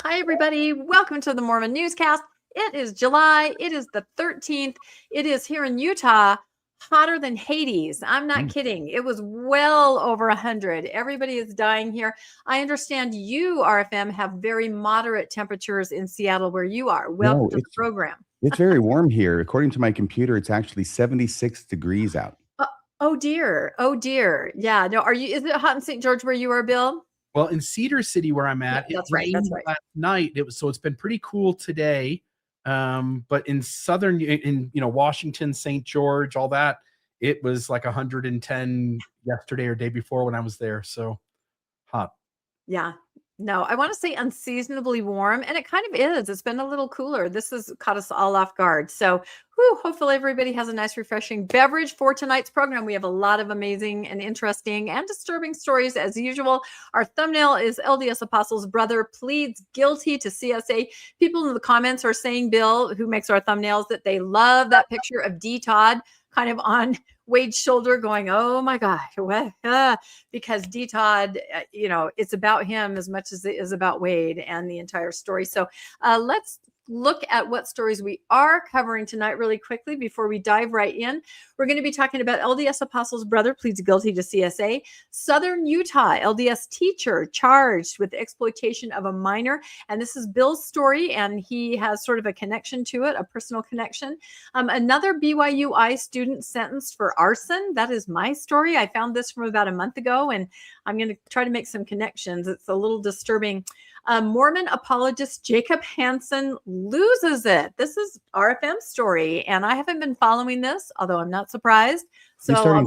Hi, everybody. Welcome to the Mormon Newscast. It is July. It is the 13th. It is here in Utah, hotter than Hades. I'm not kidding. It was well over 100. Everybody is dying here. I understand you, RFM, have very moderate temperatures in Seattle where you are. Welcome to the program. It's very warm here. According to my computer, it's actually 76 degrees out. Oh, dear. Oh, dear. Yeah. No, is it hot in St. George where you are, Bill? Well, in Cedar City, where I'm at, Yeah, it rained last night. So it's been pretty cool today. But in southern, in Washington, St. George, all that, it was like 110 yesterday or day before when I was there. So hot. Yeah. No, I want to say unseasonably warm, and it kind of is. It's been a little cooler. This has caught us all off guard. So hopefully everybody has a nice, refreshing beverage for tonight's program. We have a lot of amazing and interesting and disturbing stories as usual. Our thumbnail is LDS Apostle's brother pleads guilty to CSA. People in the comments are saying, Bill, who makes our thumbnails, that they love that picture of D. Todd kind of on Wade's shoulder going, oh my God, because D. Todd, it's about him as much as it is about Wade and the entire story. So let's look at what stories we are covering tonight really quickly before we dive right in. We're going to be talking about LDS Apostle's brother pleads guilty to CSA, Southern Utah LDS teacher charged with exploitation of a minor. And this is Bill's story, and he has sort of a connection to it, a personal connection. Another BYUI student sentenced for arson. That is my story. I found this from about a month ago, and I'm going to try to make some connections. It's a little disturbing. Mormon apologist Jacob Hansen loses it. This is RFM's story, and I haven't been following this, although I'm not surprised. So he's starting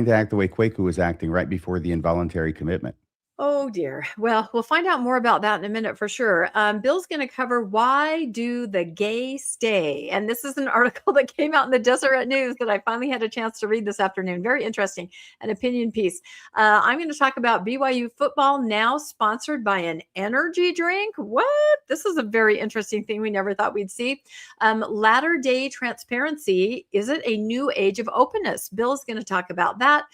to act the way Kwaku was acting right before the involuntary commitment. Oh, dear. Well, we'll find out more about that in a minute for sure. Bill's going to cover why do the gay stay? And this is an article that came out in the Deseret News that I finally had a chance to read this afternoon. Very interesting, an opinion piece. I'm going to talk about BYU football now sponsored by an energy drink. What? This is a very interesting thing we never thought we'd see. Latter-day transparency. Is it a new age of openness? Bill's going to talk about that.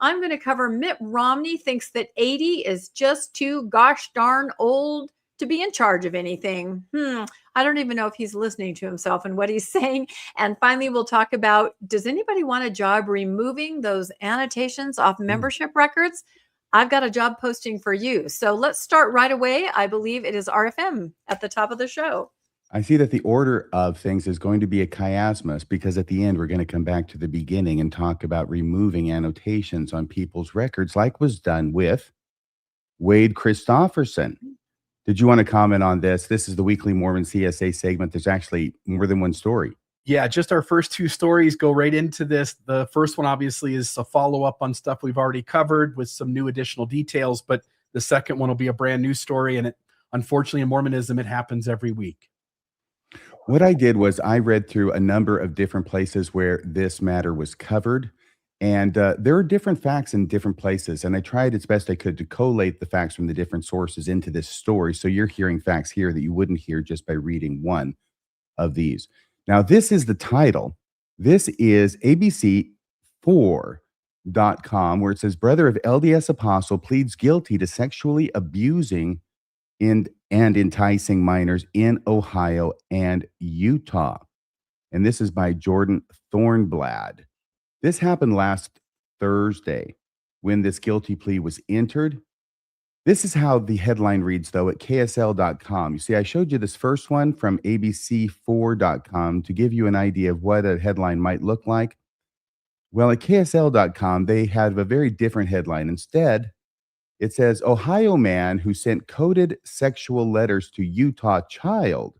I'm going to cover Mitt Romney thinks that 80 is just too gosh darn old to be in charge of anything. I don't even know if he's listening to himself and what he's saying. And finally, we'll talk about, does anybody want a job removing those annotations off membership records? I've got a job posting for you. So let's start right away. I believe it is RFM at the top of the show. I see that the order of things is going to be a chiasmus, because at the end, we're going to come back to the beginning and talk about removing annotations on people's records, like was done with Wade Christofferson. Did you want to comment on this? This is the weekly Mormon CSA segment. There's actually more than one story. Yeah, just our first two stories go right into this. The first one, obviously, is a follow-up on stuff we've already covered with some new additional details. But the second one will be a brand new story. And unfortunately, in Mormonism, it happens every week. What I did was I read through a number of different places where this matter was covered, and there are different facts in different places, and I tried as best I could to collate the facts from the different sources into this story, so you're hearing facts here that you wouldn't hear just by reading one of these. Now, this is the title. This is ABC4.com, where it says, brother of LDS Apostle pleads guilty to sexually abusing and enticing minors in Ohio and Utah. And this is by Jordan Thornblad. This happened last Thursday when this guilty plea was entered. This is how the headline reads, though, at KSL.com. You see, I showed you this first one from ABC4.com to give you an idea of what a headline might look like. Well, at KSL.com, they have a very different headline. Instead, it says, Ohio man who sent coded sexual letters to Utah child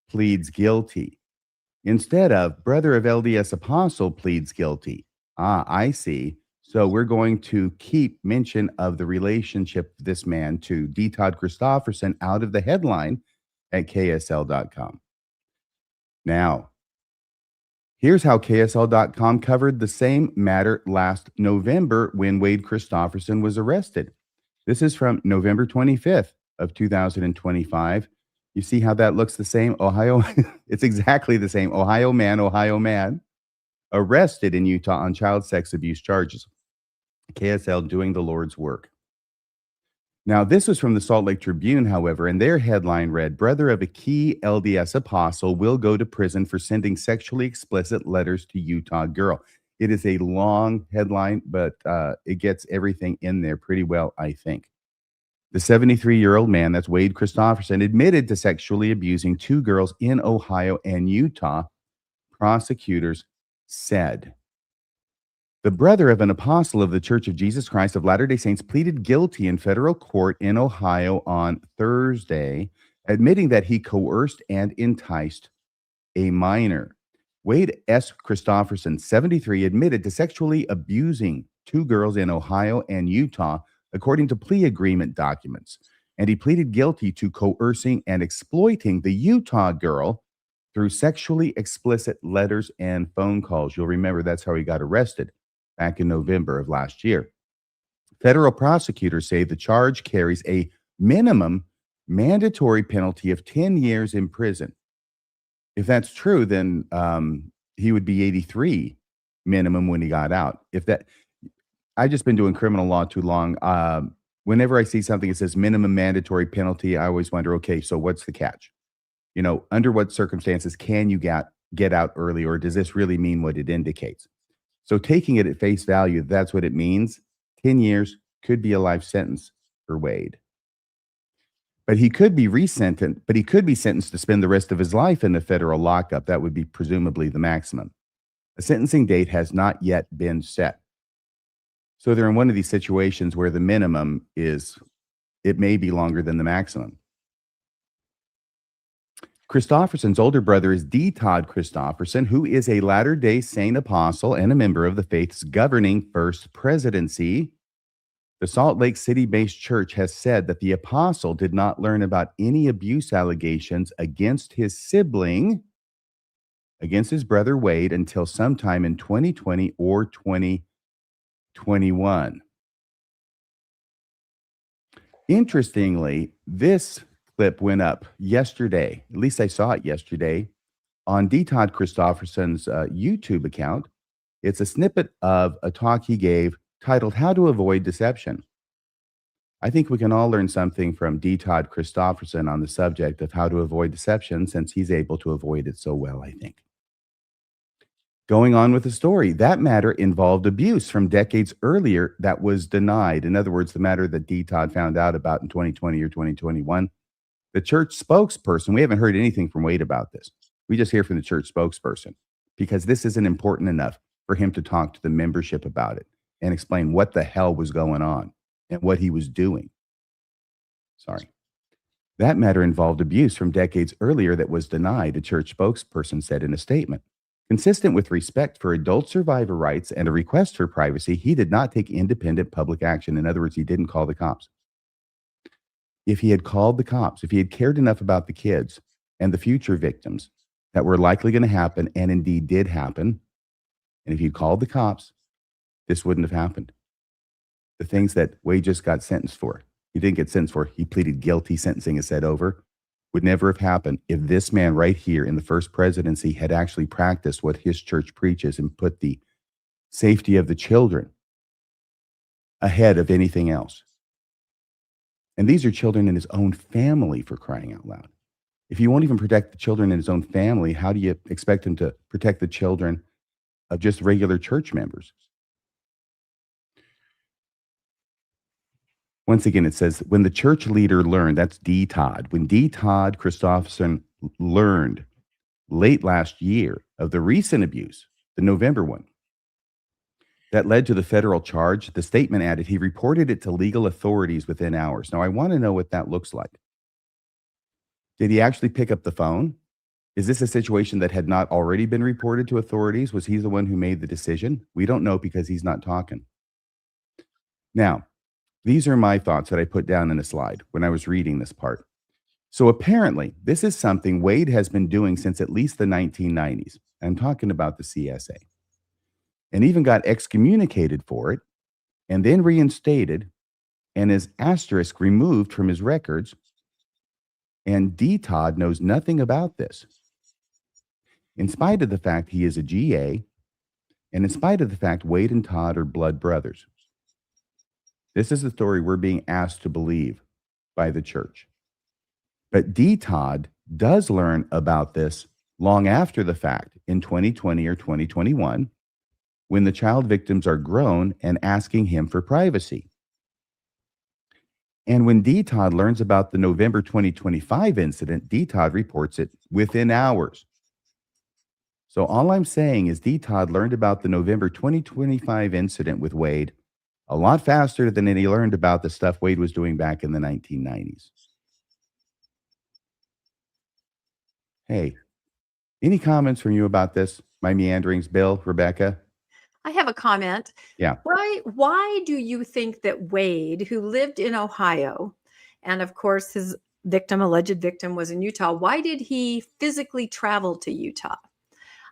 pleads guilty. Instead of brother of LDS Apostle pleads guilty. I see. So we're going to keep mention of the relationship of this man to D. Todd Christofferson out of the headline at KSL.com. Now, here's how KSL.com covered the same matter last November when Wade Christofferson was arrested. This is from November 25th of 2025. You see how that looks the same? Ohio, it's exactly the same. Ohio man, arrested in Utah on child sex abuse charges. KSL doing the Lord's work. Now, this was from the Salt Lake Tribune, however, and their headline read, "Brother of a key LDS apostle will go to prison for sending sexually explicit letters to Utah girl." It is a long headline, but it gets everything in there pretty well, I think. The 73-year-old man, that's Wade Christofferson, admitted to sexually abusing two girls in Ohio and Utah, prosecutors said. The brother of an apostle of the Church of Jesus Christ of Latter-day Saints pleaded guilty in federal court in Ohio on Thursday, admitting that he coerced and enticed a minor. Wade S. Christofferson, 73, admitted to sexually abusing two girls in Ohio and Utah, according to plea agreement documents. And he pleaded guilty to coercing and exploiting the Utah girl through sexually explicit letters and phone calls. You'll remember that's how he got arrested back in November of last year. Federal prosecutors say the charge carries a minimum mandatory penalty of 10 years in prison. If that's true, then he would be 83 minimum when he got out. I've just been doing criminal law too long. Whenever I see something that says minimum mandatory penalty, I always wonder, okay, so what's the catch? You know, under what circumstances can you get out early, or does this really mean what it indicates? So taking it at face value, that's what it means. 10 years could be a life sentence for Wade. But he could be sentenced to spend the rest of his life in a federal lockup. That would be presumably the maximum. A sentencing date has not yet been set. So they're in one of these situations where the minimum it may be longer than the maximum. Christofferson's older brother is D. Todd Christofferson, who is a Latter-day Saint apostle and a member of the faith's governing First Presidency. The Salt Lake City-based church has said that the apostle did not learn about any abuse allegations against his sibling, against his brother Wade, until sometime in 2020 or 2021. Interestingly, this clip went up yesterday, at least I saw it yesterday, on D. Todd Christofferson's YouTube account. It's a snippet of a talk he gave titled "How to Avoid Deception." I think we can all learn something from D. Todd Christofferson on the subject of how to avoid deception, since he's able to avoid it so well, I think. Going on with the story, that matter involved abuse from decades earlier that was denied. In other words, the matter that D. Todd found out about in 2020 or 2021, the church spokesperson, we haven't heard anything from Wade about this. We just hear from the church spokesperson, because this isn't important enough for him to talk to the membership about it and explain what the hell was going on and what he was doing. Sorry. That matter involved abuse from decades earlier that was denied, a church spokesperson said in a statement. Consistent with respect for adult survivor rights and a request for privacy, he did not take independent public action. In other words, he didn't call the cops. If he had called the cops, if he had cared enough about the kids and the future victims that were likely going to happen and indeed did happen, and if he called the cops, this wouldn't have happened. The things that Wade just got sentenced for, he didn't get sentenced for, he pleaded guilty, sentencing is said over, would never have happened if this man right here in the First Presidency had actually practiced what his church preaches and put the safety of the children ahead of anything else. And these are children in his own family, for crying out loud. If he won't even protect the children in his own family, how do you expect him to protect the children of just regular church members? Once again, it says, when the church leader learned, that's D. Todd, when D. Todd Christofferson learned late last year of the recent abuse, the November one, that led to the federal charge, the statement added he reported it to legal authorities within hours. Now, I want to know what that looks like. Did he actually pick up the phone? Is this a situation that had not already been reported to authorities? Was he the one who made the decision? We don't know because he's not talking. Now, these are my thoughts that I put down in a slide when I was reading this part. So apparently, this is something Wade has been doing since at least the 1990s. I'm talking about the CSA. And even got excommunicated for it, and then reinstated, and his asterisk removed from his records. And D. Todd knows nothing about this. In spite of the fact he is a GA, and in spite of the fact Wade and Todd are blood brothers. This is the story we're being asked to believe by the church. But D. Todd does learn about this long after the fact in 2020 or 2021, when the child victims are grown and asking him for privacy. And when D. Todd learns about the November 2025 incident, D. Todd reports it within hours. So all I'm saying is D. Todd learned about the November 2025 incident with Wade a lot faster than he learned about the stuff Wade was doing back in the 1990s. Hey, any comments from you about this? My meanderings, Bill, Rebecca? I have a comment. Yeah. Why do you think that Wade, who lived in Ohio, and of course his alleged victim was in Utah, why did he physically travel to Utah?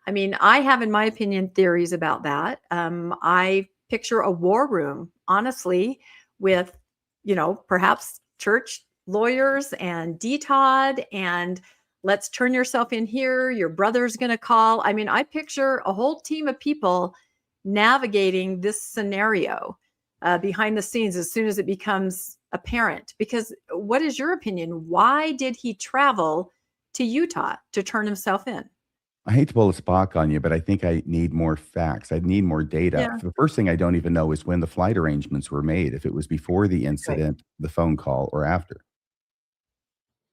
I mean, I have, in my opinion, theories about that. I picture a war room, honestly, with, perhaps church lawyers and D. Todd and let's turn yourself in here. Your brother's going to call. I mean, I picture a whole team of people navigating this scenario behind the scenes as soon as it becomes apparent. Because what is your opinion? Why did he travel to Utah to turn himself in? I hate to pull a Spock on you, but I think I need more facts. I need more data. Yeah. The first thing I don't even know is when the flight arrangements were made, if it was before the incident, the phone call, or after.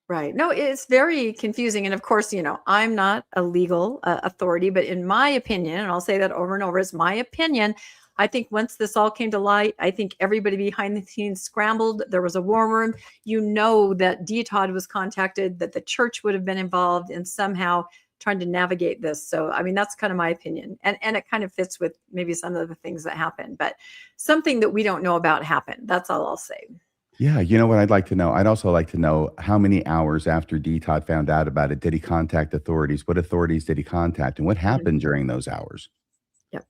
Right. No, it's very confusing. And of course, I'm not a legal authority, but in my opinion, and I'll say that over and over, it's my opinion. I think once this all came to light, I think everybody behind the scenes scrambled. There was a war room. That D. Todd was contacted, that the church would have been involved in somehow trying to navigate this. So, I mean, that's kind of my opinion. And it kind of fits with maybe some of the things that happened, but something that we don't know about happened. That's all I'll say. Yeah, you know what I'd like to know? I'd also like to know how many hours after D. Todd found out about it did he contact authorities? What authorities did he contact? And what happened during those hours? Yep.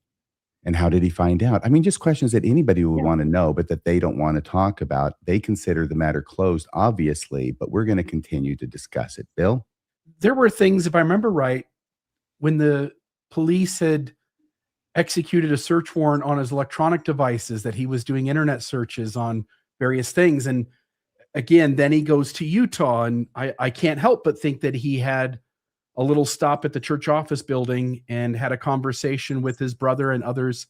And how did he find out? I mean, just questions that anybody would want to know, but that they don't want to talk about. They consider the matter closed, obviously, but we're going to continue to discuss it. Bill? There were things, if I remember right, when the police had executed a search warrant on his electronic devices, that he was doing internet searches on various things. And again, then he goes to Utah, and I can't help but think that he had a little stop at the church office building and had a conversation with his brother and others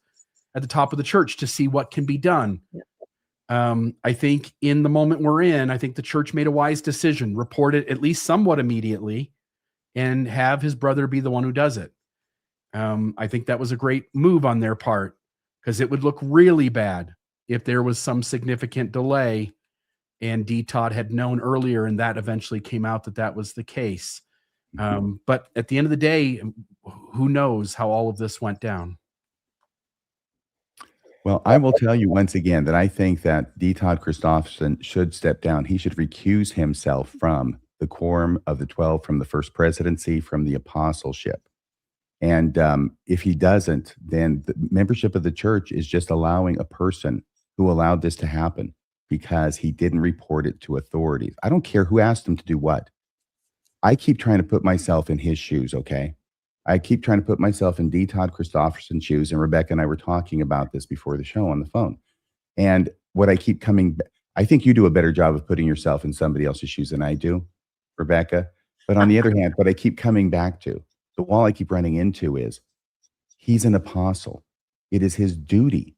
at the top of the church to see what can be done. Yeah. I think in the moment we're in, I think the church made a wise decision, report it at least somewhat immediately and have his brother be the one who does it. I think that was a great move on their part, because it would look really bad if there was some significant delay and D. Todd had known earlier and that eventually came out that was the case. But at the end of the day, who knows how all of this went down? Well, I will tell you once again that I think that D. Todd Christofferson should step down. He should recuse himself from the quorum of the 12, from the first presidency, from the apostleship. And if he doesn't, then the membership of the church is just allowing a person who allowed this to happen because he didn't report it to authorities. I don't care who asked him to do what. I keep trying to put myself in his shoes, okay? I keep trying to put myself in D. Todd Christofferson's shoes, and Rebecca and I were talking about this before the show on the phone. And what I keep I think you do a better job of putting yourself in somebody else's shoes than I do, Rebecca. But on the other hand, what I keep coming back to, the wall I keep running into is, he's an apostle. It is his duty.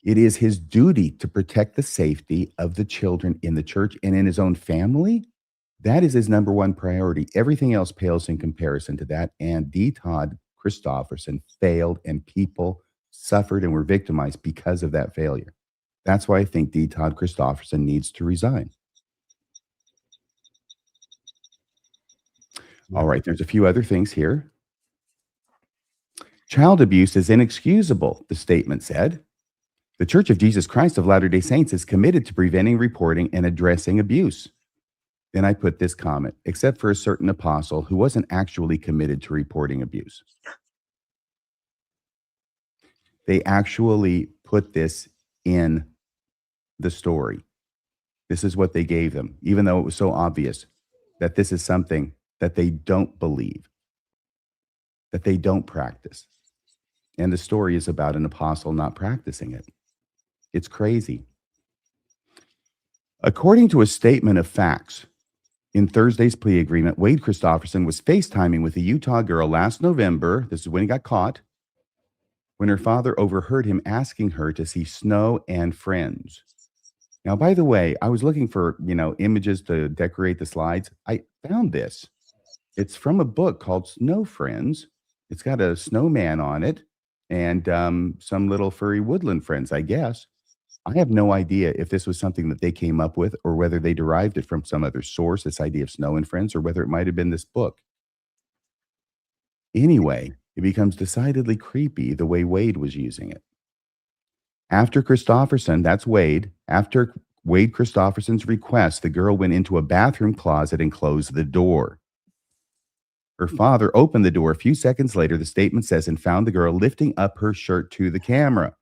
It is his duty to protect the safety of the children in the church and in his own family. That is his number one priority. Everything else pales in comparison to that. And D. Todd Christofferson failed, and people suffered and were victimized because of that failure. That's why I think D. Todd Christofferson needs to resign. All right, there's a few other things here. Child abuse is inexcusable, the statement said. The Church of Jesus Christ of Latter-day Saints is committed to preventing, reporting, and addressing abuse. Then I put this comment, except for a certain apostle who wasn't actually committed to reporting abuse. They actually put this in the story. This is what they gave them, even though it was so obvious that this is something that they don't believe, that they don't practice. And the story is about an apostle not practicing it. It's crazy. According to a statement of facts in Thursday's plea agreement, Wade Christofferson was FaceTiming with a Utah girl last November. This is when he got caught, when her father overheard him asking her to see Snow and Friends. Now, by the way, I was looking for, images to decorate the slides. I found this. It's from a book called Snow Friends. It's got a snowman on it and some little furry woodland friends, I guess. I have no idea if this was something that they came up with or whether they derived it from some other source, this idea of Snow and Friends, or whether it might have been this book. Anyway, it becomes decidedly creepy the way Wade was using it. After Christofferson, that's Wade, after Wade Christofferson's request, the girl went into a bathroom closet and closed the door. Her father opened the door a few seconds later, the statement says, and found the girl lifting up her shirt to the camera,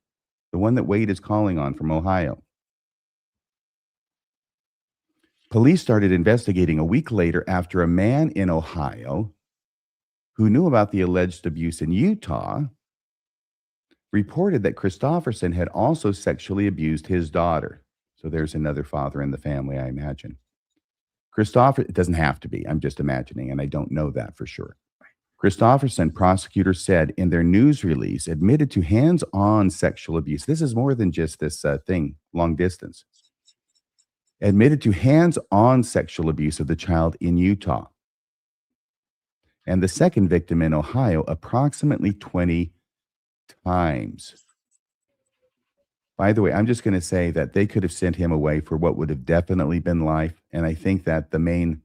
the one that Wade is calling on from Ohio. Police started investigating a week later after a man in Ohio who knew about the alleged abuse in Utah reported that Christofferson had also sexually abused his daughter. So there's another father in the family, I imagine. It doesn't have to be. I'm just imagining, and I don't know that for sure. Christofferson, prosecutors said in their news release, admitted to hands-on sexual abuse. This is more than just this thing, long distance. Admitted to hands-on sexual abuse of the child in Utah. And the second victim in Ohio, approximately 20 times. By the way, I'm just going to say that they could have sent him away for what would have definitely been life. And I think that the main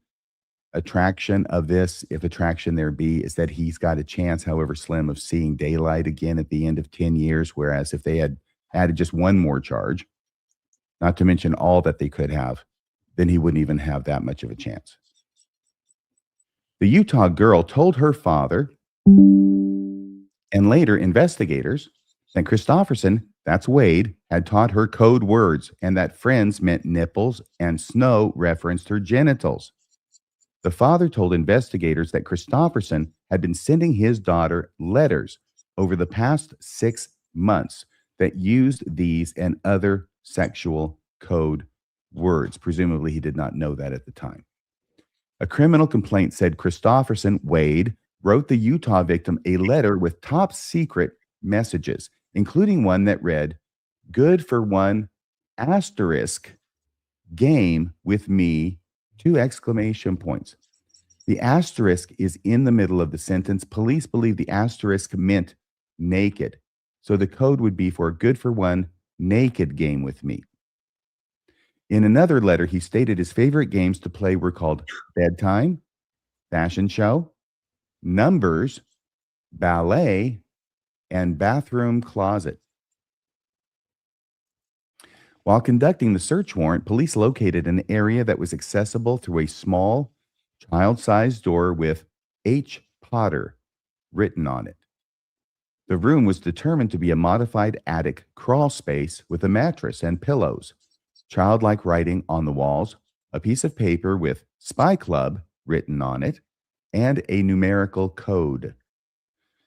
attraction of this, if attraction there be, is that he's got a chance, however slim, of seeing daylight again at the end of 10 years. Whereas if they had added just one more charge, not to mention all that they could have, then he wouldn't even have that much of a chance. The Utah girl told her father and later investigators that Christofferson, that's Wade, had taught her code words and that friends meant nipples and Snow referenced her genitals. The father told investigators that Christofferson had been sending his daughter letters over the past 6 months that used these and other sexual code words. Presumably, he did not know that at the time. A criminal complaint said Christofferson, Wade, wrote the Utah victim a letter with top secret messages, including one that read, "Good for one asterisk game with me," 2 exclamation points. The asterisk is in the middle of the sentence. Police believe the asterisk meant naked. So the code would be for "good for one naked game with me." In another letter, he stated his favorite games to play were called bedtime, fashion show, numbers, ballet, and bathroom closet. While conducting the search warrant, police located an area that was accessible through a small, child-sized door with H. Potter written on it. The room was determined to be a modified attic crawl space with a mattress and pillows, childlike writing on the walls, a piece of paper with Spy Club written on it, and a numerical code.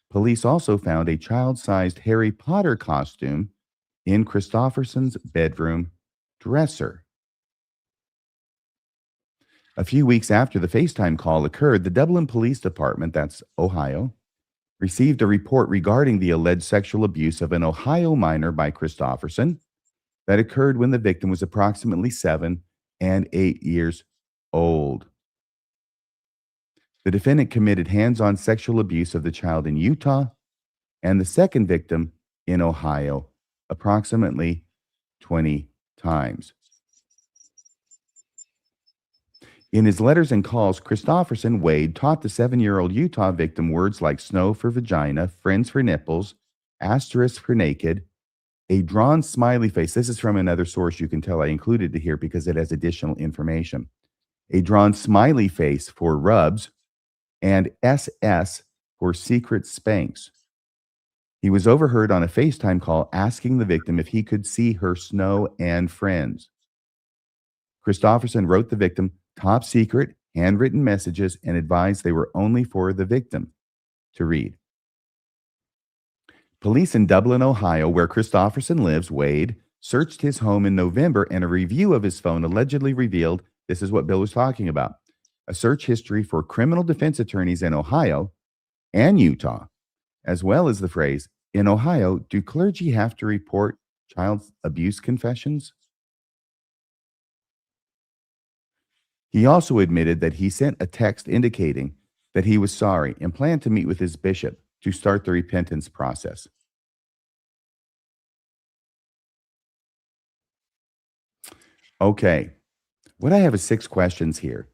Police also found a child-sized Harry Potter costume in Christofferson's bedroom dresser. A few weeks after the FaceTime call occurred, the Dublin Police Department, that's Ohio, received a report regarding the alleged sexual abuse of an Ohio minor by Christofferson that occurred when the victim was approximately 7 and 8 years old. The defendant committed hands-on sexual abuse of the child in Utah and the second victim in Ohio approximately 20 times. In his letters and calls, Christofferson, Wade, taught the 7-year-old Utah victim words like Snow for vagina, friends for nipples, asterisk for naked, a drawn smiley face. This is from another source. You can tell I included it here because it has additional information. A drawn smiley face for rubs and SS for secret spanks. He was overheard on a FaceTime call asking the victim if he could see her Snow and friends. Christofferson wrote the victim top secret handwritten messages and advised they were only for the victim to read. Police in Dublin, Ohio, where Christofferson lives, Wade, searched his home in November, and a review of his phone allegedly revealed, this is what Bill was talking about, a search history for criminal defense attorneys in Ohio and Utah, as well as the phrase, in Ohio, do clergy have to report child abuse confessions? He also admitted that he sent a text indicating that he was sorry and planned to meet with his bishop to start the repentance process. Okay, what I have is 6 questions here.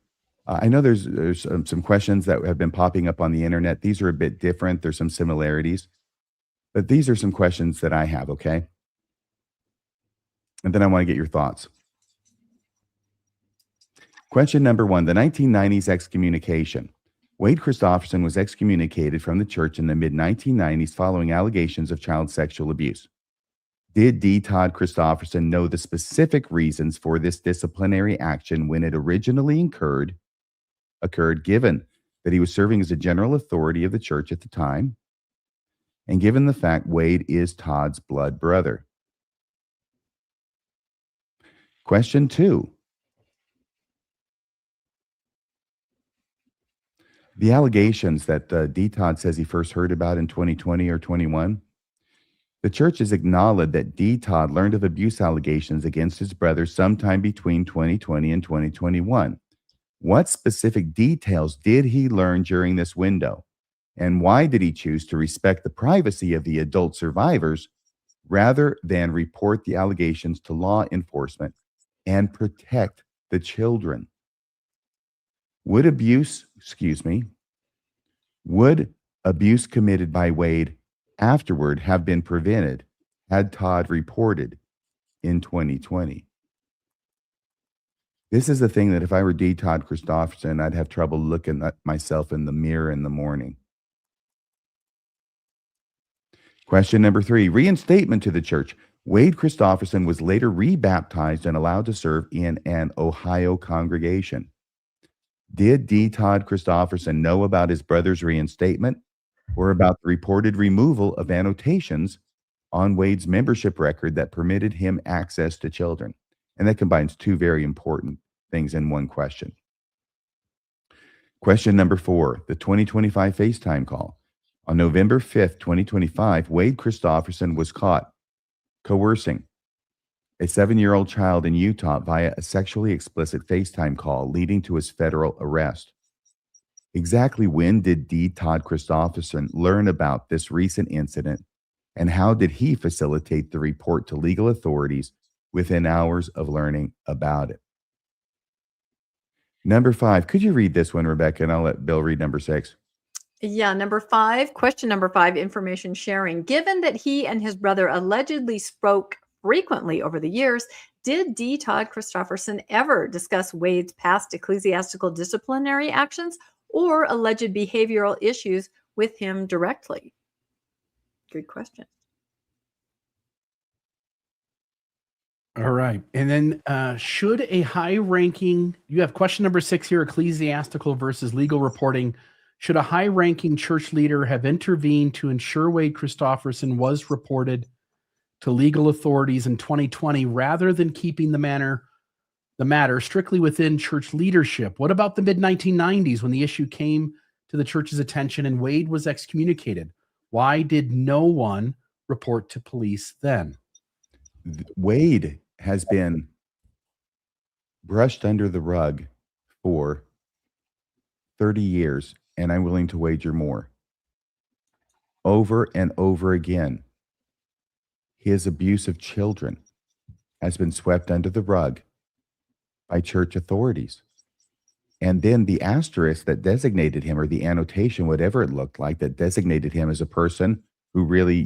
I know there's some questions that have been popping up on the internet. These are a bit different. There's some similarities, but these are some questions that I have, okay? And then I want to get your thoughts. Question number 1, the 1990s excommunication. Wade Christofferson was excommunicated from the church in the mid-1990s following allegations of child sexual abuse. Did D. Todd Christofferson know the specific reasons for this disciplinary action when it originally occurred, given that he was serving as a general authority of the church at the time, and given the fact Wade is Todd's blood brother? Question 2. The allegations that D. Todd says he first heard about in 2020 or 21, the church has acknowledged that D. Todd learned of abuse allegations against his brother sometime between 2020 and 2021. What specific details did he learn during this window? And why did he choose to respect the privacy of the adult survivors rather than report the allegations to law enforcement and protect the children? Would abuse committed by Wade afterward have been prevented had Todd reported in 2020? This is the thing that if I were D. Todd Christofferson, I'd have trouble looking at myself in the mirror in the morning. Question number 3, reinstatement to the church. Wade Christofferson was later rebaptized and allowed to serve in an Ohio congregation. Did D. Todd Christofferson know about his brother's reinstatement or about the reported removal of annotations on Wade's membership record that permitted him access to children? And that combines 2 very important things in one question. Question number 4, the 2025 FaceTime call. On November 5th, 2025, Wade Christofferson was caught coercing a 7-year-old child in Utah via a sexually explicit FaceTime call, leading to his federal arrest. Exactly when did D. Todd Christofferson learn about this recent incident, and how did he facilitate the report to legal authorities within hours of learning about it? Number 5, could you read this one, Rebecca, and I'll let Bill read number 6. Yeah, number 5, question number 5, information sharing. Given that he and his brother allegedly spoke frequently over the years, did D. Todd Christofferson ever discuss Wade's past ecclesiastical disciplinary actions or alleged behavioral issues with him directly? Good question. All right. And then should a high-ranking, you have question number 6 here, ecclesiastical versus legal reporting. Should a high-ranking church leader have intervened to ensure Wade Christofferson was reported to legal authorities in 2020 rather than keeping the matter strictly within church leadership? What about the mid-1990s when the issue came to the church's attention and Wade was excommunicated? Why did no one report to police then? Wade has been brushed under the rug for 30 years, and I'm willing to wager more. Over and over again, his abuse of children has been swept under the rug by church authorities. And then the asterisk that designated him, or the annotation, whatever it looked like, that designated him as a person who really,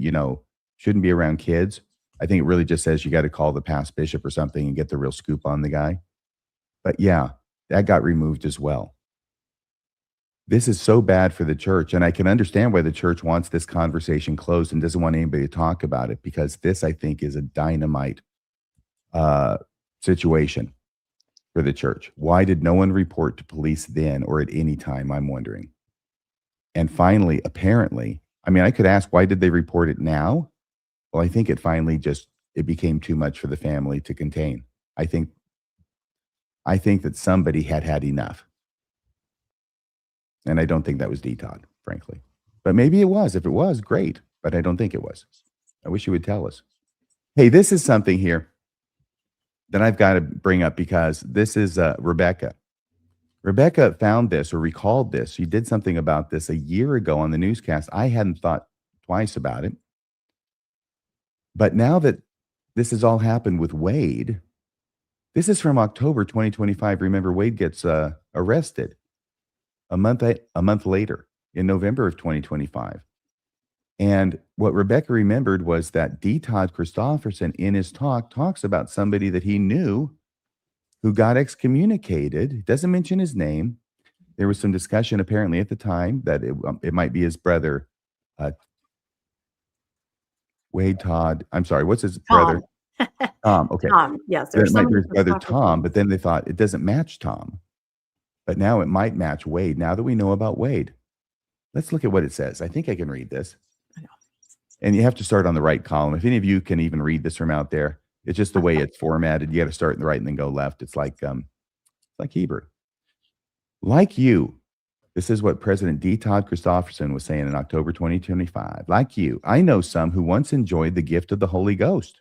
shouldn't be around kids. I think it really just says you got to call the past bishop or something and get the real scoop on the guy. But yeah, that got removed as well. This is so bad for the church, and I can understand why the church wants this conversation closed and doesn't want anybody to talk about it, because this, I think, is a dynamite situation for the church. Why did no one report to police then or at any time, I'm wondering. And finally, apparently, I could ask, why did they report it now? Well, I think it finally just it became too much for the family to contain. I think that somebody had enough. And I don't think that was D. Todd, frankly. But maybe it was. If it was, great. But I don't think it was. I wish you would tell us. Hey, this is something here that I've got to bring up because this is Rebecca. Rebecca found this or recalled this. She did something about this a year ago on the newscast. I hadn't thought twice about it. But now that this has all happened with Wade, this is from October 2025. Remember, Wade gets arrested a month later in November of 2025. And what Rebecca remembered was that D. Todd Christofferson in his talk talks about somebody that he knew who got excommunicated. He doesn't mention his name. There was some discussion apparently at the time that it might be his brother, Wade Todd. I'm sorry, what's his brother? Tom. Okay. Tom, yes. It might be his brother Tom, but then they thought it doesn't match Tom. But now it might match Wade, now that we know about Wade. Let's look at what it says. I think I can read this. I know. And you have to start on the right column. If any of you can even read this from out there, it's just the way it's formatted. You got to start in the right and then go left. It's like Hebrew. Like you, this is what President D. Todd Christofferson was saying in October 2025. Like you, I know some who once enjoyed the gift of the Holy Ghost,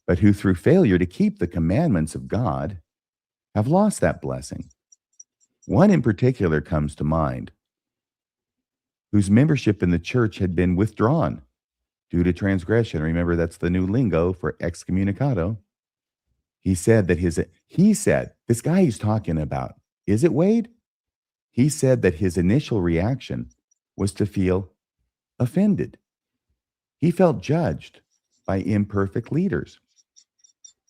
but who through failure to keep the commandments of God have lost that blessing. One in particular comes to mind, whose membership in the church had been withdrawn due to transgression. Remember, that's the new lingo for excommunicado. He said, this guy he's talking about, is it Wade? He said that his initial reaction was to feel offended. He felt judged by imperfect leaders.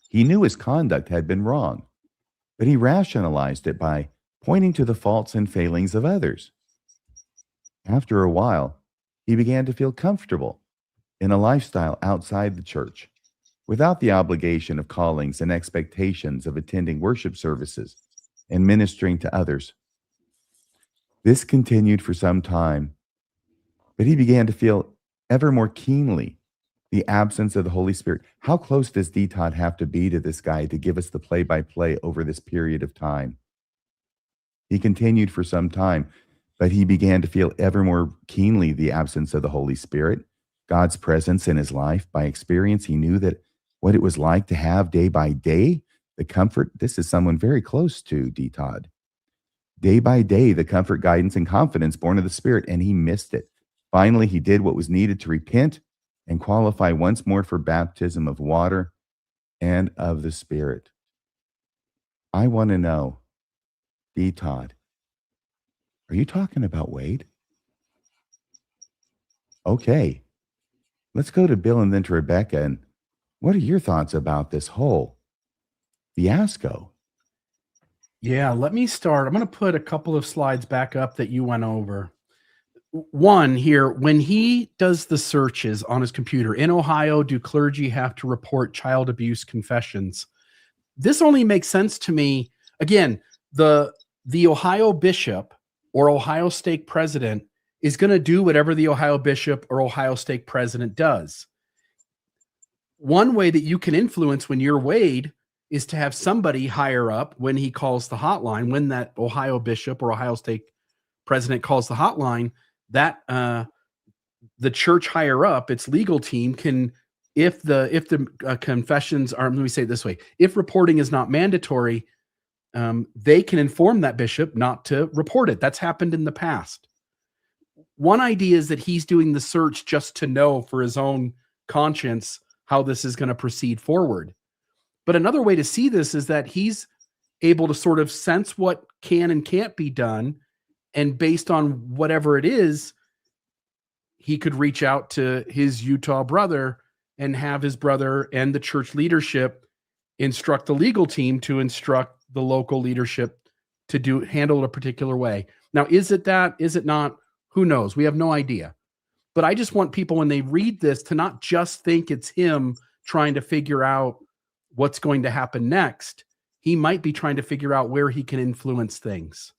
He knew his conduct had been wrong, but he rationalized it by pointing to the faults and failings of others. After a while, he began to feel comfortable in a lifestyle outside the church, without the obligation of callings and expectations of attending worship services and ministering to others. This continued for some time, but he began to feel ever more keenly the absence of the Holy Spirit. How close does D. Todd have to be to this guy to give us the play-by-play over this period of time? He continued for some time, but he began to feel ever more keenly the absence of the Holy Spirit, God's presence in his life. By experience, he knew that what it was like to have day by day the comfort. This is someone very close to D. Todd. Day by day, the comfort, guidance, and confidence born of the Spirit, and he missed it. Finally, he did what was needed to repent and qualify once more for baptism of water and of the Spirit. I want to know, D. Todd, are you talking about Wade? Okay. Let's go to Bill and then to Rebecca. And what are your thoughts about this whole fiasco? Yeah, let me start. I'm going to put a couple of slides back up that you went over. One here, when he does the searches on his computer, in Ohio, do clergy have to report child abuse confessions? This only makes sense to me. Again, the Ohio bishop or Ohio stake president is going to do whatever the Ohio bishop or Ohio stake president does. One way that you can influence when you're Wade is to have somebody higher up when he calls the hotline, when that Ohio bishop or Ohio stake president calls the hotline, that the church higher up, its legal team can, if the confessions are, let me say it this way, if reporting is not mandatory, they can inform that bishop not to report it. That's happened in the past. One idea is that he's doing the search just to know for his own conscience how this is going to proceed forward. But another way to see this is that he's able to sort of sense what can and can't be done. And based on whatever it is, he could reach out to his Utah brother and have his brother and the church leadership instruct the legal team to instruct the local leadership to handle it a particular way. Now, is it that? Is it not? Who knows? We have no idea. But I just want people, when they read this, to not just think it's him trying to figure out what's going to happen next. He might be trying to figure out where he can influence things.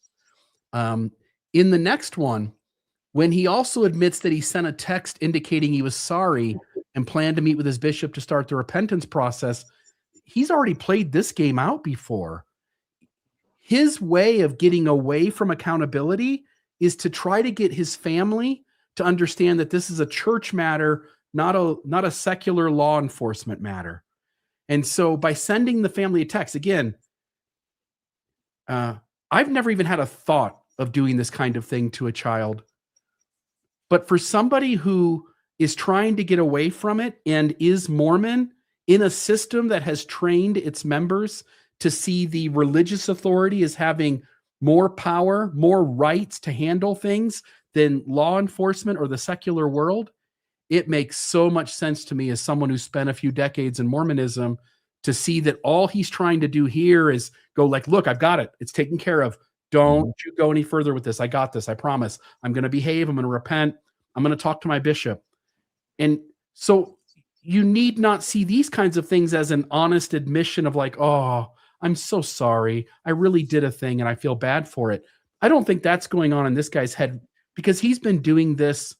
In the next one, when he also admits that he sent a text indicating he was sorry and plan to meet with his bishop to start the repentance process, he's already played this game out before. His way of getting away from accountability is to try to get his family to understand that this is a church matter, not a secular law enforcement matter. And so by sending the family a text, again, I've never even had a thought of doing this kind of thing to a child. But for somebody who is trying to get away from it and is Mormon in a system that has trained its members to see the religious authority as having more power, more rights to handle things than law enforcement or the secular world, it makes so much sense to me as someone who spent a few decades in Mormonism to see that all he's trying to do here is go like, look, I've got it. It's taken care of. Don't you go any further with this. I got this. I promise. I'm going to behave. I'm going to repent. I'm going to talk to my bishop. And so you need not see these kinds of things as an honest admission of like, oh, I'm so sorry. I really did a thing and I feel bad for it. I don't think that's going on in this guy's head because he's been doing this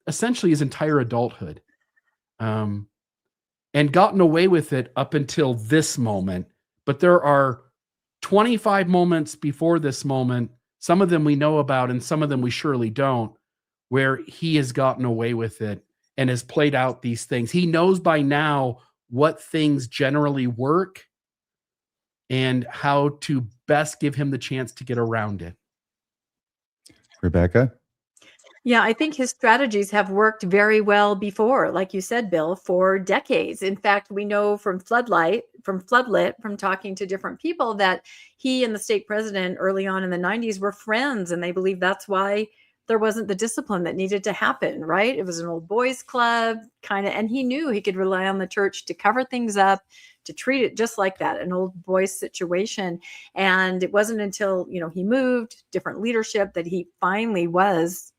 essentially his entire adulthood and gotten away with it up until this moment. But there are 25 moments before this moment, some of them we know about and some of them we surely don't, where he has gotten away with it and has played out these things. He knows by now what things generally work and how to best give him the chance to get around it. Rebecca? Yeah, I think his strategies have worked very well before, like you said, Bill, for decades. In fact, we know from Floodlit, from talking to different people, that he and the state president early on in the 90s were friends, and they believe that's why there wasn't the discipline that needed to happen, right? It was an old boys club kind of, and he knew he could rely on the church to cover things up, to treat it just like that, an old boys situation. And it wasn't until, he moved, different leadership, that he finally was,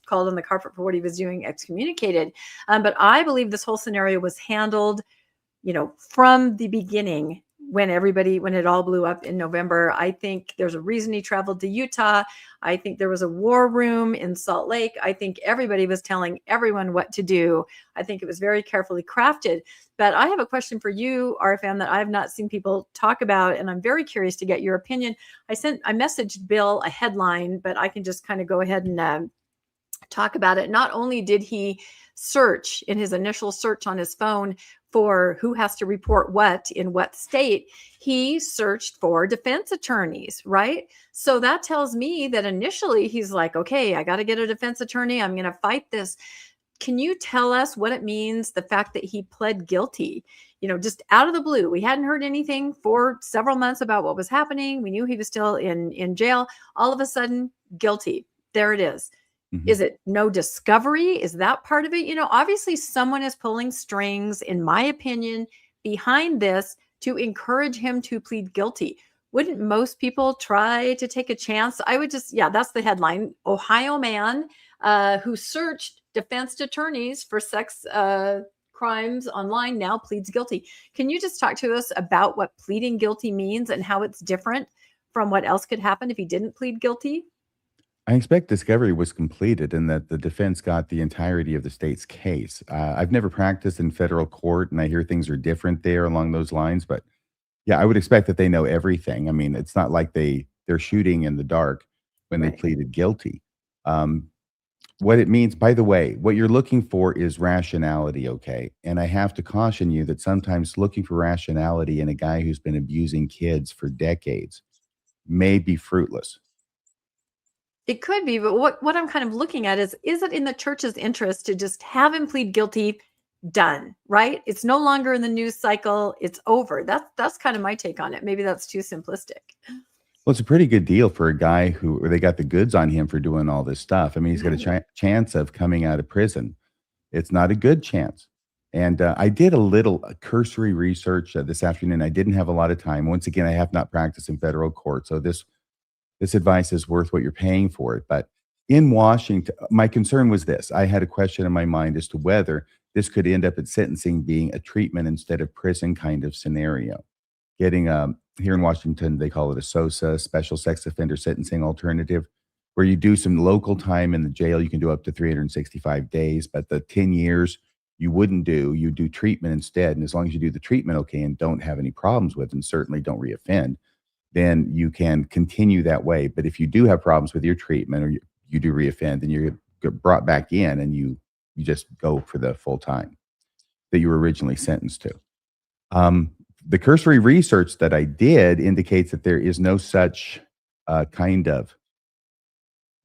called on the carpet for what he was doing, excommunicated. But I believe this whole scenario was handled, from the beginning when it all blew up in November. I think there's a reason he traveled to Utah. I think there was a war room in Salt Lake. I think everybody was telling everyone what to do. I think it was very carefully crafted. But I have a question for you, RFM, that I've not seen people talk about, and I'm very curious to get your opinion. I messaged Bill a headline, but I can just kind of go ahead and talk about it. Not only did he search in his initial search on his phone for who has to report what in what state, he searched for defense attorneys, right? So that tells me that initially he's like, okay, I got to get a defense attorney. I'm going to fight this. Can you tell us what it means, the fact that he pled guilty, just out of the blue? We hadn't heard anything for several months about what was happening. We knew he was still in jail. All of a sudden, guilty. There it is. Mm-hmm. Is it no discovery? Is that part of it? Obviously someone is pulling strings, in my opinion, behind this to encourage him to plead guilty. Wouldn't most people try to take a chance? I would that's the headline. Ohio man who searched defense attorneys for sex crimes online now pleads guilty. Can you just talk to us about what pleading guilty means and how it's different from what else could happen if he didn't plead guilty? I expect discovery was completed and that the defense got the entirety of the state's case. I've never practiced in federal court, and I hear things are different there along those lines. But yeah, I would expect that they know everything. I mean, it's not like they're shooting in the dark when they pleaded guilty. What it means, by the way, what you're looking for is rationality, okay? And I have to caution you that sometimes looking for rationality in a guy who's been abusing kids for decades may be fruitless. It could be, but what I'm kind of looking at is it in the church's interest to just have him plead guilty, done, right? It's no longer in the news cycle. It's over. That's kind of my take on it. Maybe that's too simplistic. Well, it's a pretty good deal for a guy who they got the goods on him for doing all this stuff. I mean, he's got a chance of coming out of prison. It's not a good chance. And I did a little cursory research this afternoon. I didn't have a lot of time. Once again, I have not practiced in federal court, so this advice is worth what you're paying for it. But in Washington, my concern was this. I had a question in my mind as to whether this could end up at sentencing being a treatment instead of prison kind of scenario. Getting here in Washington, they call it a SOSA, special sex offender sentencing alternative, where you do some local time in the jail. You can do up to 365 days, but the 10 years, you wouldn't do. You do treatment instead. And as long as you do the treatment okay and don't have any problems with, and certainly don't reoffend, then you can continue that way. But if you do have problems with your treatment, or you do reoffend, then you're brought back in, and you just go for the full time that you were originally sentenced to. The cursory research that I did indicates that there is no such kind of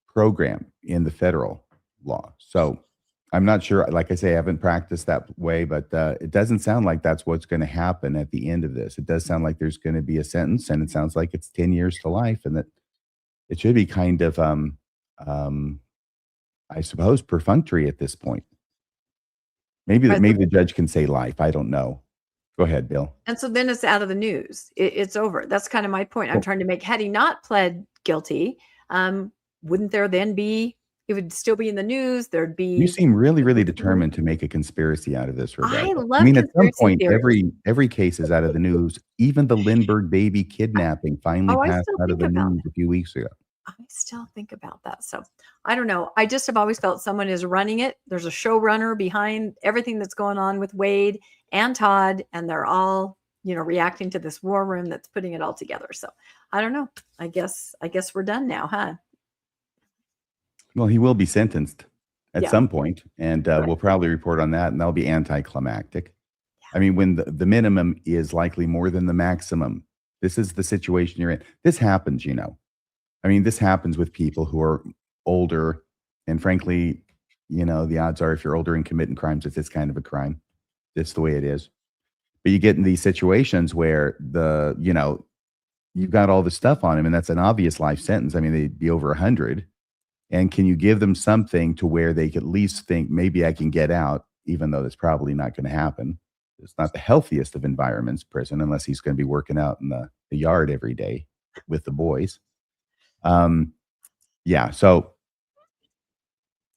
program in the federal law. So I'm not sure. Like I say, I haven't practiced that way, but it doesn't sound like that's what's going to happen at the end of this. It does sound like there's going to be a sentence, and it sounds like it's 10 years to life, and that it should be kind of, I suppose, perfunctory at this point. Maybe maybe the judge can say life. I don't know. Go ahead, Bill. And so then it's out of the news. It's over. That's kind of my point I'm trying to make. Had he not pled guilty, wouldn't there then be, it would still be in the news. There'd be. You seem really, really determined to make a conspiracy out of this, Rebecca. I love at some point, theories. every case is out of the news. Even the Lindbergh baby kidnapping finally passed out of the news a few weeks ago. I still think about that. So I don't know. I just have always felt someone is running it. There's a showrunner behind everything that's going on with Wade and Todd, and they're all, reacting to this war room that's putting it all together. So I don't know. I guess we're done now, huh? Well, he will be sentenced at some point, and we'll probably report on that, and that'll be anticlimactic. Yeah. I mean, when the minimum is likely more than the maximum, this is the situation you're in. This happens, I mean, this happens with people who are older, and frankly, the odds are if you're older and committing crimes, it's this kind of a crime. It's the way it is. But you get in these situations where you've got all this stuff on him, and that's an obvious life sentence. I mean, they'd be over 100. And can you give them something to where they could at least think, maybe I can get out, even though that's probably not going to happen? It's not the healthiest of environments, prison, unless he's going to be working out in the yard every day with the boys. Yeah. So,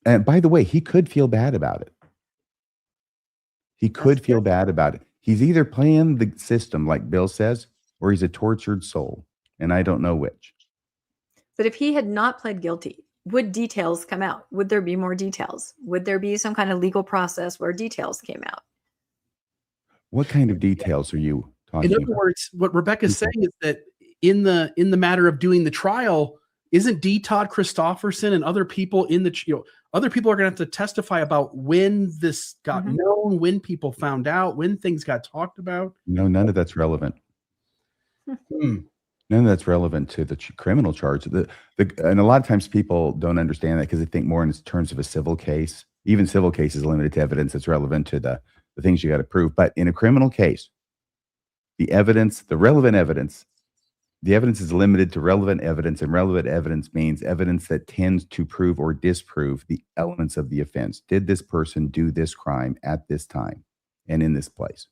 and by the way, he could feel bad about it. He could feel bad about it. He's either playing the system, like Bill says, or he's a tortured soul. And I don't know which. But if he had not pled guilty, would details come out? Would there be more details? Would there be some kind of legal process where details came out? What kind of details are you talking about? In other words, what Rebecca's saying is that in the matter of doing the trial, isn't Todd Christofferson and other people other people are going to have to testify about when this got known, when people found out, when things got talked about? No, none of that's relevant. None of that's relevant to the criminal charge. And a lot of times people don't understand that because they think more in terms of a civil case. Even civil cases are limited to evidence that's relevant to the things you got to prove. But in a criminal case, the evidence, the relevant evidence, the evidence is limited to relevant evidence, and relevant evidence means evidence that tends to prove or disprove the elements of the offense. Did this person do this crime at this time and in this place?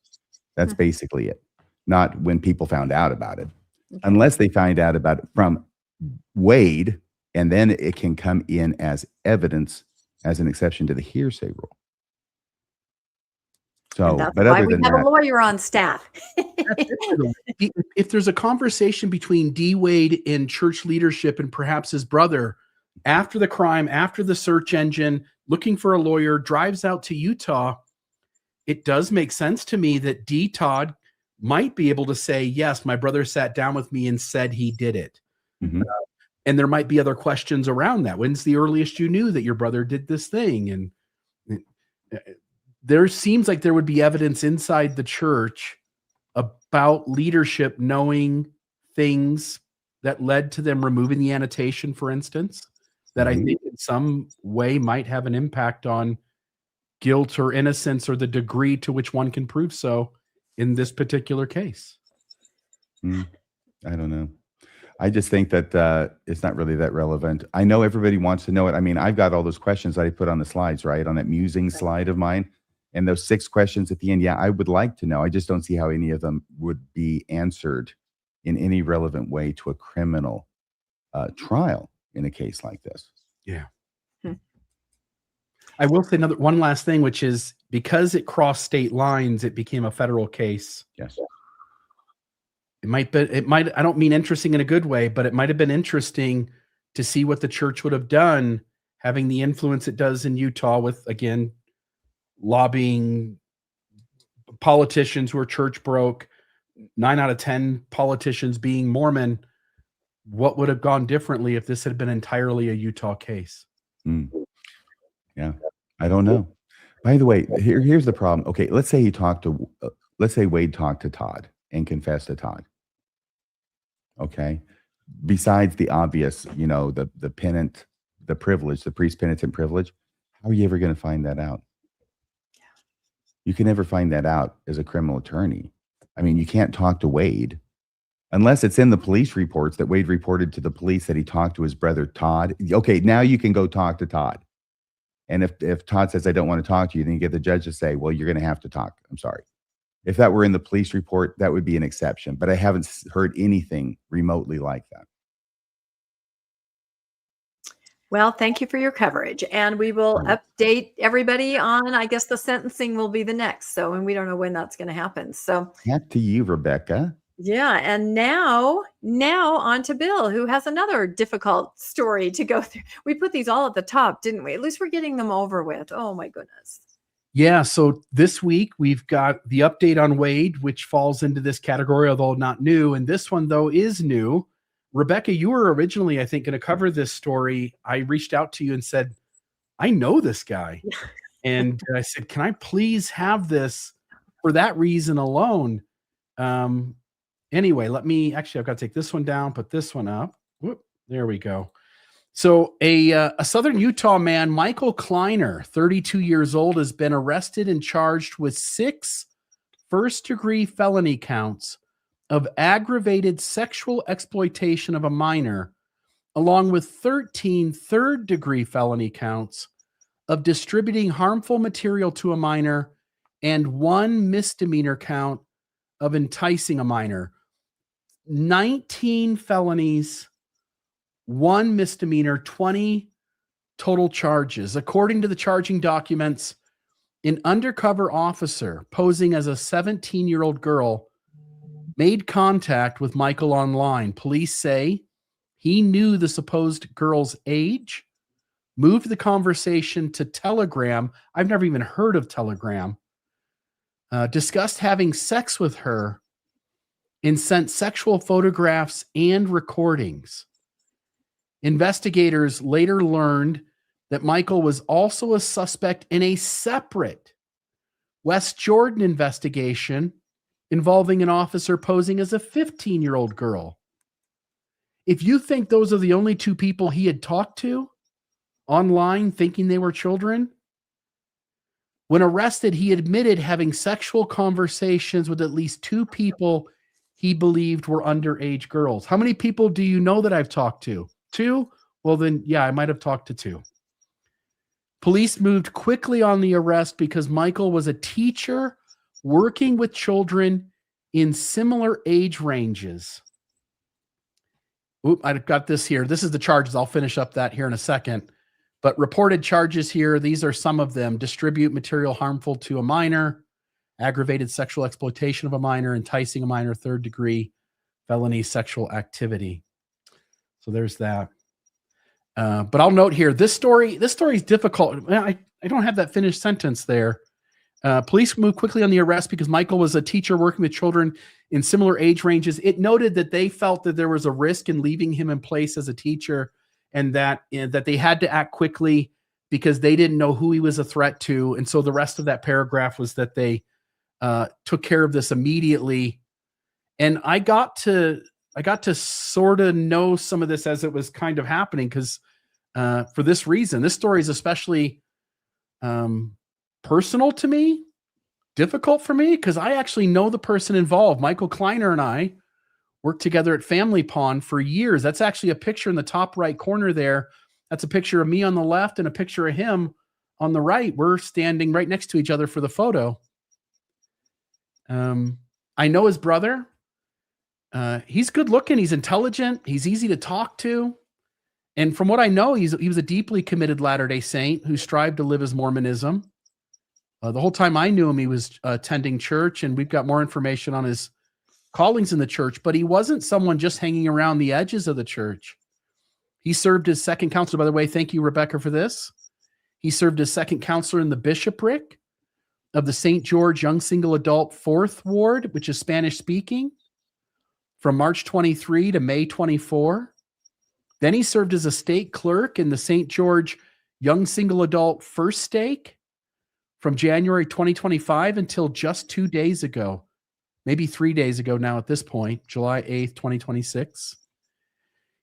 That's basically it. Not when people found out about it. Okay. Unless they find out about it from Wade, and then it can come in as evidence as an exception to the hearsay rule. So, but why we have a lawyer on staff. If there's a conversation between D. Wade and church leadership and perhaps his brother after the crime, after the search engine, looking for a lawyer, drives out to Utah, it does make sense to me that D. Todd might be able to say, yes, my brother sat down with me and said he did it. And there might be other questions around that. When's the earliest you knew that your brother did this thing? And there seems like there would be evidence inside the church about leadership knowing things that led to them removing the annotation, for instance, that I think in some way might have an impact on guilt or innocence or the degree to which one can prove so in this particular case. I don't know. I just think that it's not really that relevant. I know everybody wants to know it. I mean, I've got all those questions that I put on the slides, right? On that musing slide of mine. And those 6 questions at the end, yeah, I would like to know. I just don't see how any of them would be answered in any relevant way to a criminal trial in a case like this. Yeah. I will say one last thing, which is because it crossed state lines, it became a federal case. Yes. I don't mean interesting in a good way, but it might have been interesting to see what the church would have done having the influence it does in Utah with, again, lobbying politicians who are church broke, 9 out of 10 politicians being Mormon. What would have gone differently if this had been entirely a Utah case? Yeah, I don't know. By the way, here's the problem. Okay, let's say let's say Wade talked to Todd and confessed to Todd. Okay, besides the obvious, the penant, the privilege, the priest penitent privilege, how are you ever going to find that out? You can never find that out as a criminal attorney. I mean, you can't talk to Wade unless it's in the police reports that Wade reported to the police that he talked to his brother Todd. Okay, now you can go talk to Todd. And if Todd says, I don't want to talk to you, then you get the judge to say, well, you're going to have to talk. I'm sorry. If that were in the police report, that would be an exception. But I haven't heard anything remotely like that. Well, thank you for your coverage. And we will update everybody on, I guess the sentencing will be the next. So, and we don't know when that's going to happen. So back to you, Rebecca. Yeah. And now on to Bill, who has another difficult story to go through. We put these all at the top, didn't we? At least we're getting them over with. Oh my goodness. Yeah. So this week we've got the update on Wade, which falls into this category, although not new. And this one, though, is new. Rebecca, you were originally, I think, going to cover this story. I reached out to you and said, I know this guy. And I said, can I please have this for that reason alone? Anyway, I've got to take this one down, put this one up. Whoop, there we go. So a Southern Utah man, Michael Kleiner, 32 years old, has been arrested and charged with 6 first-degree felony counts of aggravated sexual exploitation of a minor, along with 13 third-degree felony counts of distributing harmful material to a minor and 1 misdemeanor count of enticing a minor. 19 felonies, 1 misdemeanor, 20 total charges. According to the charging documents, an undercover officer posing as a 17-year-old girl made contact with Michael online. Police say he knew the supposed girl's age, moved the conversation to Telegram. I've never even heard of Telegram. Discussed having sex with her and sent sexual photographs and recordings. Investigators later learned that Michael was also a suspect in a separate West Jordan investigation involving an officer posing as a 15-year-old girl. If you think those are the only 2 people he had talked to online thinking they were children, when arrested, he admitted having sexual conversations with at least 2 people he believed were underage girls. How many people do you know that I've talked to? 2? Well, then, yeah, I might have talked to 2. Police moved quickly on the arrest because Michael was a teacher working with children in similar age ranges. Oop, I've got this here. This is the charges. I'll finish up that here in a second. But reported charges here, these are some of them. Distribute material harmful to a minor, aggravated sexual exploitation of a minor, enticing a minor, 3rd degree felony sexual activity. So there's that. But I'll note here, this story is difficult. I don't have that finished sentence there. Police moved quickly on the arrest because Michael was a teacher working with children in similar age ranges. It noted that they felt that there was a risk in leaving him in place as a teacher, and that they had to act quickly because they didn't know who he was a threat to. And so the rest of that paragraph was that they took care of this immediately. And I got to sort of know some of this as it was kind of happening, because for this reason, this story is especially personal to me, difficult for me, because I actually know the person involved. Michael Kleiner and I worked together at Family Pond for years. That's actually a picture in the top right corner there. That's a picture of me on the left and a picture of him on the right. We're standing right next to each other for the photo. I know his brother. He's good looking. He's intelligent. He's easy to talk to. And from what I know, he was a deeply committed Latter-day Saint who strived to live as Mormonism. The whole time I knew him, he was attending church, and we've got more information on his callings in the church, but he wasn't someone just hanging around the edges of the church. He served as second counselor. By the way, thank you, Rebecca, for this. He served as second counselor in the bishopric. of the St. George Young Single Adult 4th Ward, which is Spanish speaking, from March 23 to May 24. Then he served as a stake clerk in the St. George Young Single Adult First Stake from January 2025 until just 2 days ago, maybe 3 days ago now at this point, July 8th, 2026.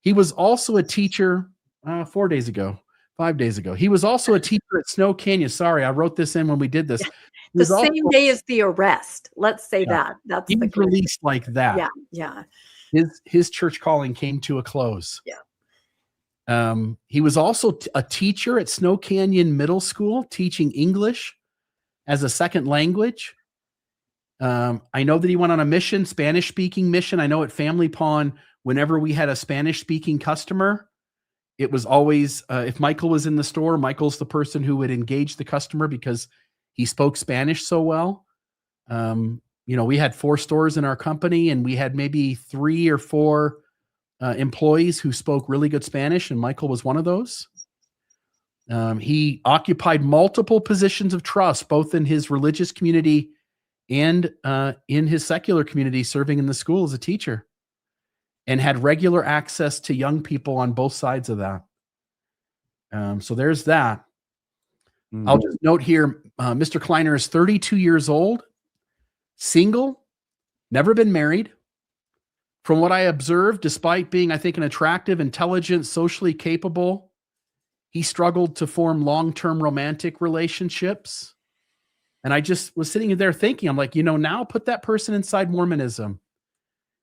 He was also a teacher 4 days ago, 5 days ago. He was also a teacher at Snow Canyon. Sorry, I wrote this in when we did this. The same day as the arrest. Let's say that. That's he was released like that. Yeah, yeah. His church calling came to a close. Yeah. He was also a teacher at Snow Canyon Middle School, teaching English as a second language. I know that he went on a mission, Spanish-speaking mission. I know at Family Pond, whenever we had a Spanish-speaking customer, it was always, if Michael was in the store, Michael's the person who would engage the customer because he spoke Spanish so well. We had 4 stores in our company, and we had maybe 3 or 4 employees who spoke really good Spanish, and Michael was one of those. He occupied multiple positions of trust, both in his religious community and in his secular community, serving in the school as a teacher, and had regular access to young people on both sides of that. So there's that. Mm-hmm. I'll just note here, Mr. Kleiner is 32 years old, single, never been married. From what I observed, despite being, I think, an attractive, intelligent, socially capable, he struggled to form long-term romantic relationships. And I just was sitting there thinking, I'm like, now put that person inside Mormonism,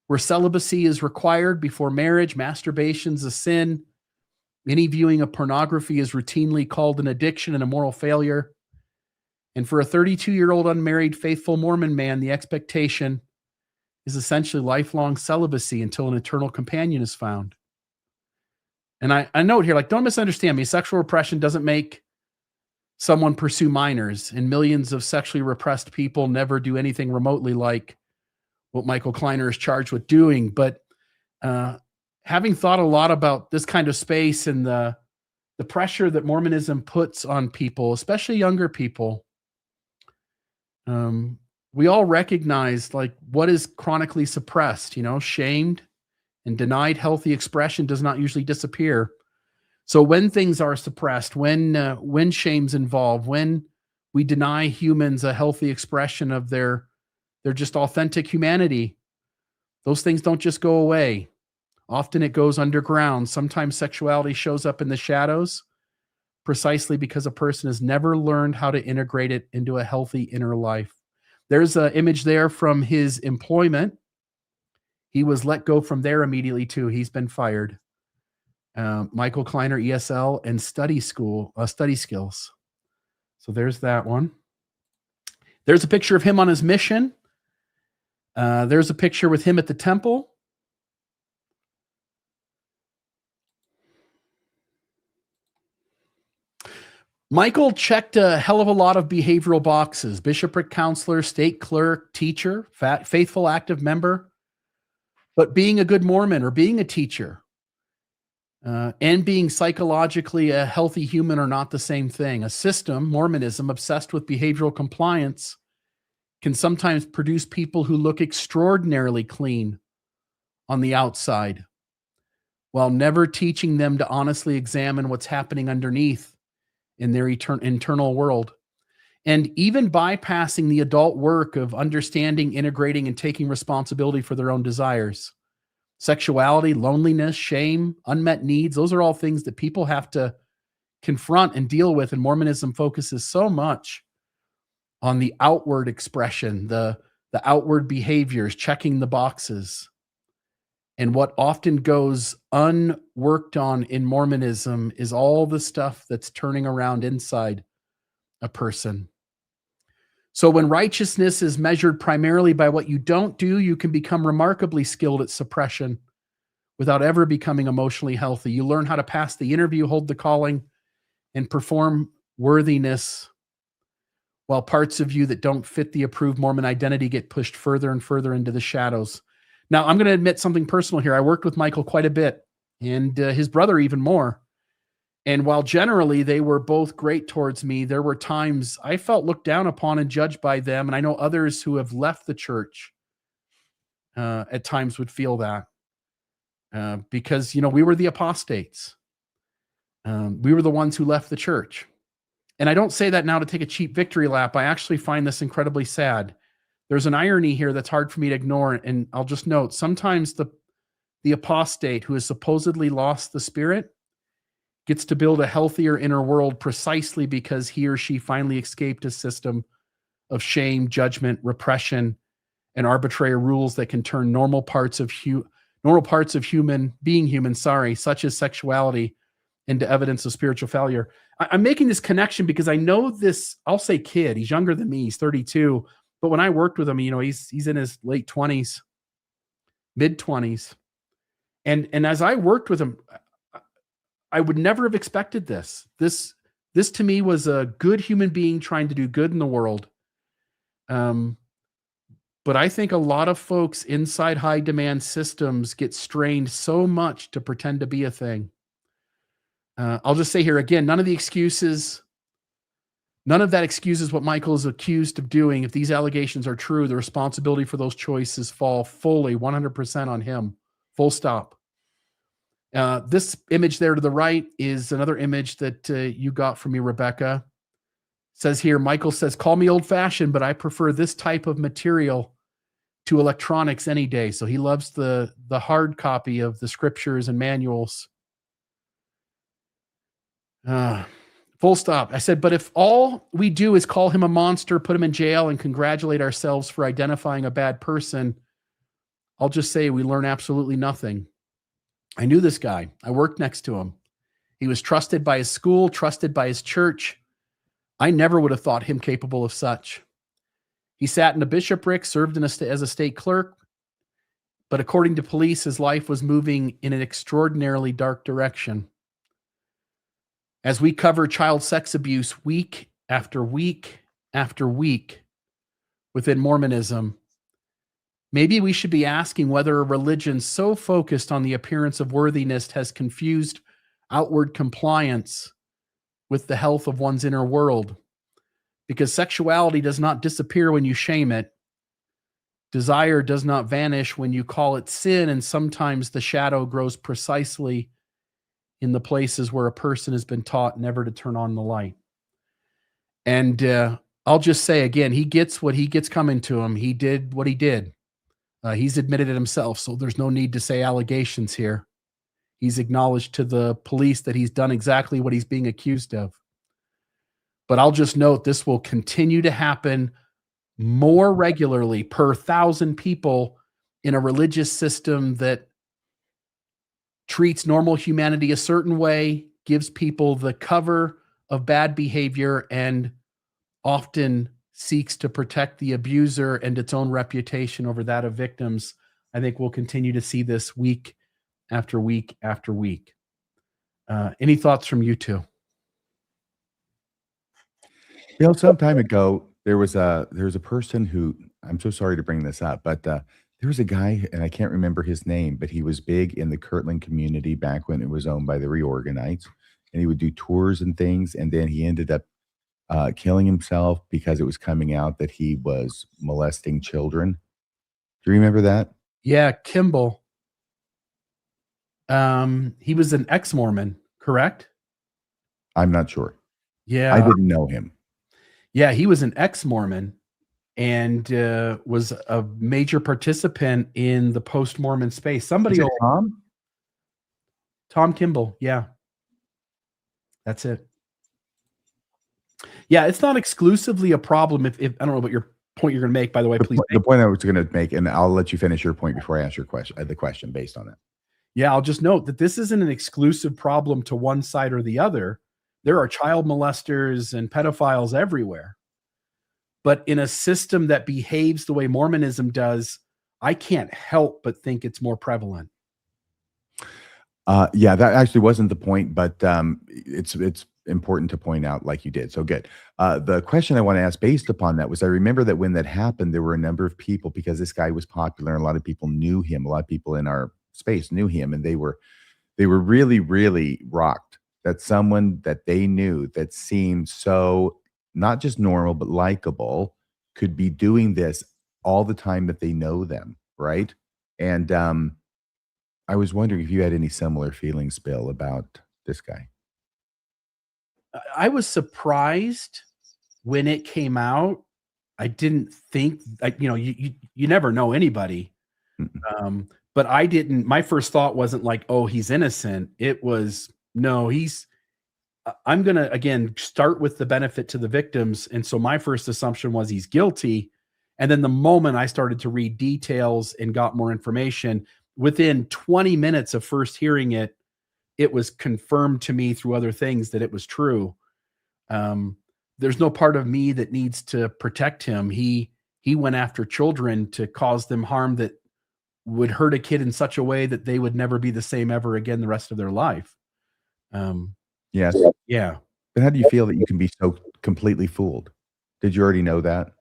where celibacy is required before marriage, masturbation's a sin, any viewing of pornography is routinely called an addiction and a moral failure. And for a 32-year-old unmarried, faithful Mormon man, the expectation is essentially lifelong celibacy until an eternal companion is found. And I note here, don't misunderstand me, sexual repression doesn't make someone pursue minors, and millions of sexually repressed people never do anything remotely like what Michael Kleiner is charged with doing. But having thought a lot about this kind of space and the pressure that Mormonism puts on people, especially younger people, we all recognize what is chronically suppressed, shamed and denied healthy expression does not usually disappear. So when things are suppressed, when shame's involved, when we deny humans a healthy expression of their just authentic humanity, those things don't just go away. Often it goes underground. Sometimes sexuality shows up in the shadows precisely because a person has never learned how to integrate it into a healthy inner life. There's an image there from his employment. He was let go from there immediately too. He's been fired. Michael Kleiner, ESL, and study skills. So there's that one. There's a picture of him on his mission. There's a picture with him at the temple. Michael checked a hell of a lot of behavioral boxes: bishopric counselor, state clerk, teacher, faithful active member. But being a good Mormon or being a teacher and being psychologically a healthy human are not the same thing. A system, Mormonism, obsessed with behavioral compliance can sometimes produce people who look extraordinarily clean on the outside, while never teaching them to honestly examine what's happening underneath in their internal world. And even bypassing the adult work of understanding, integrating, and taking responsibility for their own desires. Sexuality, loneliness, shame, unmet needs, those are all things that people have to confront and deal with. And Mormonism focuses so much on the outward expression, the outward behaviors, checking the boxes. And what often goes unworked on in Mormonism is all the stuff that's turning around inside a person. So when righteousness is measured primarily by what you don't do, you can become remarkably skilled at suppression without ever becoming emotionally healthy. You learn how to pass the interview, hold the calling, and perform worthiness, while parts of you that don't fit the approved Mormon identity get pushed further and further into the shadows. Now, I'm going to admit something personal here. I worked with Michael quite a bit, and his brother even more. And while generally they were both great towards me, there were times I felt looked down upon and judged by them. And I know others who have left the church at times would feel that because, we were the apostates. We were the ones who left the church. And I don't say that now to take a cheap victory lap. I actually find this incredibly sad. There's an irony here that's hard for me to ignore. And I'll just note, sometimes the apostate who has supposedly lost the spirit gets to build a healthier inner world precisely because he or she finally escaped a system of shame, judgment, repression, and arbitrary rules that can turn normal parts of being human, such as sexuality, into evidence of spiritual failure. I'm making this connection because I know this, I'll say kid, he's younger than me, he's 32, but when I worked with him, he's in his late 20s, mid 20s. And as I worked with him, I would never have expected this. This to me was a good human being trying to do good in the world. But I think a lot of folks inside high demand systems get strained so much to pretend to be a thing. I'll just say here again, none of that excuses what Michael is accused of doing. If these allegations are true, the responsibility for those choices fall fully 100% on him. Full stop. This image there to the right is another image that you got from me, Rebecca. Says here, Michael says, call me old-fashioned, but I prefer this type of material to electronics any day. So he loves the hard copy of the scriptures and manuals. Full stop. I said, but if all we do is call him a monster, put him in jail, and congratulate ourselves for identifying a bad person, I'll just say we learn absolutely nothing. I knew this guy. I worked next to him. He was trusted by his school, trusted by his church. I never would have thought him capable of such. He sat in a bishopric, served as a state clerk, but according to police, his life was moving in an extraordinarily dark direction. As we cover child sex abuse week after week after week within Mormonism, maybe we should be asking whether a religion so focused on the appearance of worthiness has confused outward compliance with the health of one's inner world. Because sexuality does not disappear when you shame it. Desire does not vanish when you call it sin, and sometimes the shadow grows precisely in the places where a person has been taught never to turn on the light. And I'll just say again, he gets what he gets coming to him. He did what he did. He's admitted it himself, so there's no need to say allegations here. He's acknowledged to the police that he's done exactly what he's being accused of. But I'll just note this will continue to happen more regularly per 1,000 people in a religious system that treats normal humanity a certain way, gives people the cover of bad behavior, and often seeks to protect the abuser and its own reputation over that of victims. I think we'll continue to see this week after week after week. Any thoughts from you two? Some time ago, there was a person who, I'm so sorry to bring this up, but there was a guy, and I can't remember his name, but he was big in the Kirtland community back when it was owned by the Reorganites, and he would do tours and things, and then he ended up killing himself because it was coming out that he was molesting children. Do you remember that? Yeah, Kimball. He was an ex-Mormon, correct? I'm not sure. Yeah. I didn't know him. Yeah, he was an ex-Mormon and was a major participant in the post-Mormon space. Somebody, Tom Kimball. Yeah, that's it. Yeah, it's not exclusively a problem. If I don't know what your point you're going to make, by the way, please. The point I was going to make, and I'll let you finish your point before I ask your question. The question based on that. Yeah, I'll just note that this isn't an exclusive problem to one side or the other. There are child molesters and pedophiles everywhere. But in a system that behaves the way Mormonism does, I can't help but think it's more prevalent. Yeah, that actually wasn't the point, but it's important to point out like you did. So good. The question I want to ask based upon that was, I remember that when that happened, there were a number of people, because this guy was popular and a lot of people knew him. A lot of people in our space knew him, and they were really, really rocked that someone that they knew that seemed so not just normal, but likable could be doing this all the time that they know them, right? And I was wondering if you had any similar feelings, Bill, about this guy. I was surprised when it came out. I didn't think, you never know anybody. But I didn't, my first thought wasn't like, oh, he's innocent. It was, no, I'm going to, again, start with the benefit to the victims. And so my first assumption was he's guilty. And then the moment I started to read details and got more information, within 20 minutes of first hearing it, it was confirmed to me through other things that it was true. There's no part of me that needs to protect him. He went after children to cause them harm that would hurt a kid in such a way that they would never be the same ever again the rest of their life. Yes. Yeah. But how do you feel that you can be so completely fooled? Did you already know that?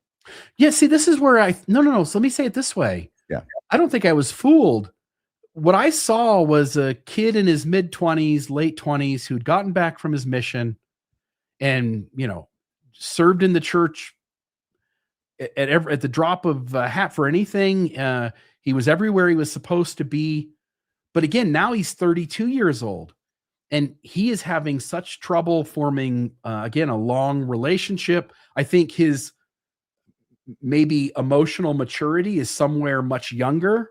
Yeah. See, this is where no. So let me say it this way. Yeah. I don't think I was fooled. What I saw was a kid in his mid-20s, late 20s, who'd gotten back from his mission and, served in the church at the drop of a hat for anything. He was everywhere he was supposed to be. But again, now he's 32 years old and he is having such trouble forming, again, a long relationship. I think his maybe emotional maturity is somewhere much younger.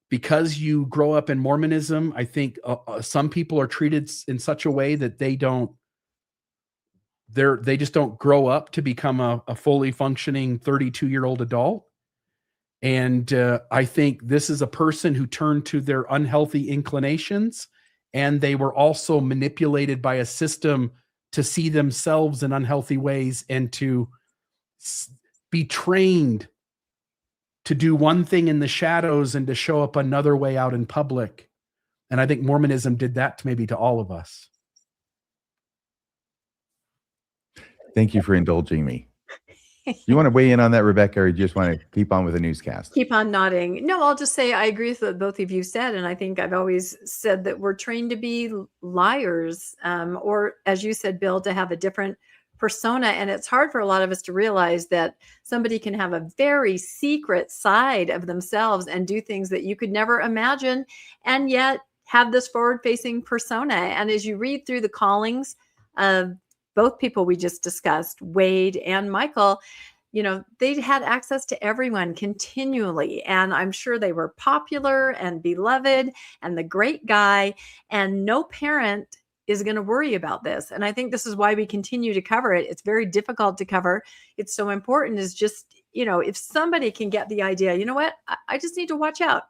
Because you grow up in Mormonism, I think some people are treated in such a way that they just don't grow up to become a fully functioning 32-year-old adult. And I think this is a person who turned to their unhealthy inclinations, and they were also manipulated by a system to see themselves in unhealthy ways and to be trained to do one thing in the shadows and to show up another way out in public. And I think Mormonism did that maybe to all of us. Thank you for indulging me. You want to weigh in on that, Rebecca, or you just want to keep on with the newscast? Keep on nodding. No, I'll just say I agree with what both of you said. And I think I've always said that we're trained to be liars, or as you said, Bill, to have a different persona. And it's hard for a lot of us to realize that somebody can have a very secret side of themselves and do things that you could never imagine, and yet have this forward-facing persona. And as you read through the callings of both people we just discussed, Wade and Michael, they had access to everyone continually. And I'm sure they were popular and beloved and the great guy. And no parent is going to worry about this. And I think this is why we continue to cover it. It's very difficult to cover. It's so important is just, if somebody can get the idea, you know what, I just need to watch out.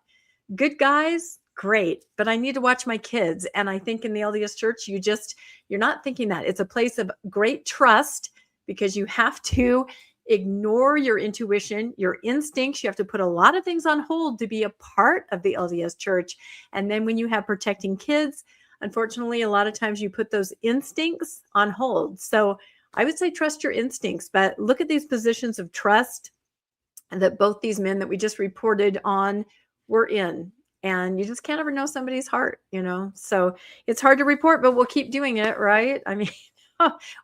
Good guys, great, but I need to watch my kids. And I think in the LDS Church, you're not thinking that. It's a place of great trust because you have to ignore your intuition, your instincts. You have to put a lot of things on hold to be a part of the LDS Church. And then when you have protecting kids, unfortunately, a lot of times you put those instincts on hold. So I would say trust your instincts, but look at these positions of trust that both these men that we just reported on were in. And you just can't ever know somebody's heart, So it's hard to report, but we'll keep doing it, right? I mean,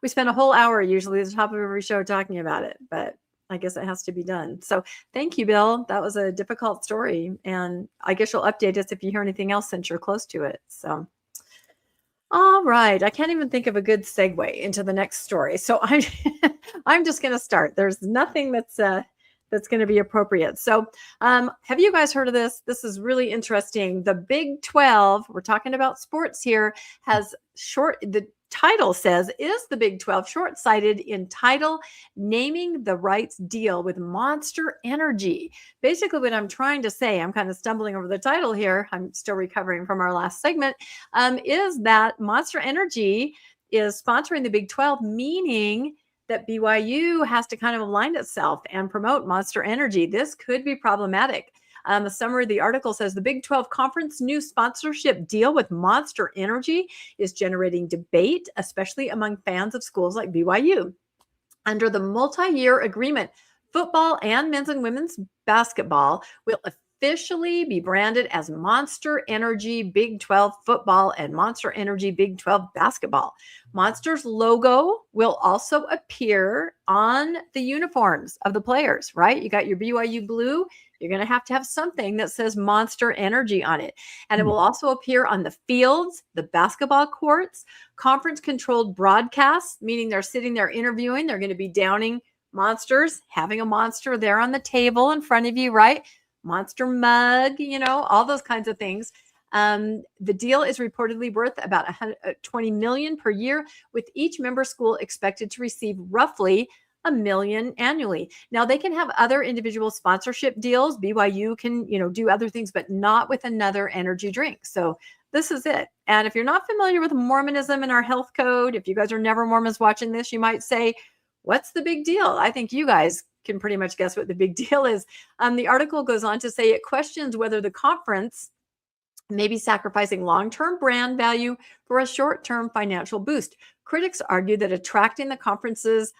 we spend a whole hour usually at the top of every show talking about it, but I guess it has to be done. So thank you, Bill. That was a difficult story. And I guess you'll update us if you hear anything else since you're close to it. So, all right. I can't even think of a good segue into the next story. So I'm just going to start. There's nothing that's going to be appropriate. So have you guys heard of this? This is really interesting. The Big 12, we're talking about sports here, the title says, is the Big 12 short-sighted in title naming the rights deal with Monster Energy? Basically what I'm trying to say, I'm kind of stumbling over the title here, I'm still recovering from our last segment, is that Monster Energy is sponsoring the Big 12, meaning that BYU has to kind of align itself and promote Monster Energy. This could be problematic. A summary of the article says the Big 12 Conference new sponsorship deal with Monster Energy is generating debate, especially among fans of schools like BYU. Under the multi-year agreement, football and men's and women's basketball will officially be branded as Monster Energy Big 12 football and Monster Energy Big 12 basketball. Monster's logo will also appear on the uniforms of the players, right? You got your BYU blue. You're going to have something that says Monster Energy on it. And it will also appear on the fields, the basketball courts, conference-controlled broadcasts, meaning they're sitting there interviewing. They're going to be downing Monsters, having a Monster there on the table in front of you, right? Monster mug, all those kinds of things. The deal is reportedly worth about $20 million per year, with each member school expected to receive roughly $1 million annually. Now they can have other individual sponsorship deals. BYU can, do other things, but not with another energy drink. So this is it. And if you're not familiar with Mormonism and our health code, if you guys are never Mormons watching this, you might say, what's the big deal? I think you guys can pretty much guess what the big deal is. The article goes on to say it questions whether the conference may be sacrificing long-term brand value for a short-term financial boost. Critics argue that attaching the conference's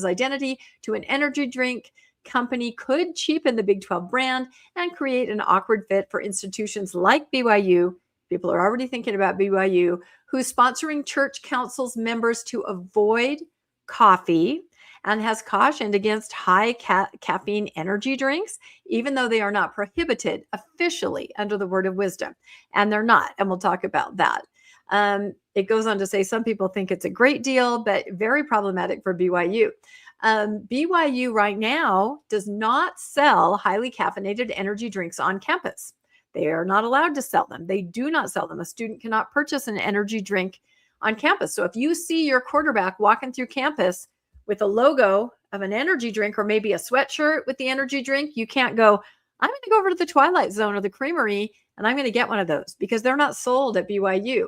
identity to an energy drink company could cheapen the Big 12 brand and create an awkward fit for institutions like BYU. People are already thinking about BYU, who's sponsoring church council's members to avoid coffee and has cautioned against high caffeine energy drinks, even though they are not prohibited officially under the word of wisdom. And they're not. And we'll talk about that. It goes on to say some people think it's a great deal, but very problematic for BYU. BYU right now does not sell highly caffeinated energy drinks on campus. They are not allowed to sell them. They do not sell them. A student cannot purchase an energy drink on campus. So if you see your quarterback walking through campus with a logo of an energy drink or maybe a sweatshirt with the energy drink, you can't go, I'm going to go over to the Twilight Zone or the Creamery and I'm going to get one of those, because they're not sold at BYU.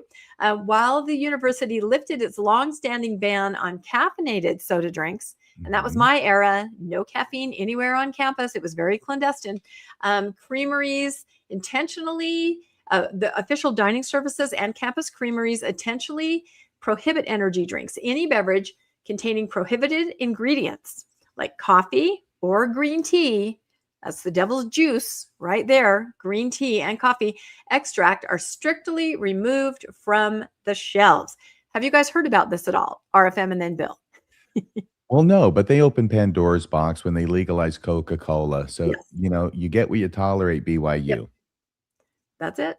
While the university lifted its longstanding ban on caffeinated soda drinks, and that was my era, no caffeine anywhere on campus. It was very clandestine. Creameries intentionally, the official dining services and campus creameries intentionally prohibit energy drinks, any beverage containing prohibited ingredients like coffee or green tea. That's the devil's juice right there. Green tea and coffee extract are strictly removed from the shelves. Have you guys heard about this at all? RFM and then Bill. Well, no, but they opened Pandora's box when they legalized Coca-Cola. So, Yes. you get what you tolerate, BYU. Yep. That's it.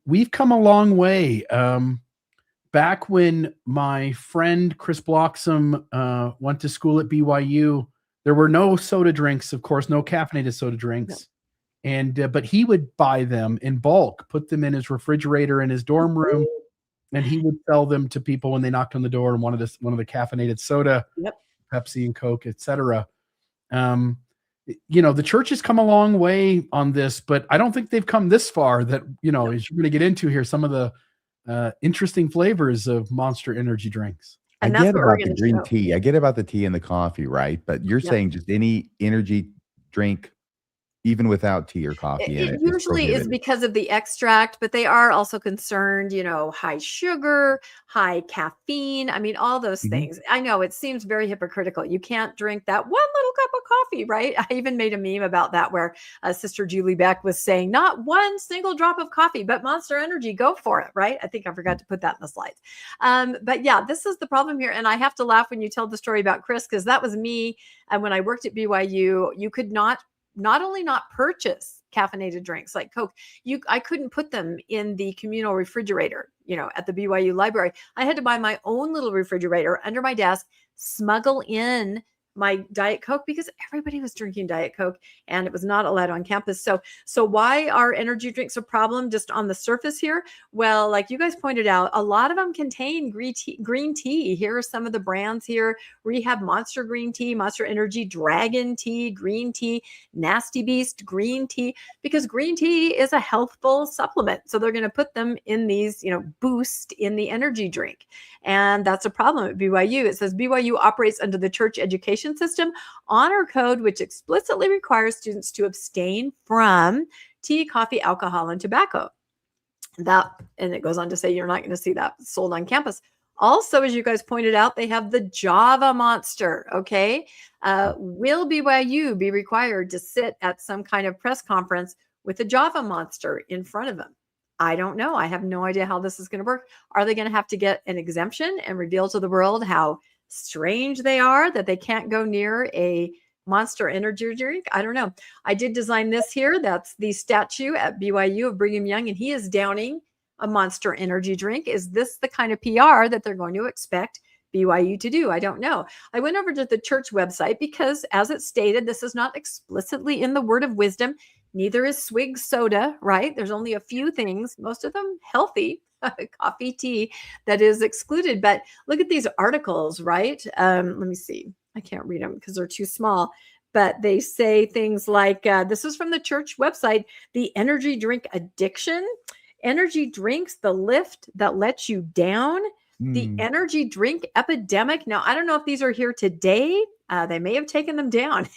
We've come a long way. Back when my friend Chris Bloxam went to school at BYU, there were no soda drinks, of course, no caffeinated soda drinks. No. And but he would buy them in bulk, put them in his refrigerator in his dorm room, and he would sell them to people when they knocked on the door and wanted one of the caffeinated soda, Pepsi and Coke, etc. The church has come a long way on this, but I don't think they've come this far that, as you're going to get into here, some of the interesting flavors of Monster energy drinks. And I get about the green tea. I get about the tea and the coffee, right? But you're saying just any energy drink, even without tea or coffee in it. It usually is because of the extract, but they are also concerned, high sugar, high caffeine. I mean, all those things. I know it seems very hypocritical. You can't drink that one little cup of coffee, right? I even made a meme about that where Sister Julie Beck was saying, not one single drop of coffee, but Monster Energy, go for it, right? I think I forgot to put that in the slides. But yeah, this is the problem here. And I have to laugh when you tell the story about Chris, because that was me. And when I worked at BYU, you could not only not purchase caffeinated drinks like Coke, I couldn't put them in the communal refrigerator, at the BYU library. I had to buy my own little refrigerator under my desk, smuggle in my Diet Coke, because everybody was drinking Diet Coke and it was not allowed on campus. So why are energy drinks a problem just on the surface here? Well, like you guys pointed out, a lot of them contain green tea. Here are some of the brands here: Rehab Monster Green Tea, Monster Energy Dragon Tea, Green Tea, Nasty Beast Green Tea, because green tea is a healthful supplement. So they're going to put them in these, boost in the energy drink. And that's a problem at BYU. It says BYU operates under the church education system honor code, which explicitly requires students to abstain from tea, coffee, alcohol, and tobacco. And it goes on to say you're not going to see that sold on campus. Also, as you guys pointed out, they have the Java Monster. Okay. Will BYU be required to sit at some kind of press conference with a Java Monster in front of them? I don't know. I have no idea how this is going to work. Are they going to have to get an exemption and reveal to the world how strange they are, that they can't go near a Monster energy drink? I don't know. I did design this here. That's the statue at BYU of Brigham Young, and he is downing a Monster energy drink. Is this the kind of PR that they're going to expect BYU to do? I don't know. I went over to the church website because, as it stated, this is not explicitly in the word of wisdom. Neither is swig soda, right? There's only a few things, most of them healthy, coffee, tea, that is excluded. But look at these articles, right? Let me see. I can't read them because they're too small. But they say things like, this is from the church website, the energy drink addiction, energy drinks, the lift that lets you down, the energy drink epidemic. Now, I don't know if these are here today. They may have taken them down,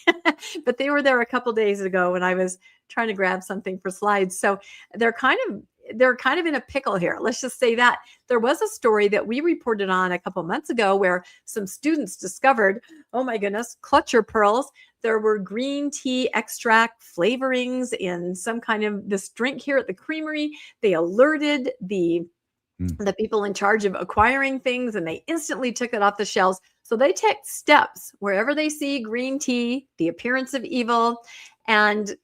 but they were there a couple days ago when I was trying to grab something for slides. So they're kind of in a pickle here. Let's just say that. There was a story that we reported on a couple months ago where some students discovered, oh my goodness, clutch your pearls. There were green tea extract flavorings in some kind of this drink here at the creamery. They alerted the people in charge of acquiring things, and they instantly took it off the shelves. So they take steps wherever they see green tea, the appearance of evil. And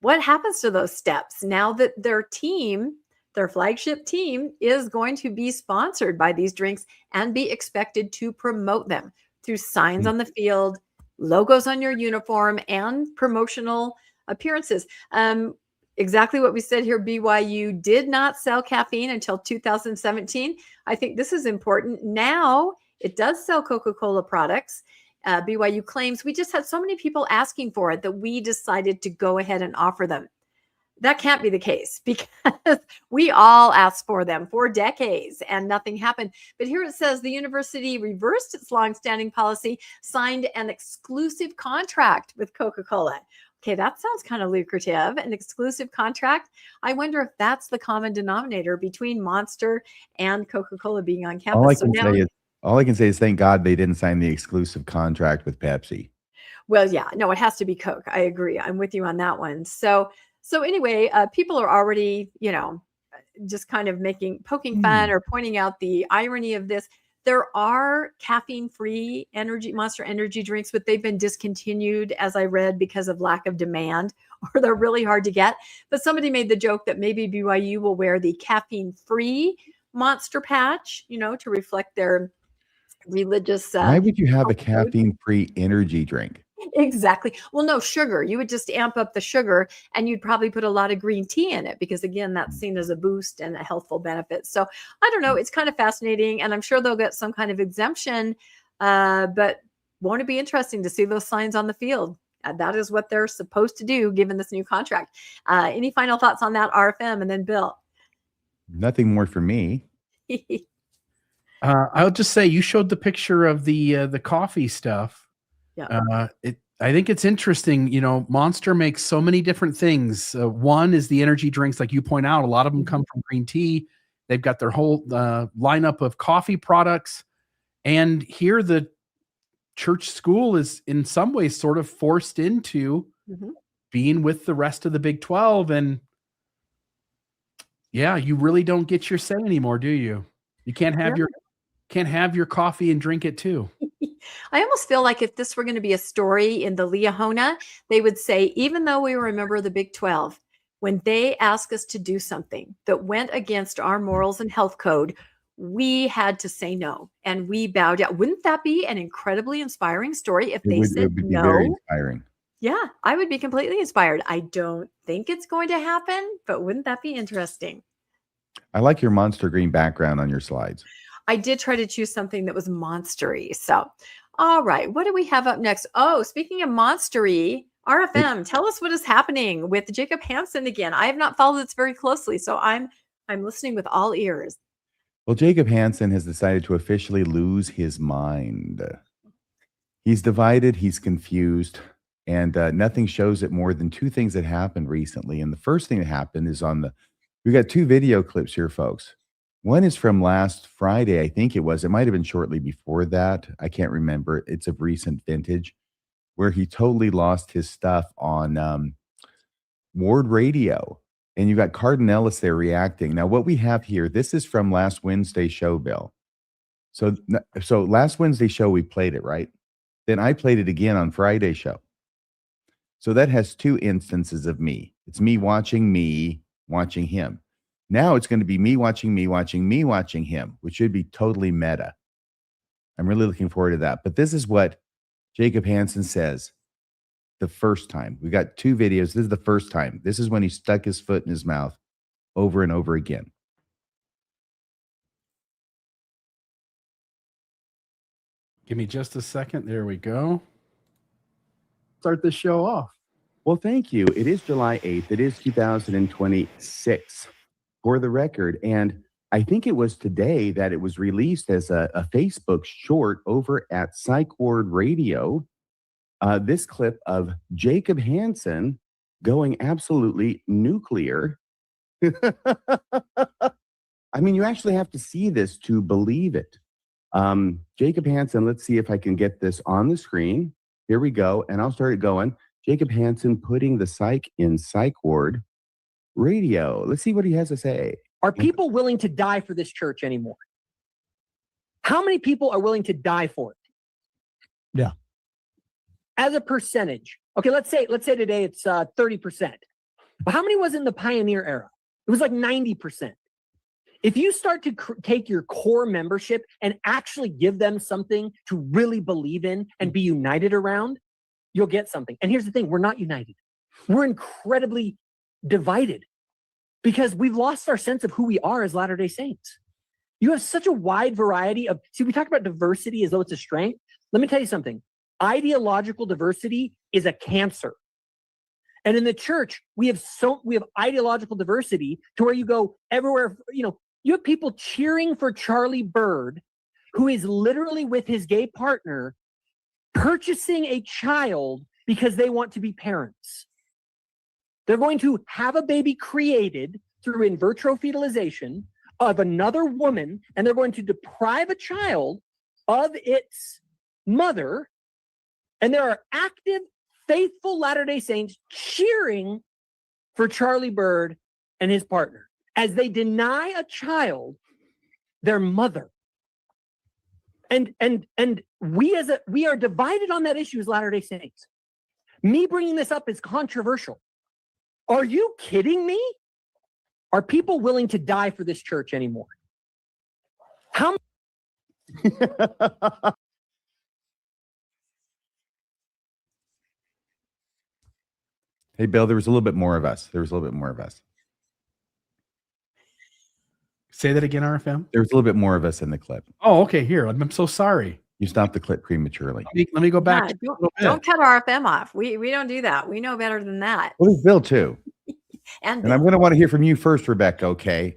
what happens to those steps now that their team, their flagship team, is going to be sponsored by these drinks and be expected to promote them through signs on the field, logos on your uniform, and promotional appearances? Exactly what we said here. BYU did not sell caffeine until 2017. I think this is important. Now it does sell Coca-Cola products. BYU claims we just had so many people asking for it that we decided to go ahead and offer them. That can't be the case because we all asked for them for decades and nothing happened. But here it says the university reversed its longstanding policy, signed an exclusive contract with Coca-Cola. Okay, that sounds kind of lucrative, an exclusive contract. I wonder if that's the common denominator between Monster and Coca-Cola being on campus. All I can say is thank God they didn't sign the exclusive contract with Pepsi. Well, yeah, no, it has to be Coke. I agree. I'm with you on that one. So anyway, people are already, just kind of poking fun or pointing out the irony of this. There are caffeine-free Monster energy drinks, but they've been discontinued, as I read, because of lack of demand, or they're really hard to get. But somebody made the joke that maybe BYU will wear the caffeine-free Monster patch, to reflect their religious. Why would you have a caffeine-free energy drink? Exactly. Well, no sugar. You would just amp up the sugar, and you'd probably put a lot of green tea in it because, again, that's seen as a boost and a healthful benefit. So I don't know. It's kind of fascinating, and I'm sure they'll get some kind of exemption. But won't it be interesting to see those signs on the field? That is what they're supposed to do given this new contract. Any final thoughts on that, RFM, and then Bill? Nothing more for me. I'll just say you showed the picture of the coffee stuff. Yeah. I think it's interesting. Monster makes so many different things. One is the energy drinks, like you point out. A lot of them come from green tea. They've got their whole lineup of coffee products. And here the church school is in some ways sort of forced into being with the rest of the Big 12. And yeah, you really don't get your say anymore, do you? You can't have your coffee and drink it too. I almost feel like if this were going to be a story in the Leahona, they would say, even though we were a member of the Big 12, when they asked us to do something that went against our morals and health code, we had to say no, and we bowed out. Wouldn't that be an incredibly inspiring story if they said no? Very inspiring. Yeah, I would be completely inspired. I don't think it's going to happen, but wouldn't that be interesting? I like your monster green background on your slides. I did try to choose something that was monstery. So, all right, what do we have up next? Oh, speaking of monstery, RFM, tell us what is happening with Jacob Hansen again. I have not followed this very closely, so I'm listening with all ears. Well, Jacob Hansen has decided to officially lose his mind. He's divided, he's confused, and nothing shows it more than two things that happened recently. And the first thing that happened is we got two video clips here, folks. One is from last Friday, I think it was. It might have been shortly before that. I can't remember. It's of recent vintage, where he totally lost his stuff on Ward Radio. And you got Cardinellis there reacting. Now, what we have here, this is from last Wednesday's show, Bill. So last Wednesday show, we played it, right? Then I played it again on Friday's show. So that has two instances of me. It's me, watching him. Now it's going to be me watching him, which should be totally meta. I'm really looking forward to that. But this is what Jacob Hansen says the first time. We got two videos. This is the first time. This is when he stuck his foot in his mouth over and over again. Give me just a second. There we go. Start the show off. Well, thank you. It is July 8th. It is 2026 for the record. And I think it was today that it was released as a Facebook short over at Psych Ward Radio. This clip of Jacob Hansen going absolutely nuclear. I mean, you actually have to see this to believe it. Jacob Hansen, let's see if I can get this on the screen. Here we go. And I'll start it going. Jacob Hansen putting the psych in Psych Ward Radio. Let's see what he has to say. Are people willing to die for this church anymore? How many people are willing to die for it? Yeah. As a percentage. Okay, let's say today it's 30%. But how many was in the pioneer era? It was like 90%. If you start to take your core membership and actually give them something to really believe in and be united around, you'll get something. And here's the thing, we're not united. We're incredibly divided because we've lost our sense of who we are as Latter-day Saints. You have such a wide variety of, see, we talk about diversity as though it's a strength. Let me tell you something. Ideological diversity is a cancer. And in the church, we have ideological diversity to where you go everywhere. You have people cheering for Charlie Bird, who is literally with his gay partner, purchasing a child because they want to be parents. They're going to have a baby created through in vitro fertilization of another woman, and they're going to deprive a child of its mother. And there are active, faithful Latter-day Saints cheering for Charlie Bird and his partner as they deny a child their mother. And we are divided on that issue as Latter-day Saints. Me bringing this up is controversial. Are you kidding me? Are people willing to die for this church anymore? How? Hey, Bill, there was a little bit more of us. Say that again, RFM. There was a little bit more of us in the clip. Oh, okay. Here, I'm so sorry. You stopped the clip prematurely. Let me go back. Yeah, don't cut RFM off. We don't do that. We know better than that. Well, there's Bill too. And I'm going to want to hear from you first, Rebecca. Okay.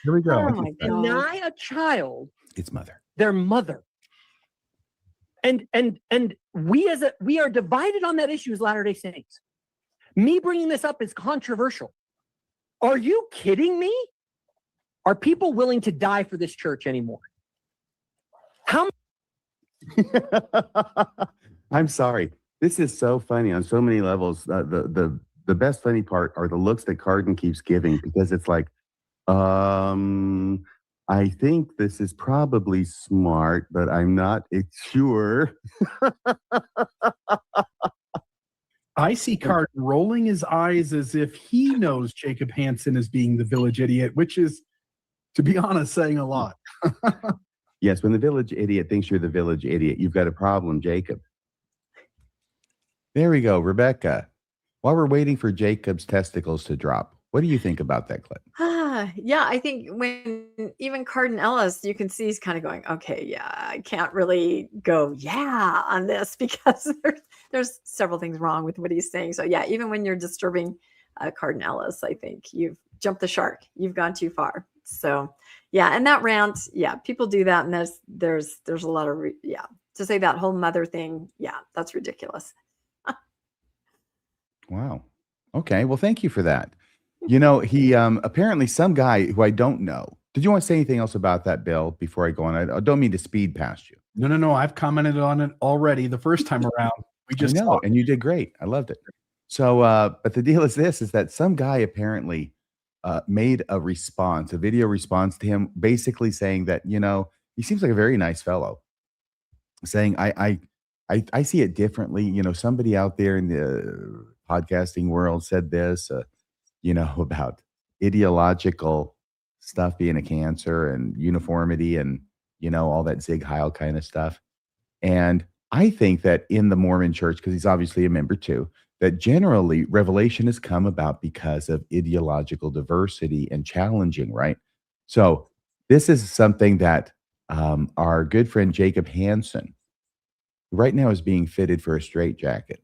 Here we go. Oh my God. Deny a child It's mother. their mother. And we are divided on that issue as Latter-day Saints. Me bringing this up is controversial. Are you kidding me? Are people willing to die for this church anymore? How? I'm sorry. This is so funny on so many levels. The best funny part are the looks that Carden keeps giving, because it's like, I think this is probably smart, but I'm not sure. I see Carden rolling his eyes as if he knows Jacob Hansen as being the village idiot, which is, to be honest, saying a lot. Yes, when the village idiot thinks you're the village idiot, you've got a problem, Jacob. There we go, Rebecca. While we're waiting for Jacob's testicles to drop, what do you think about that clip? Yeah, I think when even Carden Ellis, you can see he's kind of going, okay, yeah, I can't really go, yeah, on this because there's several things wrong with what he's saying. So yeah, even when you're disturbing Carden Ellis, I think you've jumped the shark. You've gone too far. So yeah, and that rant, yeah, people do that, and there's a lot of to say that whole mother thing, yeah, that's ridiculous. Wow. Okay. Well, thank you for that. You know, he apparently some guy who I don't know Did you want to say anything else about that, Bill, before I go on? I don't mean to speed past you. No. I've commented on it already the first time around. We just I know, talked. and you did great. I loved it. So, but the deal is this, is that some guy apparently made a response, a video response to him, basically saying that, you know, he seems like a very nice fellow, saying, I see it differently. You know, somebody out there in the podcasting world said this, you know, about ideological stuff being a cancer and uniformity and, you know, all that Zig Heil kind of stuff. And I think that in the Mormon church, because he's obviously a member too, that generally revelation has come about because of ideological diversity and challenging, right? So this is something that our good friend Jacob Hansen right now is being fitted for a straitjacket.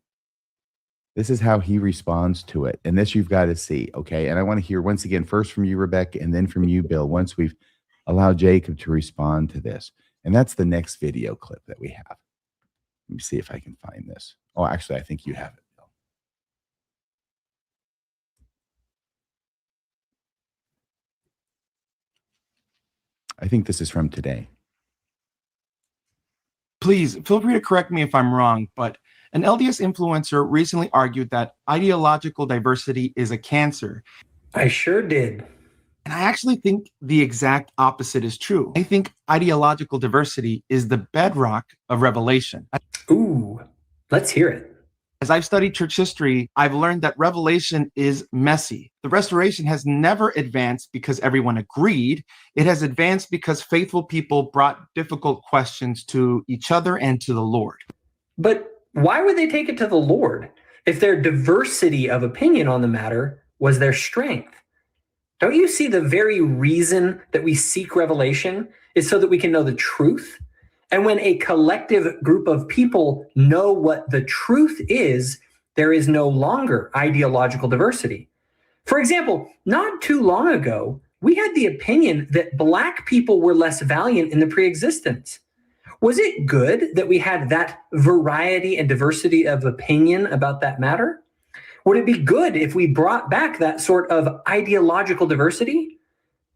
This is how he responds to it. And this you've got to see, okay? And I want to hear once again, first from you, Rebecca, and then from you, Bill, once we've allowed Jacob to respond to this. And that's the next video clip that we have. Let me see if I can find this. Oh, actually, I think you have it, Bill. I think this is from today. Please feel free to correct me if I'm wrong, but an LDS influencer recently argued that ideological diversity is a cancer. I sure did. And I actually think the exact opposite is true. I think ideological diversity is the bedrock of revelation. Ooh, let's hear it. As I've studied church history, I've learned that revelation is messy. The restoration has never advanced because everyone agreed. It has advanced because faithful people brought difficult questions to each other and to the Lord. But why would they take it to the Lord if their diversity of opinion on the matter was their strength? Don't you see the very reason that we seek revelation is so that we can know the truth? And when a collective group of people know what the truth is, there is no longer ideological diversity. For example, not too long ago, we had the opinion that Black people were less valiant in the pre-existence. Was it good that we had that variety and diversity of opinion about that matter? Would it be good if we brought back that sort of ideological diversity?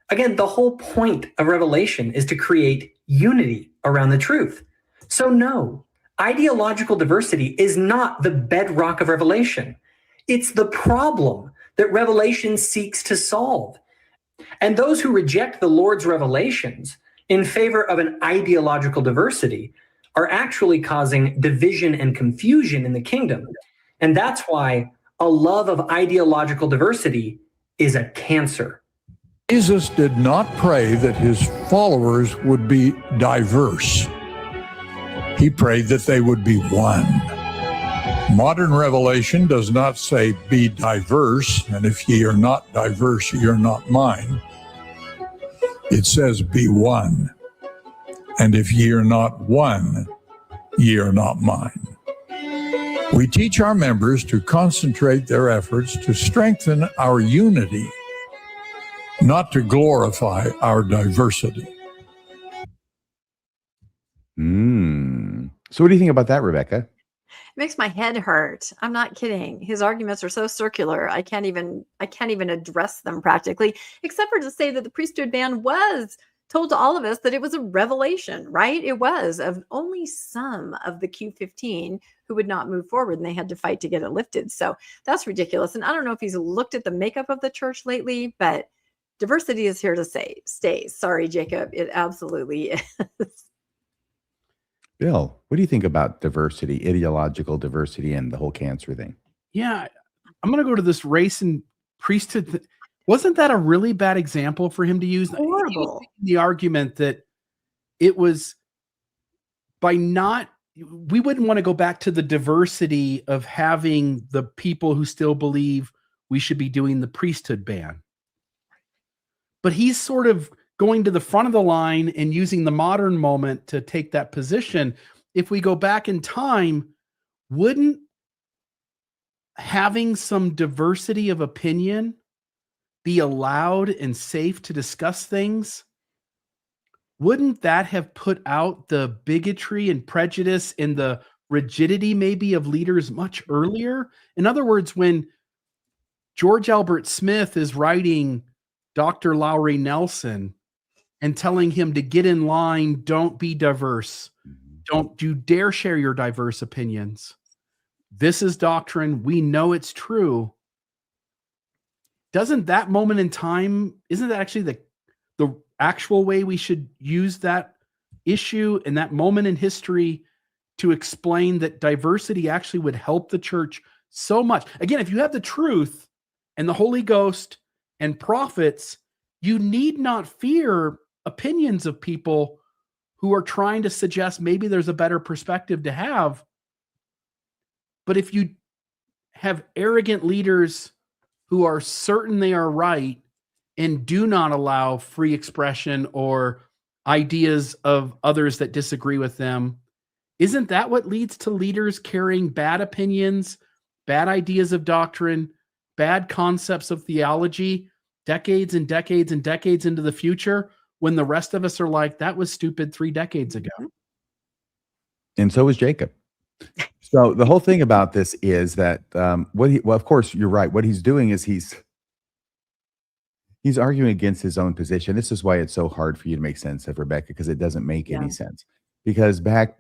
Again, the whole point of revelation is to create unity around the truth. So no, ideological diversity is not the bedrock of revelation. It's the problem that revelation seeks to solve. And those who reject the Lord's revelations in favor of an ideological diversity are actually causing division and confusion in the kingdom. And that's why a love of ideological diversity is a cancer. Jesus did not pray that his followers would be diverse. He prayed that they would be one. Modern revelation does not say be diverse, and if ye are not diverse, you're not mine. It says be one. And if ye are not one, ye are not mine. We teach our members to concentrate their efforts to strengthen our unity, not to glorify our diversity. So what do you think about that, Rebecca? It makes my head hurt. I'm not kidding. His arguments are so circular. I can't even address them practically, except for to say that the priesthood ban was told to all of us that it was a revelation, right? It was of only some of the Q15 who would not move forward, and they had to fight to get it lifted. So that's ridiculous. And I don't know if he's looked at the makeup of the church lately, but diversity is here to stay. Sorry, Jacob. It absolutely is. Bill, what do you think about diversity, ideological diversity, and the whole cancer thing? Yeah, I'm going to go to this race and priesthood. Wasn't that a really bad example for him to use? Horrible. The argument that it was by not, we wouldn't want to go back to the diversity of having the people who still believe we should be doing the priesthood ban. But he's sort of going to the front of the line and using the modern moment to take that position. If we go back in time, wouldn't having some diversity of opinion be allowed and safe to discuss things? Wouldn't that have put out the bigotry and prejudice and the rigidity maybe of leaders much earlier? In other words, when George Albert Smith is writing Dr. Lowry Nelson, and telling him to get in line, don't be diverse. Don't you dare share your diverse opinions. This is doctrine. We know it's true. Doesn't that moment in time, isn't that actually the actual way we should use that issue and that moment in history to explain that diversity actually would help the church so much? Again, if you have the truth and the Holy Ghost and prophets, you need not fear opinions of people who are trying to suggest maybe there's a better perspective to have. But if you have arrogant leaders who are certain they are right and do not allow free expression or ideas of others that disagree with them, isn't that what leads to leaders carrying bad opinions, bad ideas of doctrine, bad concepts of theology, decades and decades and decades into the future, when the rest of us are like, that was stupid 3 decades ago? And so was Jacob. So the whole thing about this is that well, of course, you're right. What he's doing is he's arguing against his own position. This is why it's so hard for you to make sense of, Rebecca, because it doesn't make any sense. Because back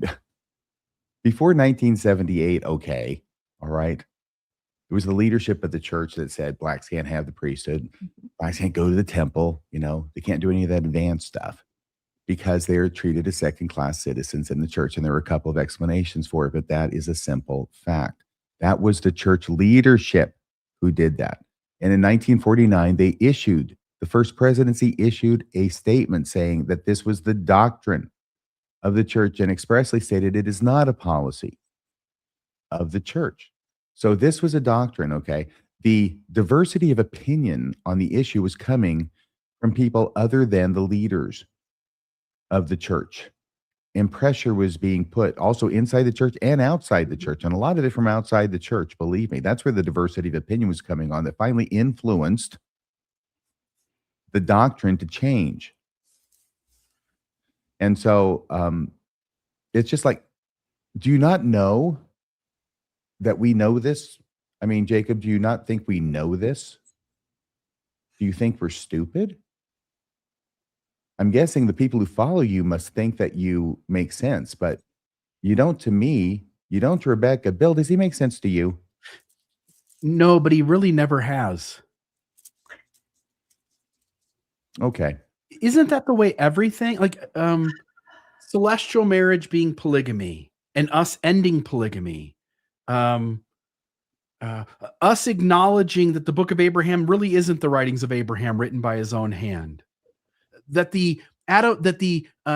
before 1978, okay, all right, it was the leadership of the church that said blacks can't have the priesthood, blacks can't go to the temple, they can't do any of that advanced stuff because they're treated as second-class citizens in the church. And there were a couple of explanations for it, but that is a simple fact. That was the church leadership who did that. And in 1949, the first presidency issued a statement saying that this was the doctrine of the church and expressly stated it is not a policy of the church. So this was a doctrine, okay? The diversity of opinion on the issue was coming from people other than the leaders of the church. And pressure was being put also inside the church and outside the church. And a lot of it from outside the church, believe me. That's where the diversity of opinion was coming on that finally influenced the doctrine to change. And so it's just like, do you not know that we know this? I mean, Jacob, do you not think we know this? Do you think we're stupid? I'm guessing the people who follow you must think that you make sense, but you don't to me, you don't to Rebecca. Bill, does he make sense to you? No, but he really never has. Okay. Isn't that the way everything, like celestial marriage being polygamy and us ending polygamy, us acknowledging that the book of Abraham really isn't the writings of Abraham written by his own hand, that the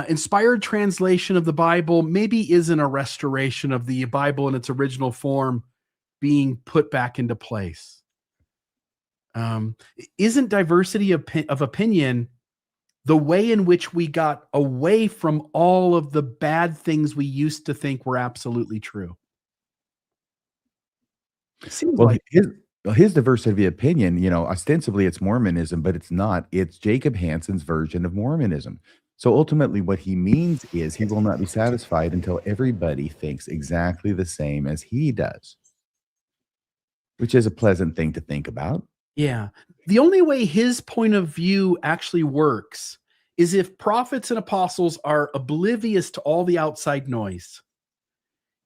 inspired translation of the Bible maybe isn't a restoration of the Bible in its original form being put back into place. Isn't diversity of opinion the way in which we got away from all of the bad things we used to think were absolutely true? It seems like his diversity of opinion, ostensibly it's Mormonism, but it's not. It's Jacob Hansen's version of Mormonism. So ultimately what he means is he will not be satisfied until everybody thinks exactly the same as he does, which is a pleasant thing to think about. Yeah. The only way his point of view actually works is if prophets and apostles are oblivious to all the outside noise.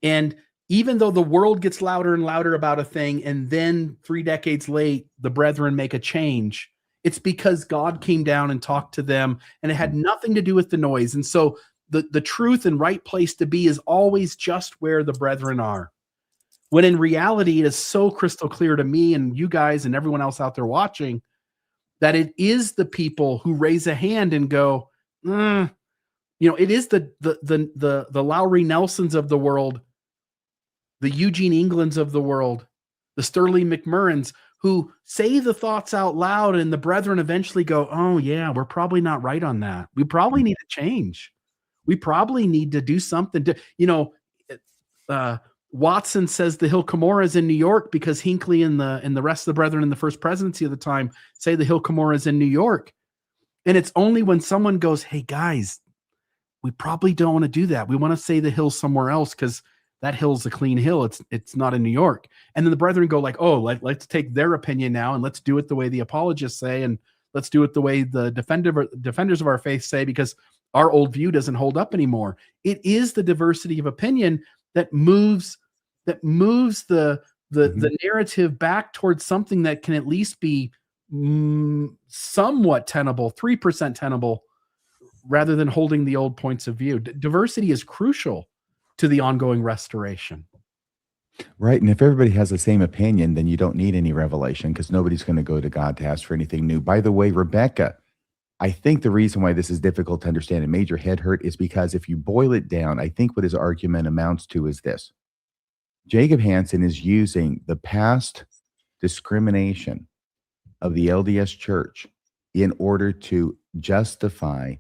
And even though the world gets louder and louder about a thing, and then 3 decades late, the brethren make a change, it's because God came down and talked to them, and it had nothing to do with the noise. And so the truth and right place to be is always just where the brethren are. When in reality, it is so crystal clear to me and you guys and everyone else out there watching that it is the people who raise a hand and go, it is the Lowry Nelsons of the world, the Eugene Englands of the world, the Sterling McMurrins, who say the thoughts out loud, and the brethren eventually go, oh yeah, we're probably not right on that. We probably need to change. We probably need to do something. Watson says the Hill Cumorah is in New York because Hinckley and the rest of the brethren in the first presidency of the time say the Hill Cumorah is in New York. And it's only when someone goes, hey guys, we probably don't want to do that. We want to say the hill's somewhere else because that hill's a clean hill. It's not in New York. And then the brethren go like, oh, let's take their opinion now and let's do it the way the apologists say, and Let's do it the way the defenders of our faith say, because our old view doesn't hold up anymore. It is the diversity of opinion that moves the narrative back towards something that can at least be somewhat tenable, 3% tenable, rather than holding the old points of view. Diversity is crucial to the ongoing restoration. Right. And if everybody has the same opinion, then you don't need any revelation, because nobody's going to go to God to ask for anything new. By the way, Rebecca, I think the reason why this is difficult to understand and made your head hurt is because if you boil it down, I think what his argument amounts to is this. Jacob Hansen is using the past discrimination of the LDS Church in order to justify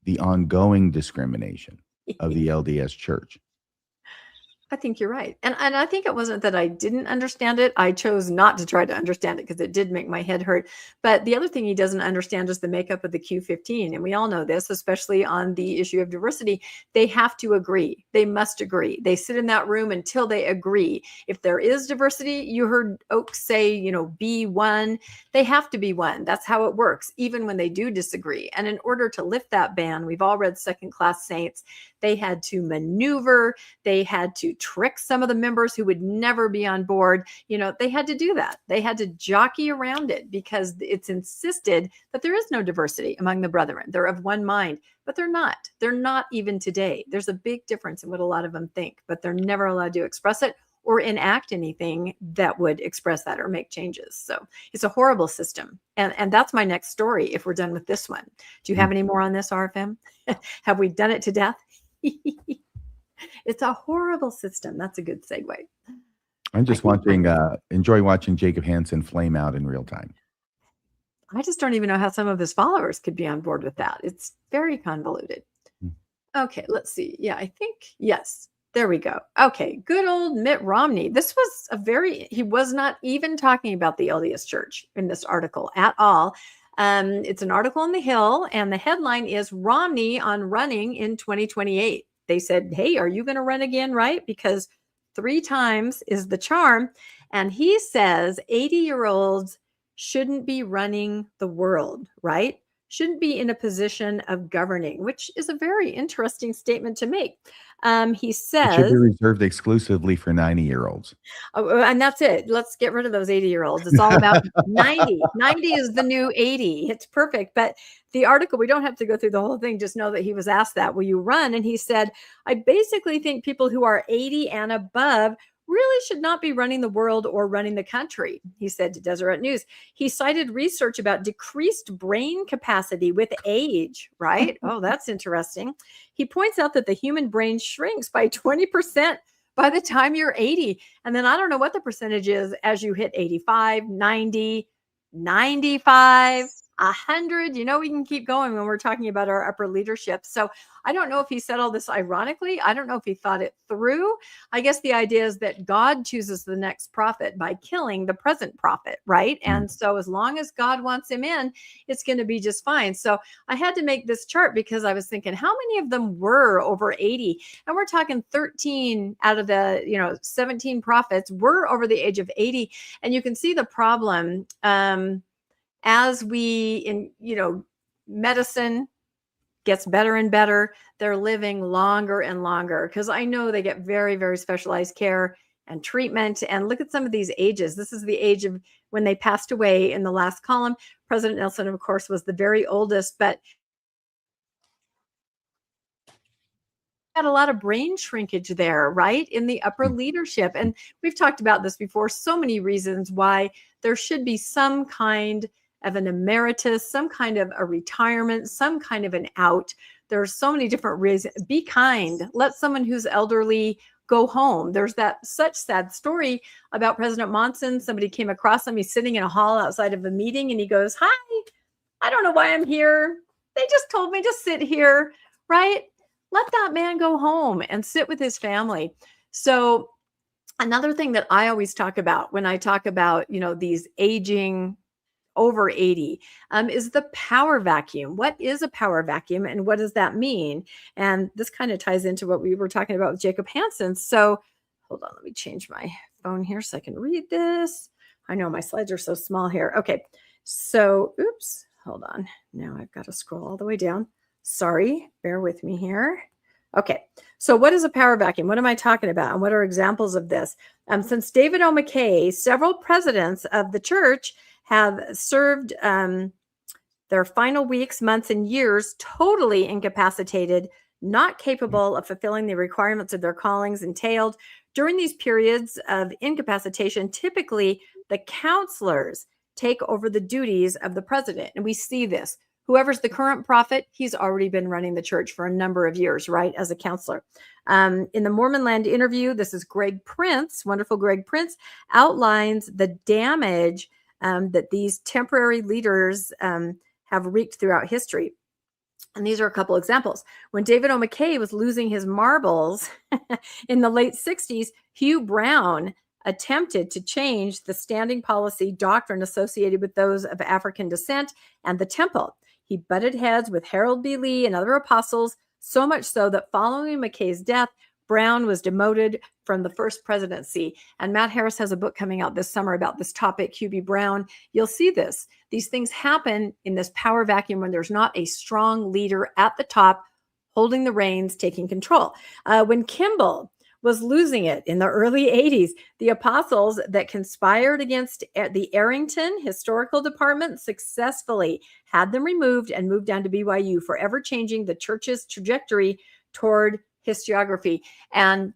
the ongoing discrimination of the LDS Church. I think you're right. And I think it wasn't that I didn't understand it. I chose not to try to understand it because it did make my head hurt. But the other thing he doesn't understand is the makeup of the Q15. And we all know this, especially on the issue of diversity. They have to agree. They must agree. They sit in that room until they agree. If there is diversity, you heard Oaks say, be one. They have to be one. That's how it works, even when they do disagree. And in order to lift that ban, we've all read second-class saints. They had to maneuver. They had to trick some of the members who would never be on board. They had to do that. They had to jockey around it because it's insisted that there is no diversity among the brethren. They're of one mind, but they're not. They're not even today. There's a big difference in what a lot of them think, but they're never allowed to express it or enact anything that would express that or make changes. So it's a horrible system. And that's my next story if we're done with this one. Do you have any more on this, RFM? Have we done it to death? It's a horrible system. That's a good segue. I'm just enjoy watching Jacob Hansen flame out in real time. I just don't even know how some of his followers could be on board with that. It's very convoluted. Okay, let's see. Yeah, I think, yes, there we go. Okay, good old Mitt Romney. This was he was not even talking about the LDS Church in this article at all. It's an article on The Hill, and the headline is Romney on running in 2028. They said, hey, are you going to run again, right? Because 3 times is the charm. And he says 80-year-olds shouldn't be running the world, right? Shouldn't be in a position of governing, which is a very interesting statement to make. He says it should be reserved exclusively for 90-year-olds. And that's it. Let's get rid of those 80-year-olds. It's all about 90. 90 is the new 80. It's perfect. But the article, we don't have to go through the whole thing. Just know that he was asked that, will you run? And he said, I basically think people who are 80 and above really should not be running the world or running the country, he said to Deseret News. He cited research about decreased brain capacity with age, right? Oh, that's interesting. He points out that the human brain shrinks by 20% by the time you're 80. And then I don't know what the percentage is as you hit 85, 90, 95, 100. We can keep going when we're talking about our upper leadership. So I don't know if he said all this ironically. I don't know if he thought it through. I guess the idea is that God chooses the next prophet by killing the present prophet, right? And so as long as God wants him in, it's going to be just fine. So I had to make this chart because I was thinking, how many of them were over 80? And we're talking 13 out of the 17 prophets were over the age of 80. And you can see the problem as medicine gets better and better, they're living longer and longer, because I know they get very, very specialized care and treatment. And look at some of these ages. This is the age of when they passed away in the last column. President Nelson, of course, was the very oldest, but had a lot of brain shrinkage there, right? In the upper leadership. And we've talked about this before, so many reasons why there should be some kind of an emeritus, some kind of a retirement, some kind of an out. There's so many different reasons. Be kind. Let someone who's elderly go home. There's that such sad story about President Monson. Somebody came across him. He's sitting in a hall outside of a meeting and he goes, hi, I don't know why I'm here. They just told me to sit here, right? Let that man go home and sit with his family. So another thing that I always talk about when I talk about, these aging over 80 is the power vacuum. What is a power vacuum and what does that mean? And this kind of ties into what we were talking about with Jacob Hansen. So hold on, let me change my phone here so I can read this. I know my slides are so small here. Okay, so oops, hold on. Now I've got to scroll all the way down. Sorry, bear with me here. Okay, so what is a power vacuum? What am I talking about? And what are examples of this? Since David O. McKay, several presidents of the church have served their final weeks, months, and years totally incapacitated, not capable of fulfilling the requirements of their callings entailed. During these periods of incapacitation, typically the counselors take over the duties of the president. And we see this. Whoever's the current prophet, he's already been running the church for a number of years, right, as a counselor. In the Mormon Land interview, this is Greg Prince, wonderful Greg Prince, outlines the damage that these temporary leaders have wreaked throughout history. And these are a couple examples. When David O. McKay was losing his marbles in the late 60s, Hugh Brown attempted to change the standing policy doctrine associated with those of African descent and the temple. He butted heads with Harold B. Lee and other apostles, so much so that following McKay's death, Brown was demoted from the first presidency. And Matt Harris has a book coming out this summer about this topic, QB Brown. You'll see this. These things happen in this power vacuum when there's not a strong leader at the top holding the reins, taking control. When Kimball was losing it in the early 80s, the apostles that conspired against the Arrington Historical Department successfully had them removed and moved down to BYU, forever changing the church's trajectory toward historiography and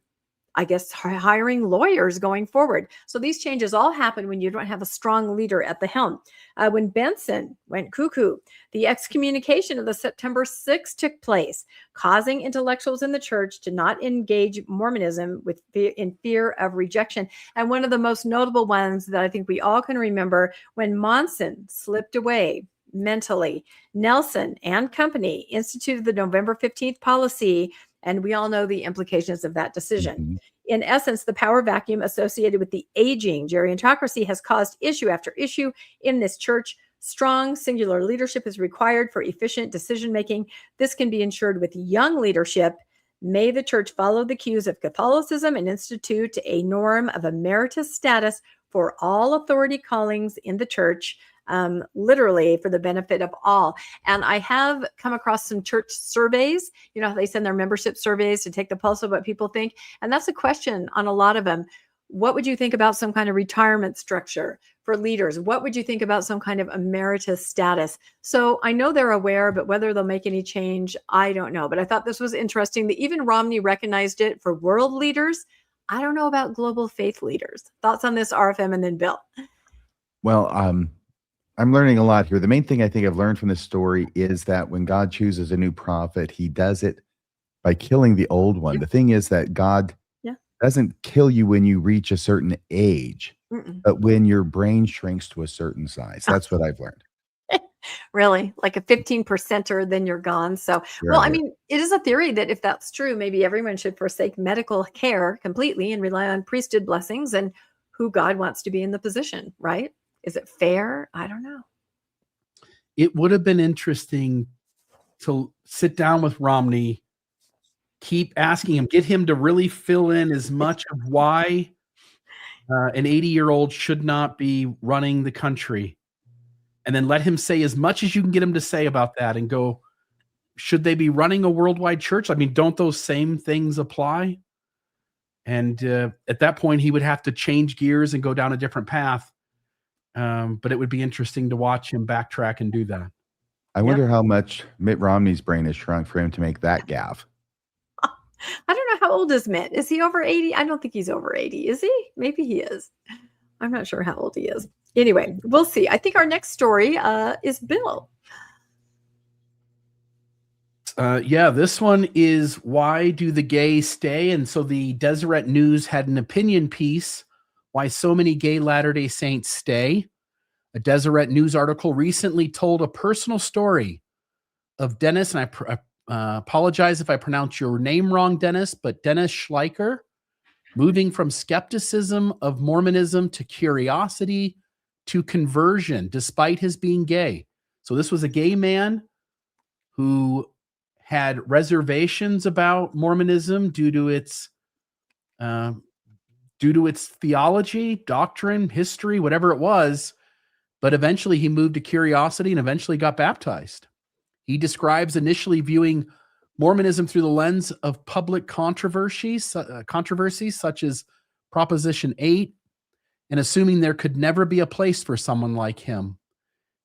I guess hiring lawyers going forward. So these changes all happen when you don't have a strong leader at the helm. When Benson went cuckoo, the excommunication of the September 6th took place, causing intellectuals in the church to not engage Mormonism in fear of rejection. And one of the most notable ones that I think we all can remember, when Monson slipped away mentally, Nelson and company instituted the November 15th policy, and we all know the implications of that decision. Mm-hmm. In essence, the power vacuum associated with the aging gerontocracy has caused issue after issue in this church. Strong singular leadership is required for efficient decision-making. This can be ensured with young leadership. May the church follow the cues of Catholicism and institute a norm of emeritus status for all authority callings in the church, literally for the benefit of all. And I have come across some church surveys. You know, they send their membership surveys to take the pulse of what people think. And that's a question on a lot of them. What would you think about some kind of retirement structure for leaders? What would you think about some kind of emeritus status? So I know they're aware, but whether they'll make any change, I don't know. But I thought this was interesting that even Romney recognized it for world leaders. I don't know about global faith leaders. Thoughts on this, RFM, and then Bill? Well, I'm learning a lot here. The main thing I think I've learned from this story is that when God chooses a new prophet, he does it by killing the old one. Yeah. The thing is that God doesn't kill you when you reach a certain age, but when your brain shrinks to a certain size. That's what I've learned. Really? Like a 15%er, then you're gone. So, well, I mean, it is a theory that if that's true, maybe everyone should forsake medical care completely and rely on priesthood blessings and who God wants to be in the position, right? Is it fair? I don't know. It would have been interesting to sit down with Romney, keep asking him, get him to really fill in as much of why an 80-year-old should not be running the country. And then let him say as much as you can get him to say about that and go, should they be running a worldwide church? I mean, don't those same things apply? And at that point, he would have to change gears and go down a different path. But it would be interesting to watch him backtrack and do that. I wonder how much Mitt Romney's brain has shrunk for him to make that gaffe. I don't know. How old is Mitt? Is he over 80? I don't think he's over 80. Is he? Maybe he is. I'm not sure how old he is. Anyway, we'll see. I think our next story is Bill. This one is Why Do the Gay Stay? And so the Deseret News had an opinion piece, Why So Many Gay Latter-day Saints Stay. A Deseret News article recently told a personal story of Dennis, and I apologize if I pronounce your name wrong, Dennis, but Dennis Schleicher, moving from skepticism of Mormonism to curiosity to conversion, despite his being gay. So this was a gay man who had reservations about Mormonism due to its theology, doctrine, history, whatever it was. but eventually he moved to curiosity and eventually got baptized. He describes initially viewing Mormonism through the lens of public controversies such as Proposition 8, and assuming there could never be a place for someone like him.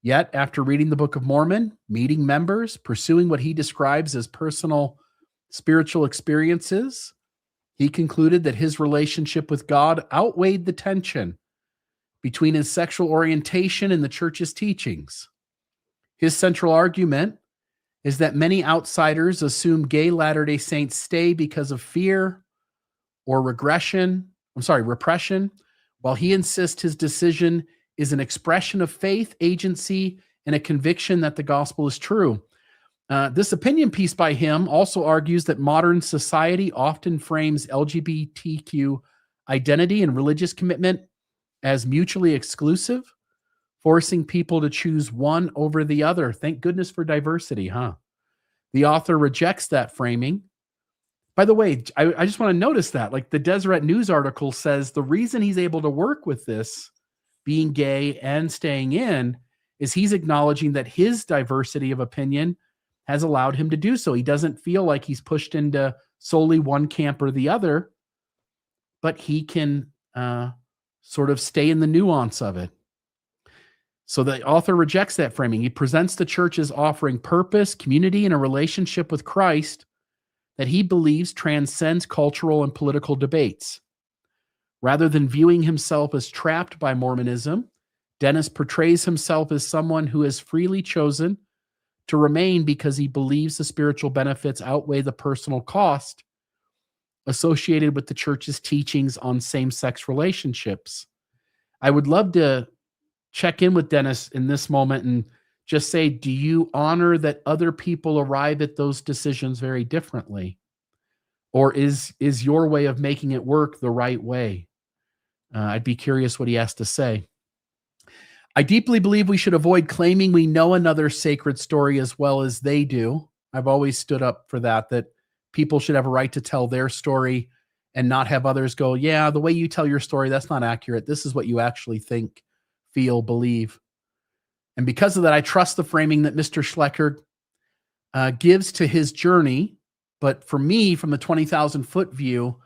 Yet, after reading the Book of Mormon, meeting members, pursuing what he describes as personal spiritual experiences, he concluded that his relationship with God outweighed the tension between his sexual orientation and the church's teachings. His central argument is that many outsiders assume gay Latter-day Saints stay because of fear or repression, while he insists his decision is an expression of faith, agency, and a conviction that the gospel is true. This opinion piece by him also argues that modern society often frames LGBTQ identity and religious commitment as mutually exclusive, forcing people to choose one over the other. Thank goodness for diversity, huh? The author rejects that framing. By the way, I just want to notice that, like the Deseret News article says, the reason he's able to work with this, being gay and staying in, is he's acknowledging that his diversity of opinion has allowed him to do so. He doesn't feel like he's pushed into solely one camp or the other, but he can sort of stay in the nuance of it. So the author rejects that framing. He presents the church as offering purpose, community, and a relationship with Christ that he believes transcends cultural and political debates. Rather than viewing himself as trapped by Mormonism, Dennis portrays himself as someone who has freely chosen to remain because he believes the spiritual benefits outweigh the personal cost associated with the church's teachings on same-sex relationships. I would love to check in with Dennis in this moment and just say, do you honor that other people arrive at those decisions very differently? Or is your way of making it work the right way? I'd be curious what he has to say. I deeply believe we should avoid claiming we know another sacred story as well as they do. I've always stood up for that people should have a right to tell their story and not have others go, yeah, the way you tell your story, that's not accurate. This is what you actually think, feel, believe. And because of that, I trust the framing that Mr. Schlecker gives to his journey. But for me, from the 20,000-foot view,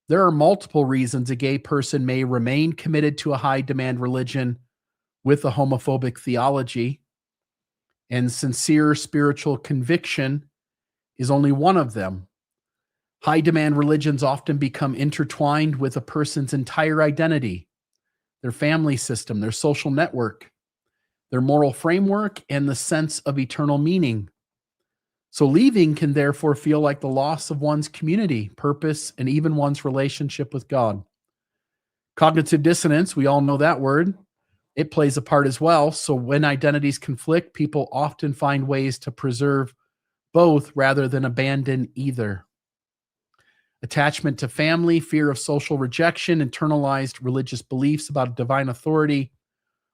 there are multiple reasons a gay person may remain committed to a high-demand religion with a homophobic theology, and sincere spiritual conviction is only one of them. High-demand religions often become intertwined with a person's entire identity, their family system, their social network, their moral framework, and the sense of eternal meaning. So leaving can therefore feel like the loss of one's community, purpose, and even one's relationship with God. Cognitive dissonance, we all know that word. It plays a part as well. So when identities conflict, people often find ways to preserve both rather than abandon either. Attachment to family, fear of social rejection, internalized religious beliefs about divine authority,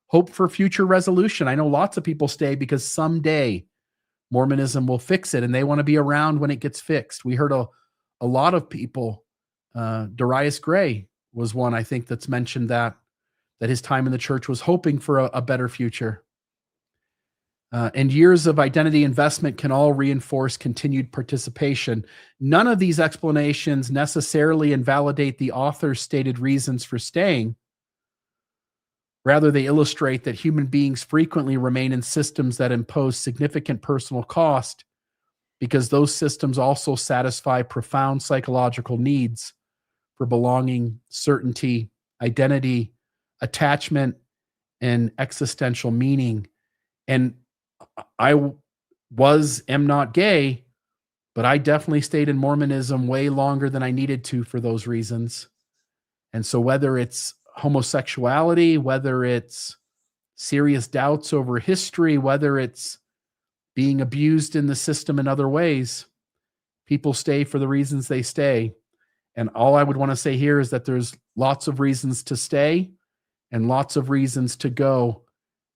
hope for future resolution. I know lots of people stay because someday Mormonism will fix it and they want to be around when it gets fixed. We heard a lot of people, Darius Gray was one, I think, that's mentioned that his time in the church was hoping for a better future. And years of identity investment can all reinforce continued participation. None of these explanations necessarily invalidate the author's stated reasons for staying. Rather, they illustrate that human beings frequently remain in systems that impose significant personal cost because those systems also satisfy profound psychological needs for belonging, certainty, identity, attachment, and existential meaning. And I am not gay, but I definitely stayed in Mormonism way longer than I needed to for those reasons. And so whether it's homosexuality, whether it's serious doubts over history, whether it's being abused in the system in other ways, people stay for the reasons they stay. And all I would want to say here is that there's lots of reasons to stay and lots of reasons to go,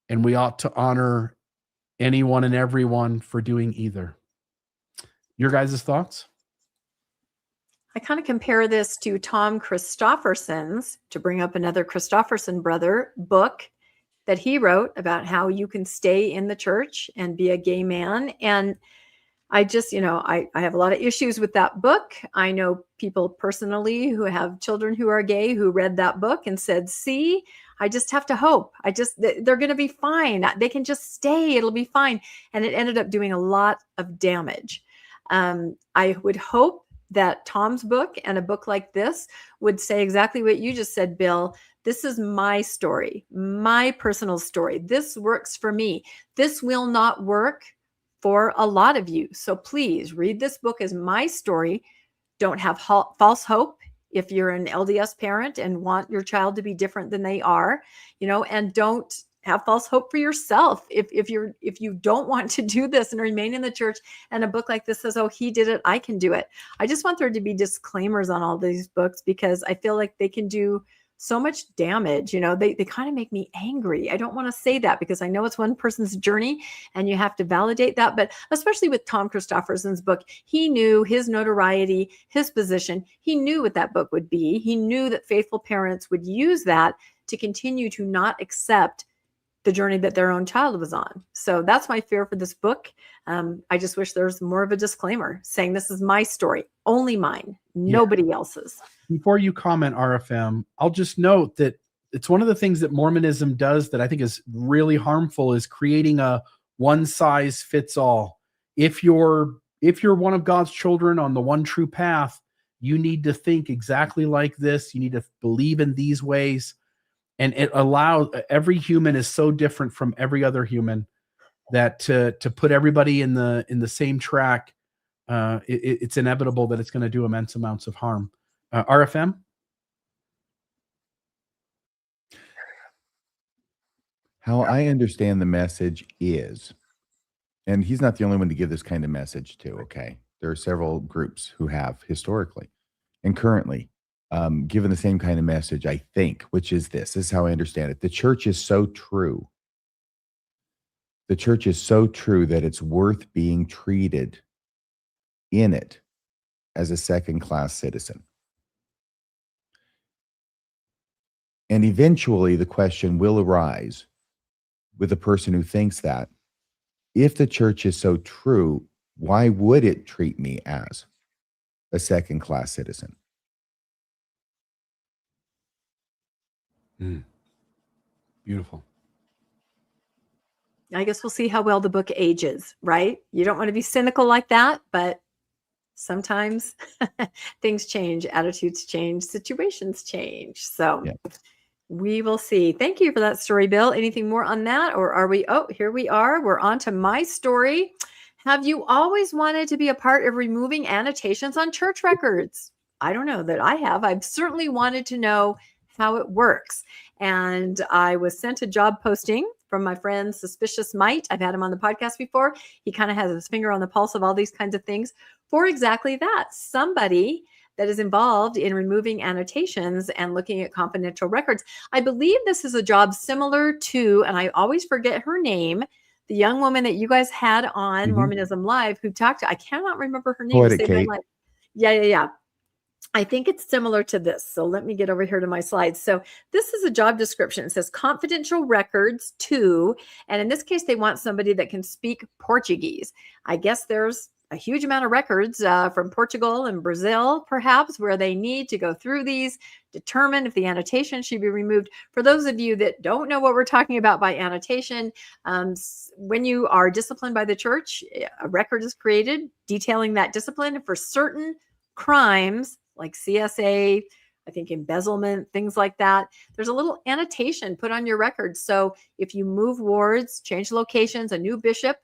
and we ought to honor anyone and everyone for doing either. Your guys' thoughts? I kind of compare this to Tom Christofferson's, to bring up another Christofferson brother, book, that he wrote about how you can stay in the church and be a gay man. And I just, I have a lot of issues with that book. I know people personally who have children who are gay who read that book and said, see, I just have to hope. They're going to be fine. They can just stay. It'll be fine. And it ended up doing a lot of damage. I would hope that Tom's book and a book like this would say exactly what you just said, Bill. This is my story, my personal story. This works for me. This will not work for a lot of you. So please read this book as my story. Don't have false hope if you're an LDS parent and want your child to be different than they are, and don't have false hope for yourself. If you don't want to do this and remain in the church, and a book like this says, oh, he did it, I can do it. I just want there to be disclaimers on all these books, because I feel like they can do so much damage. They kind of make me angry. I don't want to say that because I know it's one person's journey and you have to validate that. But especially with Tom Christofferson's book, he knew his notoriety, his position. He knew what that book would be. He knew that faithful parents would use that to continue to not accept the journey that their own child was on. So that's my fear for this book. I just wish there was more of a disclaimer saying this is my story, only mine, nobody else's. Before you comment, RFM, I'll just note that it's one of the things that Mormonism does that I think is really harmful, is creating a one size fits all. If you're one of God's children on the one true path, you need to think exactly like this. You need to believe in these ways. And it allows, every human is so different from every other human that to put everybody in the same track, it's inevitable that it's going to do immense amounts of harm. RFM? How I understand the message is, and he's not the only one to give this kind of message to, okay? There are several groups who have historically and currently given the same kind of message, I think, which is this. This is how I understand it. The church is so true. The church is so true that it's worth being treated in it as a second-class citizen. And eventually the question will arise with the person who thinks that, if the church is so true, why would it treat me as a second-class citizen? Beautiful. I guess we'll see how well the book ages, right? You don't want to be cynical like that, but sometimes things change, attitudes change, situations change. So we will see. Thank you for that story, Bill. Anything more on that? Or are we, here we are. We're on to my story. Have you always wanted to be a part of removing annotations on church records? I don't know that I have. I've certainly wanted to know how it works. And I was sent a job posting from my friend Suspicious Mite. I've had him on the podcast before. He kind of has his finger on the pulse of all these kinds of things for exactly that. Somebody that is involved in removing annotations and looking at confidential records. I believe this is a job similar to, and I always forget her name, the young woman that you guys had on Mormonism Live who talked to, I cannot remember her name. Poetic Kate. Yeah. I think it's similar to this. So let me get over here to my slides. So this is a job description. It says confidential records too. And in this case, they want somebody that can speak Portuguese. I guess there's a huge amount of records from Portugal and Brazil, perhaps, where they need to go through these, determine if the annotation should be removed. For those of you that don't know what we're talking about by annotation, when you are disciplined by the church, a record is created detailing that discipline for certain crimes like CSA, I think embezzlement, things like that. There's a little annotation put on your record. So if you move wards, change locations, a new bishop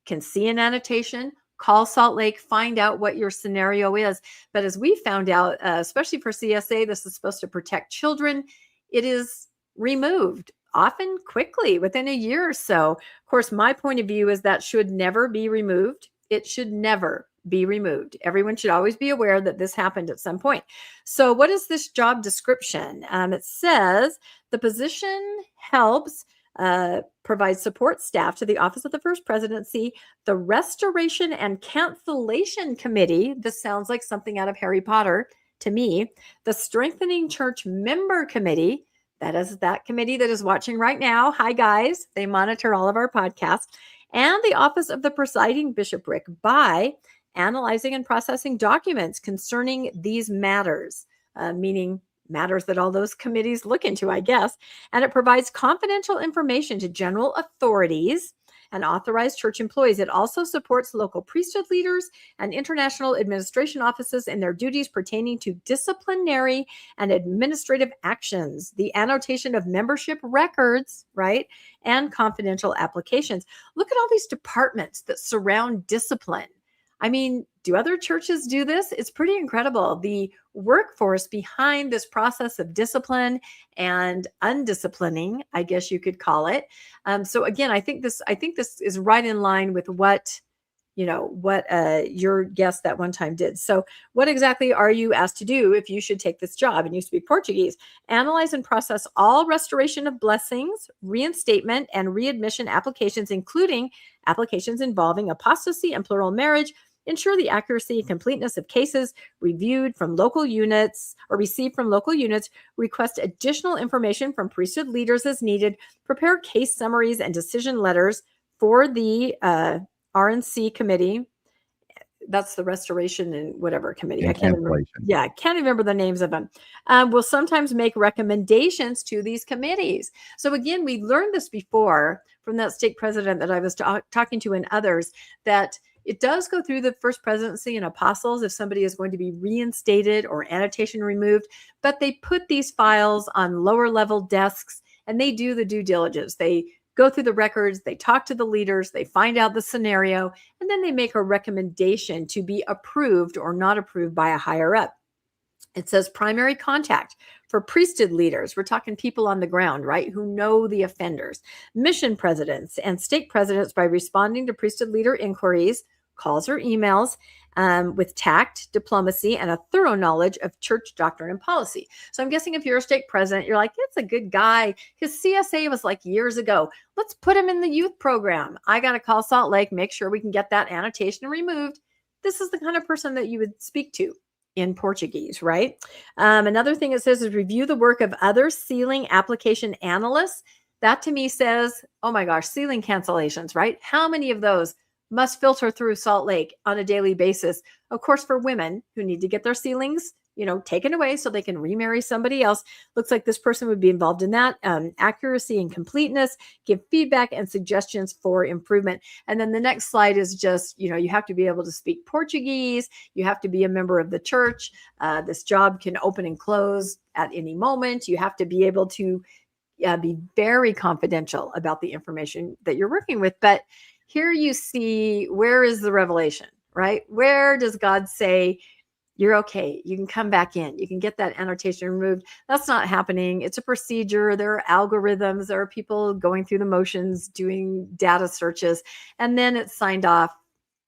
can see an annotation, call Salt Lake, find out what your scenario is. But as we found out, especially for CSA, this is supposed to protect children. It is removed often quickly within a year or so. Of course, my point of view is that should never be removed. It should never be removed. Everyone should always be aware that this happened at some point. So what is this job description? It says the position helps provide support staff to the Office of the First Presidency, the Restoration and Cancellation Committee. This sounds like something out of Harry Potter to me. The Strengthening Church Member Committee, That is that committee that is watching right now. Hi, guys. They monitor all of our podcasts. And the office of the presiding bishopric by analyzing and processing documents concerning these matters, meaning matters that all those committees look into, I guess. And it provides confidential information to general authorities and authorized church employees. It also supports local priesthood leaders and international administration offices in their duties pertaining to disciplinary and administrative actions, the annotation of membership records, right, and confidential applications. Look at all these departments that surround discipline. I mean, do other churches do this? It's pretty incredible. The workforce behind this process of discipline and undisciplining, I guess you could call it. So again, I think this is right in line with what your guest that one time did. So what exactly are you asked to do if you should take this job and you speak Portuguese? Analyze and process all restoration of blessings, reinstatement, and readmission applications, including applications involving apostasy and plural marriage. Ensure the accuracy and completeness of cases reviewed from local units or received from local units. Request additional information from priesthood leaders as needed. Prepare case summaries and decision letters for the RNC committee. That's the restoration and whatever committee. I can't remember. Yeah, I can't remember the names of them. Will sometimes make recommendations to these committees. So again, we learned this before from that stake president that I was talking to and others, that it does go through the first presidency and apostles if somebody is going to be reinstated or annotation removed, but they put these files on lower level desks and they do the due diligence. They go through the records, they talk to the leaders, they find out the scenario, and then they make a recommendation to be approved or not approved by a higher up. It says primary contact for priesthood leaders. We're talking people on the ground, right, who know the offenders. Mission presidents and stake presidents by responding to priesthood leader inquiries, calls or emails, with tact, diplomacy, and a thorough knowledge of church doctrine and policy. So I'm guessing if you're a stake president, you're like, it's a good guy. His CSA was like years ago. Let's put him in the youth program. I got to call Salt Lake, make sure we can get that annotation removed. This is the kind of person that you would speak to in Portuguese, right? Another thing it says is review the work of other sealing application analysts. That to me says, oh my gosh, sealing cancellations, right? How many of those must filter through Salt Lake on a daily basis? Of course, for women who need to get their sealings, taken away so they can remarry somebody else. Looks like this person would be involved in that. Accuracy and completeness, give feedback and suggestions for improvement. And then the next slide is just, you have to be able to speak Portuguese. You have to be a member of the church. This job can open and close at any moment. You have to be able to be very confidential about the information that you're working with. But here you see, where is the revelation, right? Where does God say, you're okay, you can come back in, you can get that annotation removed? That's not happening. It's a procedure. There are algorithms. There are people going through the motions, doing data searches, and then it's signed off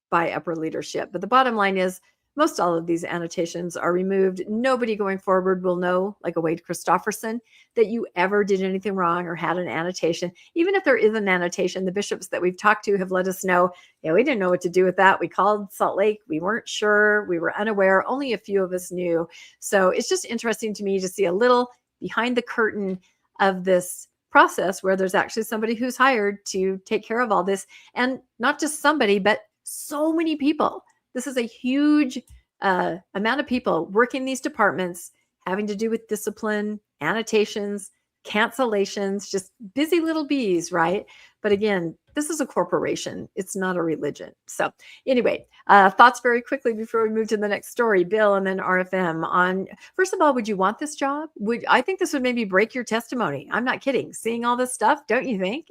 by upper leadership. But the bottom line is, most all of these annotations are removed. Nobody going forward will know, like a Wade Christofferson, that you ever did anything wrong or had an annotation. Even if there is an annotation, the bishops that we've talked to have let us know, we didn't know what to do with that. We called Salt Lake. We weren't sure. We were unaware. Only a few of us knew. So it's just interesting to me to see a little behind the curtain of this process where there's actually somebody who's hired to take care of all this. And not just somebody, but so many people. This is a huge amount of people working these departments, having to do with discipline, annotations, cancellations, just busy little bees, right? But again, this is a corporation. It's not a religion. So anyway, thoughts very quickly before we move to the next story, Bill, and then RFM on, first of all, would you want this job? I think this would maybe break your testimony. I'm not kidding. Seeing all this stuff, don't you think?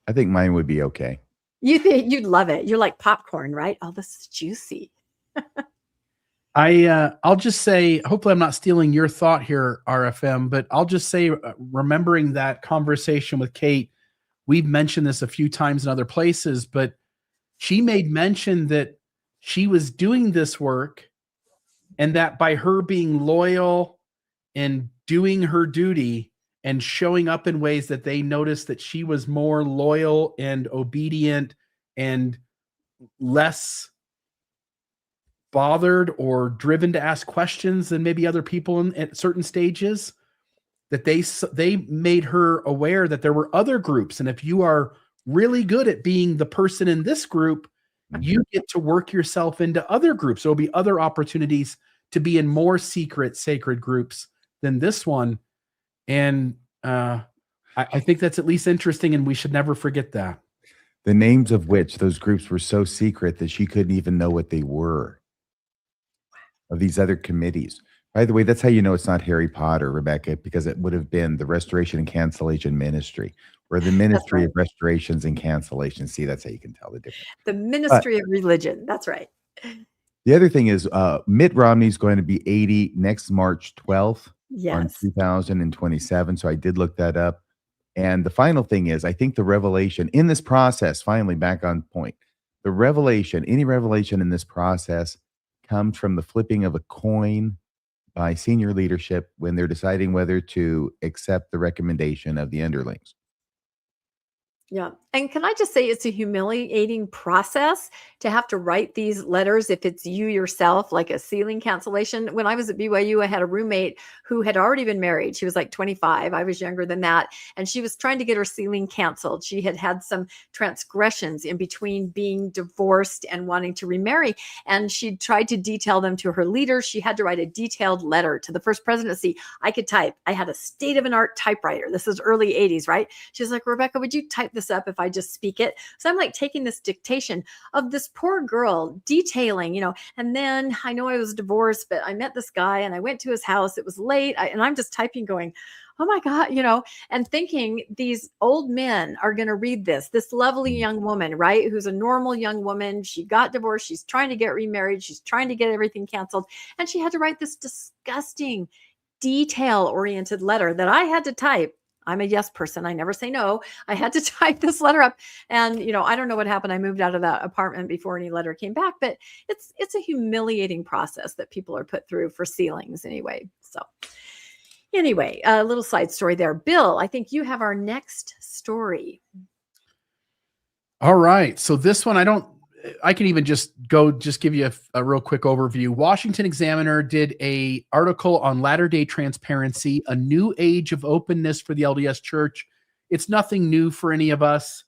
I think mine would be okay. You think you'd love it. You're like popcorn, right? Oh, this is juicy. I'll just say, hopefully I'm not stealing your thought here, RFM, but I'll just say, remembering that conversation with Kate, we've mentioned this a few times in other places, but she made mention that she was doing this work and that by her being loyal and doing her duty and showing up in ways that they noticed that she was more loyal and obedient and less bothered or driven to ask questions than maybe other people at certain stages, that they made her aware that there were other groups, and if you are really good at being the person in this group, you get to work yourself into other groups. There'll be other opportunities to be in more secret, sacred groups than this one. And I think that's at least interesting, and we should never forget that. The names of which those groups were so secret that she couldn't even know what they were, of these other committees. By the way, that's how you know it's not Harry Potter, Rebecca, because it would have been the Restoration and Cancellation Ministry, or the Ministry of Restorations and Cancellations. See, that's how you can tell the difference. The Ministry of Religion. That's right. The other thing is Mitt Romney's going to be 80 next March 12th on 2027. So I did look that up. And the final thing is, I think the revelation in this process, finally back on point, the revelation, any revelation in this process comes from the flipping of a coin by senior leadership when they're deciding whether to accept the recommendation of the underlings. Yeah. And can I just say it's a humiliating process to have to write these letters if it's you yourself, like a sealing cancellation. When I was at BYU, I had a roommate who had already been married. She was like 25. I was younger than that. And she was trying to get her sealing canceled. She had had some transgressions in between being divorced and wanting to remarry. And she tried to detail them to her leader. She had to write a detailed letter to the first presidency. I could type. I had a state-of-the-art typewriter. This is early 80s, right? She's like, Rebecca, would you type this up if I just speak it? So I'm like taking this dictation of this poor girl detailing, and then I know I was divorced, but I met this guy and I went to his house. It was late. And I'm just typing going, oh my God, and thinking these old men are going to read this lovely young woman, right? Who's a normal young woman. She got divorced. She's trying to get remarried. She's trying to get everything canceled. And she had to write this disgusting detail-oriented letter that I had to type. I'm a yes person. I never say no. I had to type this letter up, and I don't know what happened. I moved out of that apartment before any letter came back, but it's a humiliating process that people are put through for sealings anyway. So anyway, a little side story there. Bill, I think you have our next story. All right. So this one, I can even just give you a real quick overview. Washington Examiner did a article on latter-day transparency, a new age of openness for the LDS Church. It's nothing new for any of us.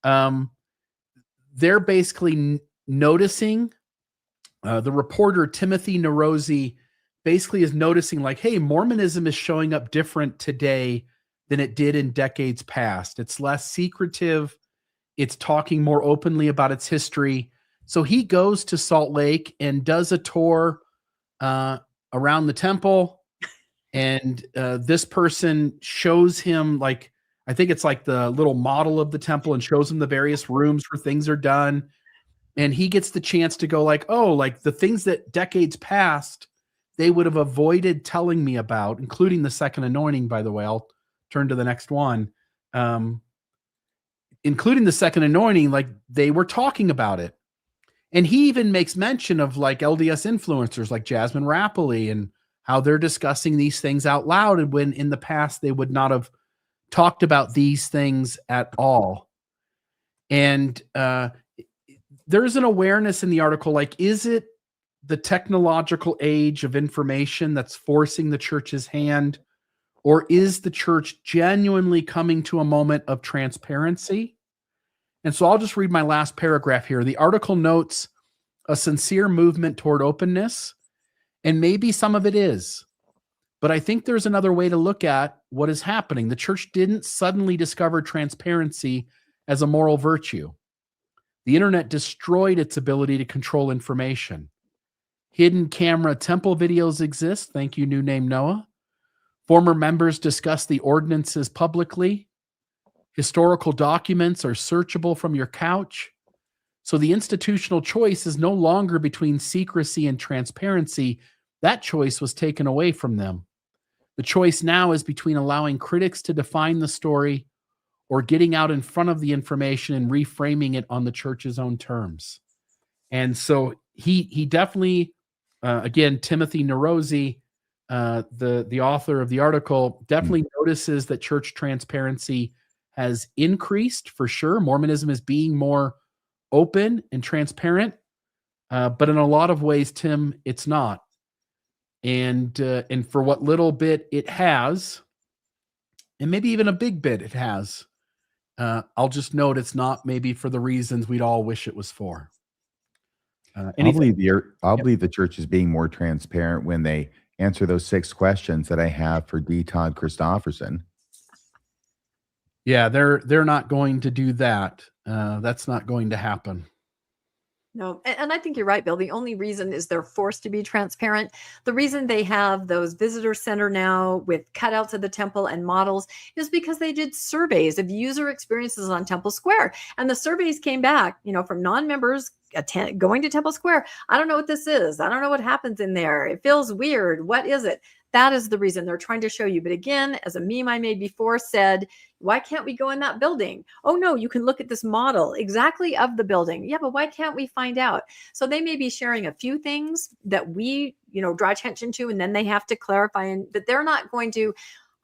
They're basically noticing, the reporter Timothy Narosi basically is noticing like, hey, Mormonism is showing up different today than it did in decades past. It's less secretive. It's talking more openly about its history. So he goes to Salt Lake and does a tour around the temple. And this person shows him, like, I think it's like the little model of the temple, and shows him the various rooms where things are done. And he gets the chance to go like, oh, like the things that decades past they would have avoided telling me about, including the second anointing, by the way. I'll turn to the next one. Including the second anointing, like they were talking about it. And he even makes mention of like LDS influencers like Jasmine Rappley and how they're discussing these things out loud, and when in the past they would not have talked about these things at all. And there's an awareness in the article, like, is it the technological age of information that's forcing the church's hand? Or is the church genuinely coming to a moment of transparency? And so I'll just read my last paragraph here. The article notes a sincere movement toward openness, and maybe some of it is. But I think there's another way to look at what is happening. The church didn't suddenly discover transparency as a moral virtue. The internet destroyed its ability to control information. Hidden camera temple videos exist. Thank you, New Name Noah. Former members discuss the ordinances publicly. Historical documents are searchable from your couch. So the institutional choice is no longer between secrecy and transparency. That choice was taken away from them. The choice now is between allowing critics to define the story or getting out in front of the information and reframing it on the church's own terms. And so he definitely, again, Timothy Narosi, the author of the article, definitely notices that church transparency has increased for sure. Mormonism is being more open and transparent, but in a lot of ways, Tim, it's not. And for what little bit it has, and maybe even a big bit it has. I'll just note it's not maybe for the reasons we'd all wish it was for. I'll Anything? believe the church is being more transparent when they answer those 6 questions that I have for D. Todd Christofferson. Yeah, they're not going to do that. That's not going to happen. No, and I think you're right, Bill. The only reason is they're forced to be transparent. The reason they have those visitor center now with cutouts of the temple and models is because they did surveys of user experiences on Temple Square. And the surveys came back, from non-members going to Temple Square. I don't know what this is. I don't know what happens in there. It feels weird. What is it? That is the reason they're trying to show you. But again, as a meme I made before said, why can't we go in that building? Oh, no, you can look at this model exactly of the building. Yeah, but why can't we find out? So they may be sharing a few things that we, draw attention to, and then they have to clarify. And that they're not going to,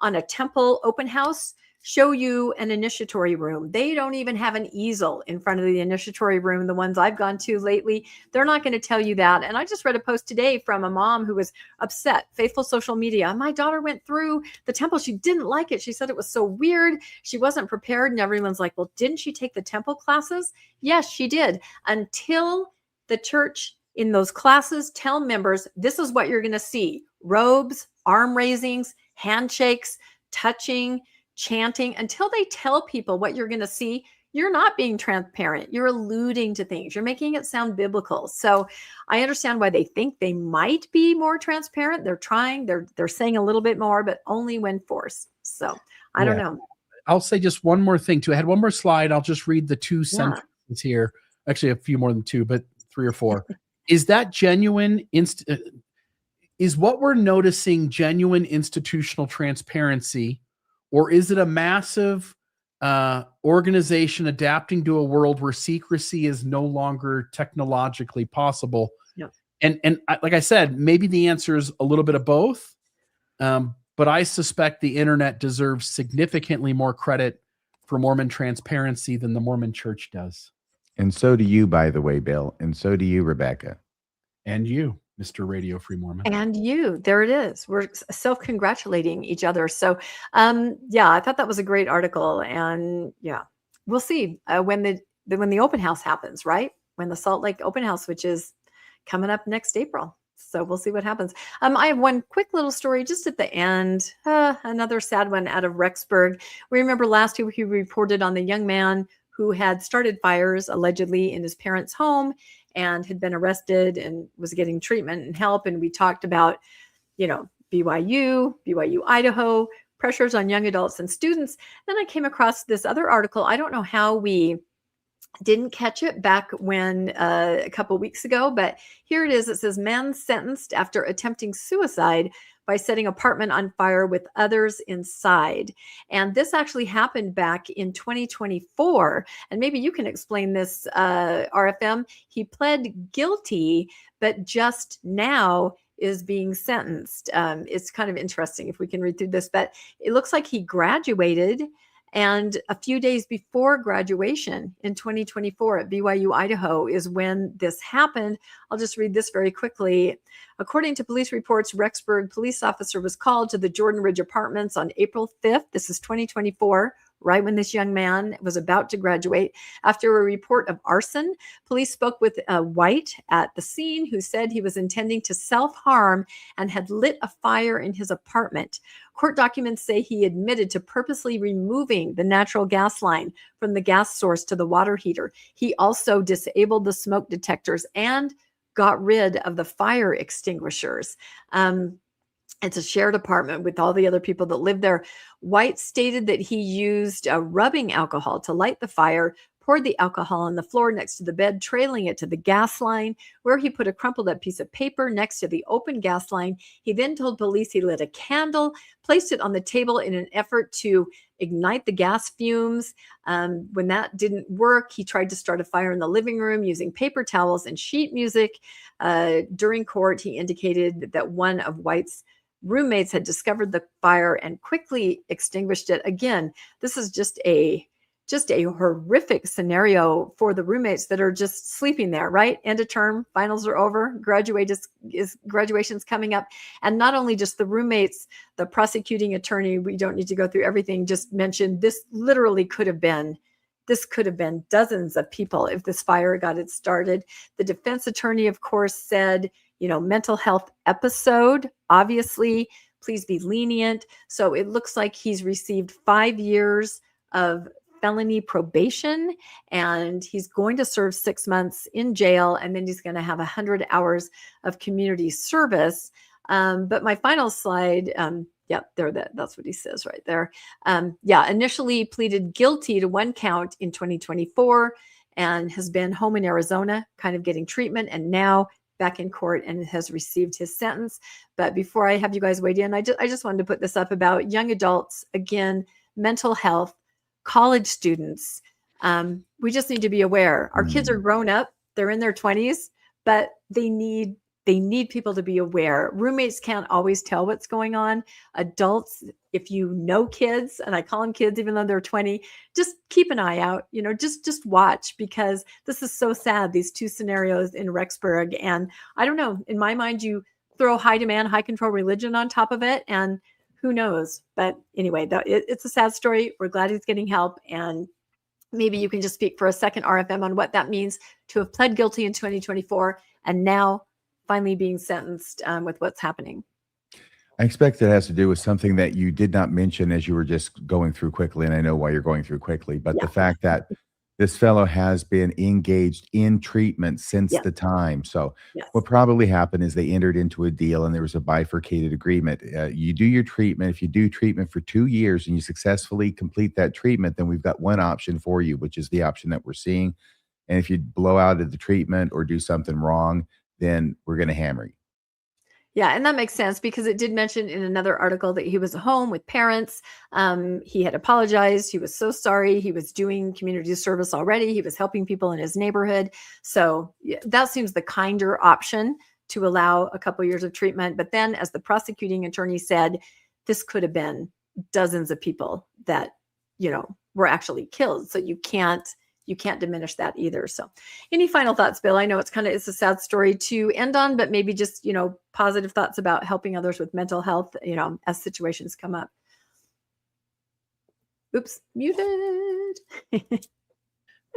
on a temple open house, show you an initiatory room. They don't even have an easel in front of the initiatory room. The ones I've gone to lately, they're not going to tell you that. And I just read a post today from a mom who was upset, faithful social media. My daughter went through the temple. She didn't like it. She said it was so weird. She wasn't prepared. And everyone's like, well, didn't she take the temple classes? Yes, she did. Until the church in those classes tell members, this is what you're going to see: robes, arm raisings, handshakes, touching, chanting. Until they tell people what you're going to see, you're not being transparent. You're alluding to things. You're making it sound biblical. So I understand why they think they might be more transparent. They're trying, they're saying a little bit more, but only when forced. So I don't know. I'll say just one more thing too. I had one more slide. I'll just read the 2 sentences here. Actually, a few more than 2, but 3 or 4. Is that genuine? Is what we're noticing genuine institutional transparency? Or is it a massive organization adapting to a world where secrecy is no longer technologically possible? Yeah. And like I said, maybe the answer is a little bit of both. But I suspect the internet deserves significantly more credit for Mormon transparency than the Mormon Church does. And so do you, by the way, Bill. And so do you, Rebecca. And you, Mr. Radio Free Mormon. And you, there it is. We're self-congratulating each other. So, I thought that was a great article. And we'll see when the open house happens, right? When the Salt Lake open house, which is coming up next April. So we'll see what happens. I have one quick little story just at the end. Another sad one out of Rexburg. We remember last week we reported on the young man who had started fires allegedly in his parents' home and had been arrested and was getting treatment and help. And we talked about, BYU, Idaho, pressures on young adults and students. Then I came across this other article. I don't know how we didn't catch it back when a couple weeks ago, but here it is. It says, man sentenced after attempting suicide by setting apartment on fire with others inside. And this actually happened back in 2024. And maybe you can explain this, RFM. He pled guilty, but just now is being sentenced. It's kind of interesting if we can read through this, but it looks like he graduated. And a few days before graduation in 2024 at BYU, Idaho is when this happened. I'll just read this very quickly. According to police reports, Rexburg police officer was called to the Jordan Ridge Apartments on April 5th. This is 2024, right when this young man was about to graduate. After a report of arson, police spoke with White at the scene, who said he was intending to self-harm and had lit a fire in his apartment. Court documents say he admitted to purposely removing the natural gas line from the gas source to the water heater. He also disabled the smoke detectors and got rid of the fire extinguishers. It's a shared apartment with all the other people that live there. White stated that he used rubbing alcohol to light the fire, poured the alcohol on the floor next to the bed, trailing it to the gas line, where he put a crumpled up piece of paper next to the open gas line. He then told police he lit a candle, placed it on the table in an effort to ignite the gas fumes. When that didn't work, he tried to start a fire in the living room using paper towels and sheet music. During court, he indicated that one of White's roommates had discovered the fire and quickly extinguished it. Again, this is just a just a horrific scenario for the roommates that are just sleeping there, right? End of term, finals are over, graduation's coming up. And not only just the roommates, the prosecuting attorney, we don't need to go through everything, just mentioned this literally could have been dozens of people if this fire got it started. The defense attorney, of course, said, mental health episode, obviously, please be lenient. So it looks like he's received 5 years of felony probation, and he's going to serve 6 months in jail, and then he's going to have 100 hours of community service. But my final slide, that's what he says right there. Initially pleaded guilty to 1 count in 2024 and has been home in Arizona, kind of getting treatment, and now back in court and has received his sentence. But before I have you guys weigh in, I just wanted to put this up about young adults, again, mental health, college students. We just need to be aware. Our kids are grown up, they're in their 20s, but they need people to be aware. Roommates can't always tell what's going on. Adults, if you know kids, and I call them kids even though they're 20, just keep an eye out, just watch, because this is so sad, these 2 scenarios in Rexburg. And I don't know, in my mind, you throw high demand, high control religion on top of it, and who knows? But anyway, it's a sad story. We're glad he's getting help. And maybe you can just speak for a second, RFM, on what that means to have pled guilty in 2024 and now finally being sentenced with what's happening. I expect it has to do with something that you did not mention as you were just going through quickly, and I know why you're going through quickly, but the fact that this fellow has been engaged in treatment since the time. So what probably happened is they entered into a deal and there was a bifurcated agreement. You do your treatment. If you do treatment for 2 years and you successfully complete that treatment, then we've got one option for you, which is the option that we're seeing. And if you blow out of the treatment or do something wrong, then we're going to hammer you. Yeah, and that makes sense because it did mention in another article that he was at home with parents. He had apologized. He was so sorry. He was doing community service already. He was helping people in his neighborhood. So that seems the kinder option, to allow a couple years of treatment. But then, as the prosecuting attorney said, this could have been dozens of people that, were actually killed. So you can't diminish that either. So any final thoughts, Bill? I know it's a sad story to end on, but maybe just, positive thoughts about helping others with mental health, as situations come up. Oops, muted.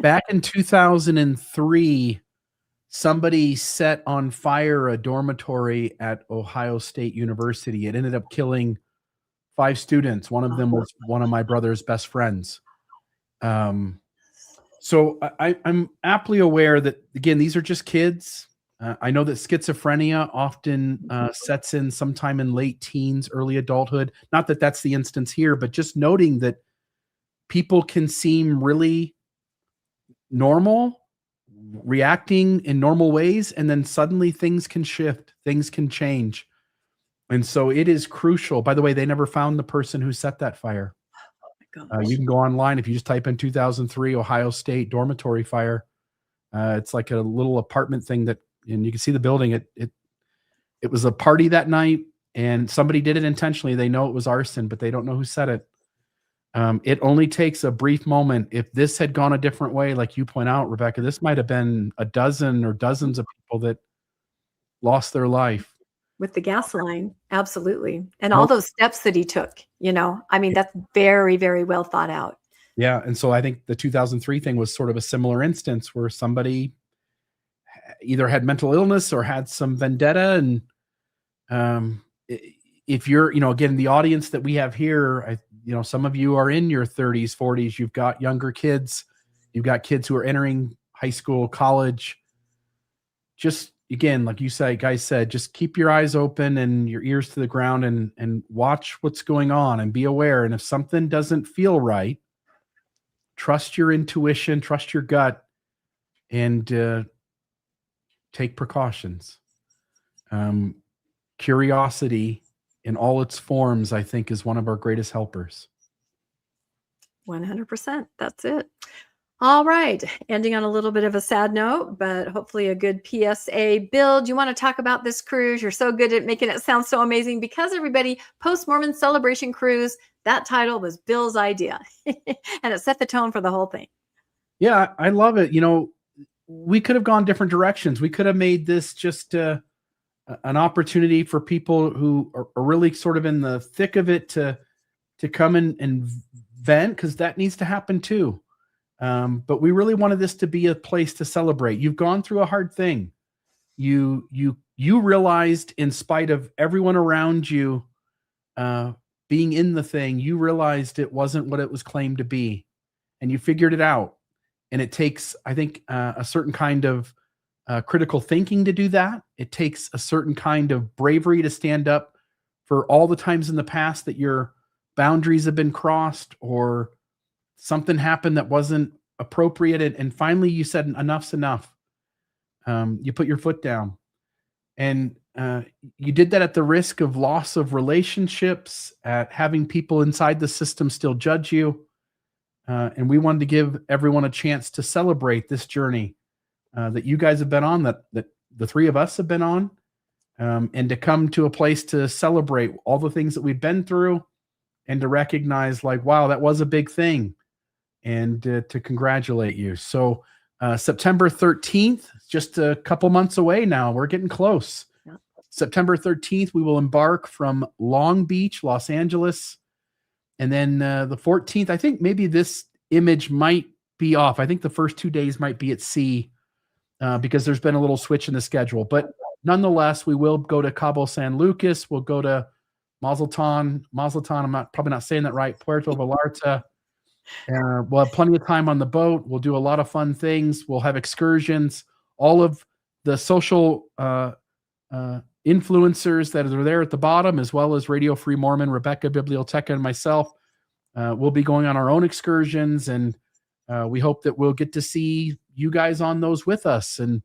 Back in 2003, somebody set on fire a dormitory at Ohio State University. It ended up killing 5 students. One of them was one of my brother's best friends. So I'm aptly aware that, again, these are just kids. I know that schizophrenia often sets in sometime in late teens, early adulthood. Not that that's the instance here, but just noting that people can seem really normal, reacting in normal ways, and then suddenly things can shift, things can change. And so it is crucial. By the way, they never found the person who set that fire. You can go online if you just type in 2003 Ohio State dormitory fire. It's like a little apartment thing and you can see the building. It was a party that night, and somebody did it intentionally. They know it was arson, but they don't know who set it. It only takes a brief moment. If this had gone a different way, like you point out, Rebecca, this might have been a dozen or dozens of people that lost their life. With the gas line, absolutely. And all those steps that he took, that's very, very well thought out. Yeah. And so I think the 2003 thing was sort of a similar instance where somebody either had mental illness or had some vendetta. And if you're, again, the audience that we have here, some of you are in your 30s, 40s, you've got younger kids, you've got kids who are entering high school, college. Just, again, like you guys said, just keep your eyes open and your ears to the ground and watch what's going on and be aware. And if something doesn't feel right, trust your intuition, trust your gut, and take precautions. Curiosity in all its forms, I think, is one of our greatest helpers. 100%. That's it. All right. Ending on a little bit of a sad note, but hopefully a good PSA. Bill, do you want to talk about this cruise? You're so good at making it sound so amazing, because everybody, Post-Mormon Celebration Cruise, That title was Bill's idea, and it set the tone for the whole thing. Yeah, I love it. You know, we could have gone different directions. We could have made this just an opportunity for people who are really sort of in the thick of it to come and vent, because that needs to happen too. But we really wanted this to be a place to celebrate. You've gone through a hard thing. You realized, in spite of everyone around you being in the thing, you realized it wasn't what it was claimed to be, and you figured it out. And it takes, I think, a certain kind of critical thinking to do that. It takes a certain kind of bravery to stand up for all the times in the past that your boundaries have been crossed, or something happened that wasn't appropriate. And finally you said, enough's enough. You put your foot down, and you did that at the risk of loss of relationships, at having people inside the system still judge you. And we wanted to give everyone a chance to celebrate this journey that you guys have been on, that the three of us have been on, and to come to a place to celebrate all the things that we've been through, and to recognize, like, wow, that was a big thing, and to congratulate you. So September 13th, just a couple months away now. We're getting close. Yeah. September 13th, we will embark from Long Beach, Los Angeles. And then the 14th, I think maybe this image might be off. I think the first 2 days might be at sea because there's been a little switch in the schedule. But nonetheless, we will go to Cabo San Lucas. We'll go to Mazatlan. I'm probably not saying that right. Puerto Vallarta. We'll have plenty of time on the boat. We'll do a lot of fun things. We'll have excursions. All of the social influencers that are there at the bottom, as well as Radio Free Mormon, Rebecca, Biblioteca, and myself, we'll be going on our own excursions, and we hope that we'll get to see you guys on those with us. And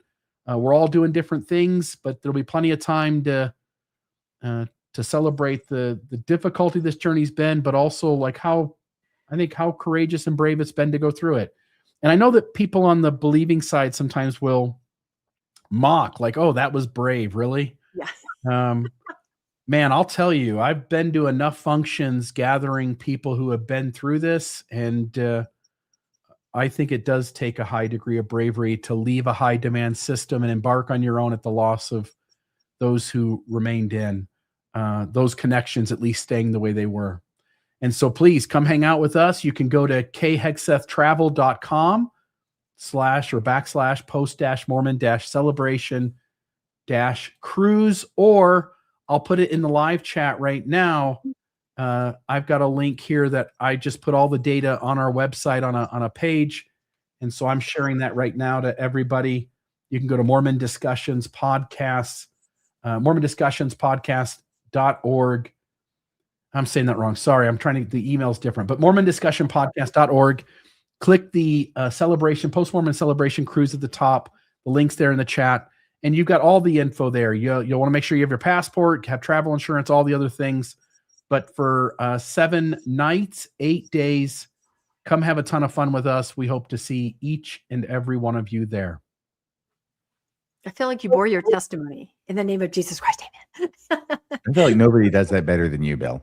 we're all doing different things, but there'll be plenty of time to celebrate the difficulty this journey's been, but also like how courageous and brave it's been to go through it. And I know that people on the believing side sometimes will mock, like, oh, that was brave, really? Yeah. Man, I'll tell you, I've been to enough functions gathering people who have been through this, and I think it does take a high degree of bravery to leave a high demand system and embark on your own at the loss of those who remained in, those connections at least staying the way they were. And so please come hang out with us. You can go to khexethtravel.com//post-mormon-celebration-cruise, or I'll put it in the live chat right now. I've got a link here that I just put all the data on our website on a page. And so I'm sharing that right now to everybody. You can go to Mormon Discussions Podcasts, mormondiscussionspodcast.org. I'm saying that wrong. Sorry. The email's different, but mormondiscussionpodcast.org. Click the celebration, post-Mormon celebration cruise at the top. The link's there in the chat. And you've got all the info there. You'll want to make sure you have your passport, have travel insurance, all the other things. But for 7 nights, 8 days, come have a ton of fun with us. We hope to see each and every one of you there. I feel like you bore your testimony in the name of Jesus Christ. Amen. I feel like nobody does that better than you, Bill.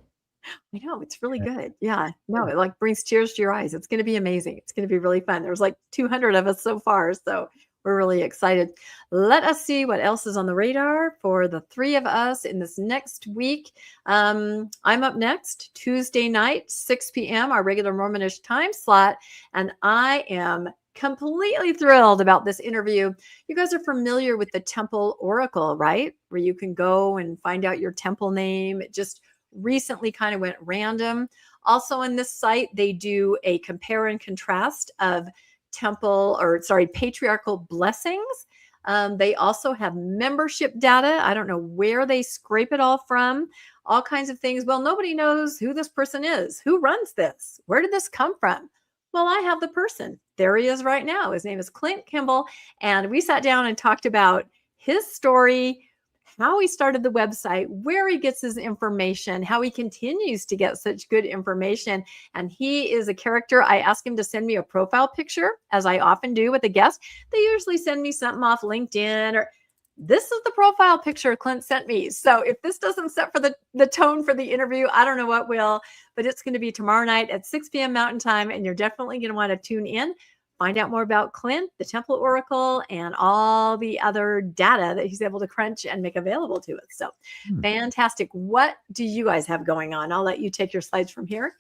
I know, it's really good. Yeah, no, it like brings tears to your eyes. It's going to be amazing. It's going to be really fun. There's like 200 of us so far, so we're really excited. Let us see what else is on the radar for the three of us in this next week. I'm up next Tuesday night, 6 p.m., our regular Mormonish time slot, and I am completely thrilled about this interview. You guys are familiar with the Temple Oracle, right? Where you can go and find out your temple name. It just recently kind of went random. Also on this site, they do a compare and contrast of patriarchal blessings. They also have membership data. I don't know where they scrape it all from. All kinds of things. Well, nobody knows who this person is. Who runs this? Where did this come from? Well, I have the person. There he is right now. His name is Clint Kimball. And we sat down and talked about his story, how he started the website, where he gets his information, how he continues to get such good information. And he is a character. I asked him to send me a profile picture, as I often do with a guest. They usually send me something off LinkedIn, or This is the profile picture Clint sent me. So if this doesn't set for the tone for the interview, I don't know what will, but it's going to be tomorrow night at 6 p.m. Mountain Time, and you're definitely going to want to tune in, find out more about Clint, the Temple Oracle, and all the other data that he's able to crunch and make available to us. So fantastic. What do you guys have going on? I'll let you take your slides from here.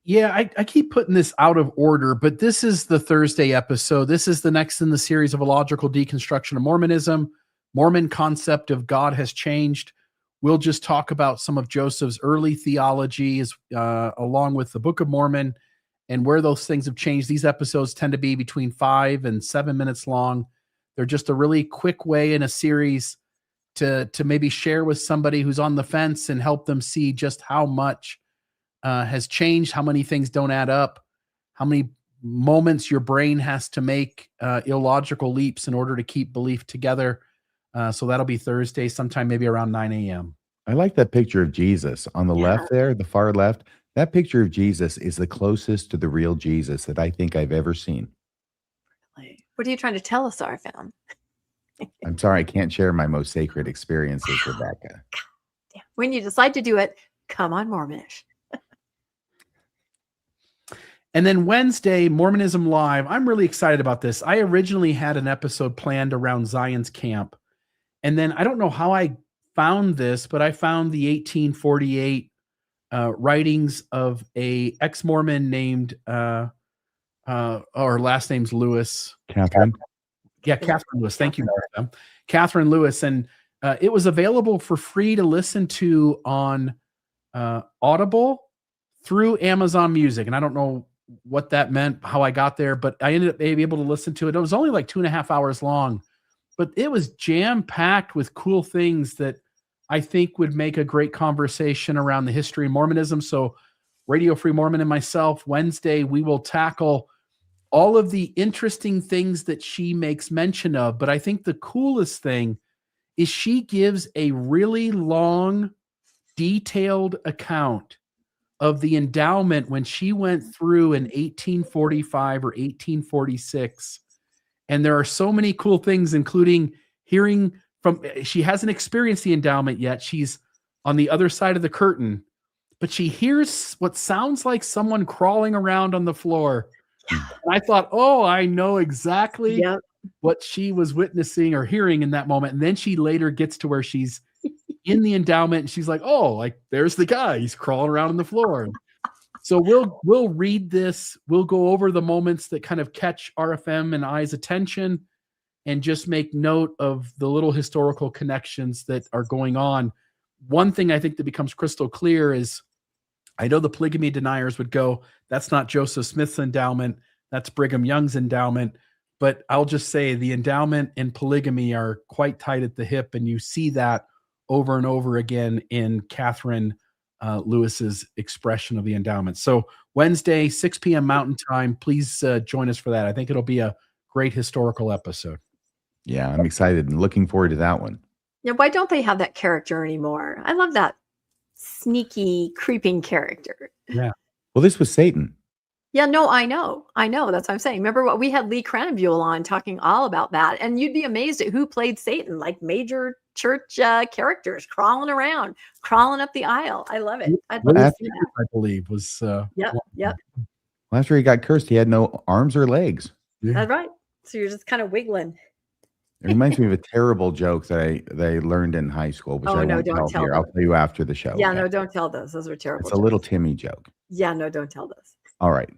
Yeah, I keep putting this out of order, but this is the Thursday episode. This is the next in the series of a logical deconstruction of Mormonism. Mormon concept of God has changed. We'll just talk about some of Joseph's early theology along with the Book of Mormon and where those things have changed. These episodes tend to be between 5 and 7 minutes long. They're just a really quick way in a series to maybe share with somebody who's on the fence and help them see just how much has changed, how many things don't add up, how many moments your brain has to make illogical leaps in order to keep belief together. So that'll be Thursday, sometime maybe around 9 a.m. I like that picture of Jesus on the left there, the far left. That picture of Jesus is the closest to the real Jesus that I think I've ever seen. What are you trying to tell us, RFM? I'm sorry, I can't share my most sacred experiences, Rebecca. When you decide to do it, come on, Mormonish. And then Wednesday, Mormonism Live. I'm really excited about this. I originally had an episode planned around Zion's camp. And then I don't know how I found this, but I found the 1848 writings of a ex-Mormon named, or last name's Lewis. Catherine? Yeah, Catherine Lewis. Thank you, Martha. Catherine Lewis. And it was available for free to listen to on Audible through Amazon Music. And I don't know what that meant, how I got there, but I ended up being able to listen to it. It was only like 2.5 hours long, but it was jam-packed with cool things that I think would make a great conversation around the history of Mormonism. So Radio Free Mormon and myself, Wednesday, we will tackle all of the interesting things that she makes mention of. But I think the coolest thing is she gives a really long, detailed account of the endowment when she went through in 1845 or 1846. And there are so many cool things, including hearing from, she hasn't experienced the endowment yet. She's on the other side of the curtain, but she hears what sounds like someone crawling around on the floor. And I thought, oh, I know exactly what she was witnessing or hearing in that moment. And then she later gets to where she's in the endowment and she's like, oh, like there's the guy, he's crawling around on the floor. So we'll read this. We'll go over the moments that kind of catch RFM and I's attention and just make note of the little historical connections that are going on. One thing I think that becomes crystal clear is, I know the polygamy deniers would go, that's not Joseph Smith's endowment, that's Brigham Young's endowment. But I'll just say the endowment and polygamy are quite tight at the hip, and you see that over and over again in Catherine Lewis's expression of the endowment. So Wednesday, 6 p.m. Mountain Time, please join us for that. I think it'll be a great historical episode. Yeah, I'm excited and looking forward to that one. Yeah, why don't they have that character anymore? I love that sneaky, creeping character. Yeah. Well, this was Satan. Yeah, no, I know. That's what I'm saying. Remember what we had Lee Cranenbuhl on talking all about that. And you'd be amazed at who played Satan, like major church characters crawling around, crawling up the aisle. I love it. I'd love to see that. I believe was Yep. Well, after he got cursed, he had no arms or legs. Yeah. That's right. So you're just kind of wiggling. It reminds me of a terrible joke that I learned in high school, which Oh, I no, won't don't tell tell here. them. I'll tell you after the show. Yeah, okay? no, don't tell those. Those were terrible. It's a little Timmy joke. Yeah, no, don't tell those. All right.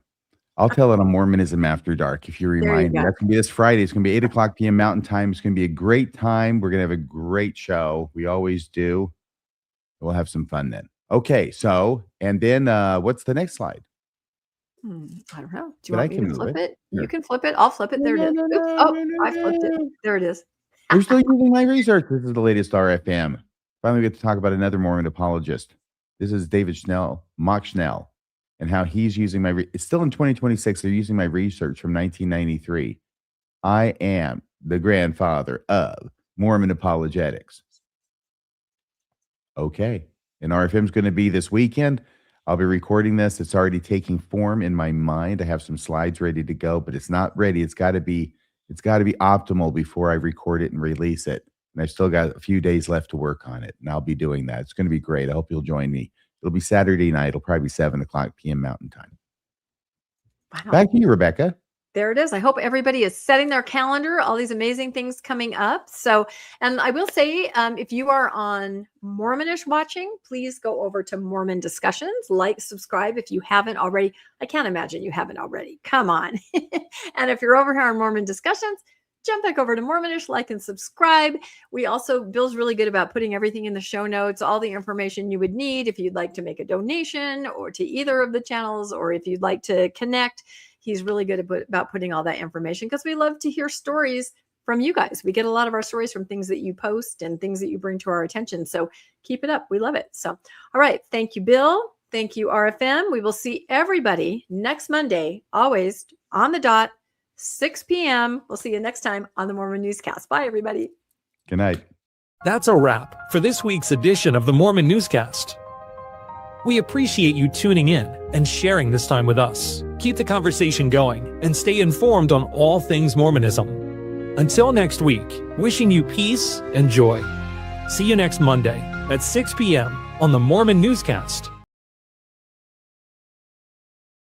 I'll tell it on Mormonism After Dark if you remind me. go. That's going to be this Friday. It's going to be 8 o'clock p.m. Mountain Time. It's going to be a great time. We're going to have a great show. We always do. We'll have some fun then. Okay. So, and then what's the next slide? I don't know. Do you But I want me can to move flip it. it? You Sure. can flip it. I'll flip it. There it is. Oops. Oh, I flipped it. There it is. We're still using my research. This is the latest RFM. Finally, we get to talk about another Mormon apologist. This is David Schnell, Mock Schnell, and how he's using my, it's still in 2026. They're using my research from 1993. I am the grandfather of Mormon apologetics. Okay. And RFM is going to be this weekend. I'll be recording this. It's already taking form in my mind. I have some slides ready to go, but it's not ready. It's got to be It's got to be optimal before I record it and release it. And I've still got a few days left to work on it, and I'll be doing that. It's going to be great. I hope you'll join me. It'll be Saturday night. It'll probably be 7:00 p.m. Mountain Time. Wow. Back to you, Rebecca. There it is. I hope everybody is setting their calendar, all these amazing things coming up. So, and I will say, if you are on Mormonish watching, please go over to Mormon Discussions, like, subscribe if you haven't already. I can't imagine you haven't already. Come on. And if you're over here on Mormon Discussions, jump back over to Mormonish, like and subscribe. We also, Bill's really good about putting everything in the show notes, all the information you would need if you'd like to make a donation or to either of the channels, or if you'd like to connect. He's really good about putting all that information because we love to hear stories from you guys. We get a lot of our stories from things that you post and things that you bring to our attention. So keep it up. We love it. So, all right. Thank you, Bill. Thank you, RFM. We will see everybody next Monday, always on the dot, 6 p.m. We'll see you next time on the Mormon Newscast. Bye, everybody. Good night. That's a wrap for this week's edition of the Mormon Newscast. We appreciate you tuning in and sharing this time with us. Keep the conversation going and stay informed on all things Mormonism. Until next week, wishing you peace and joy. See you next Monday at 6 p.m. on the Mormon Newscast.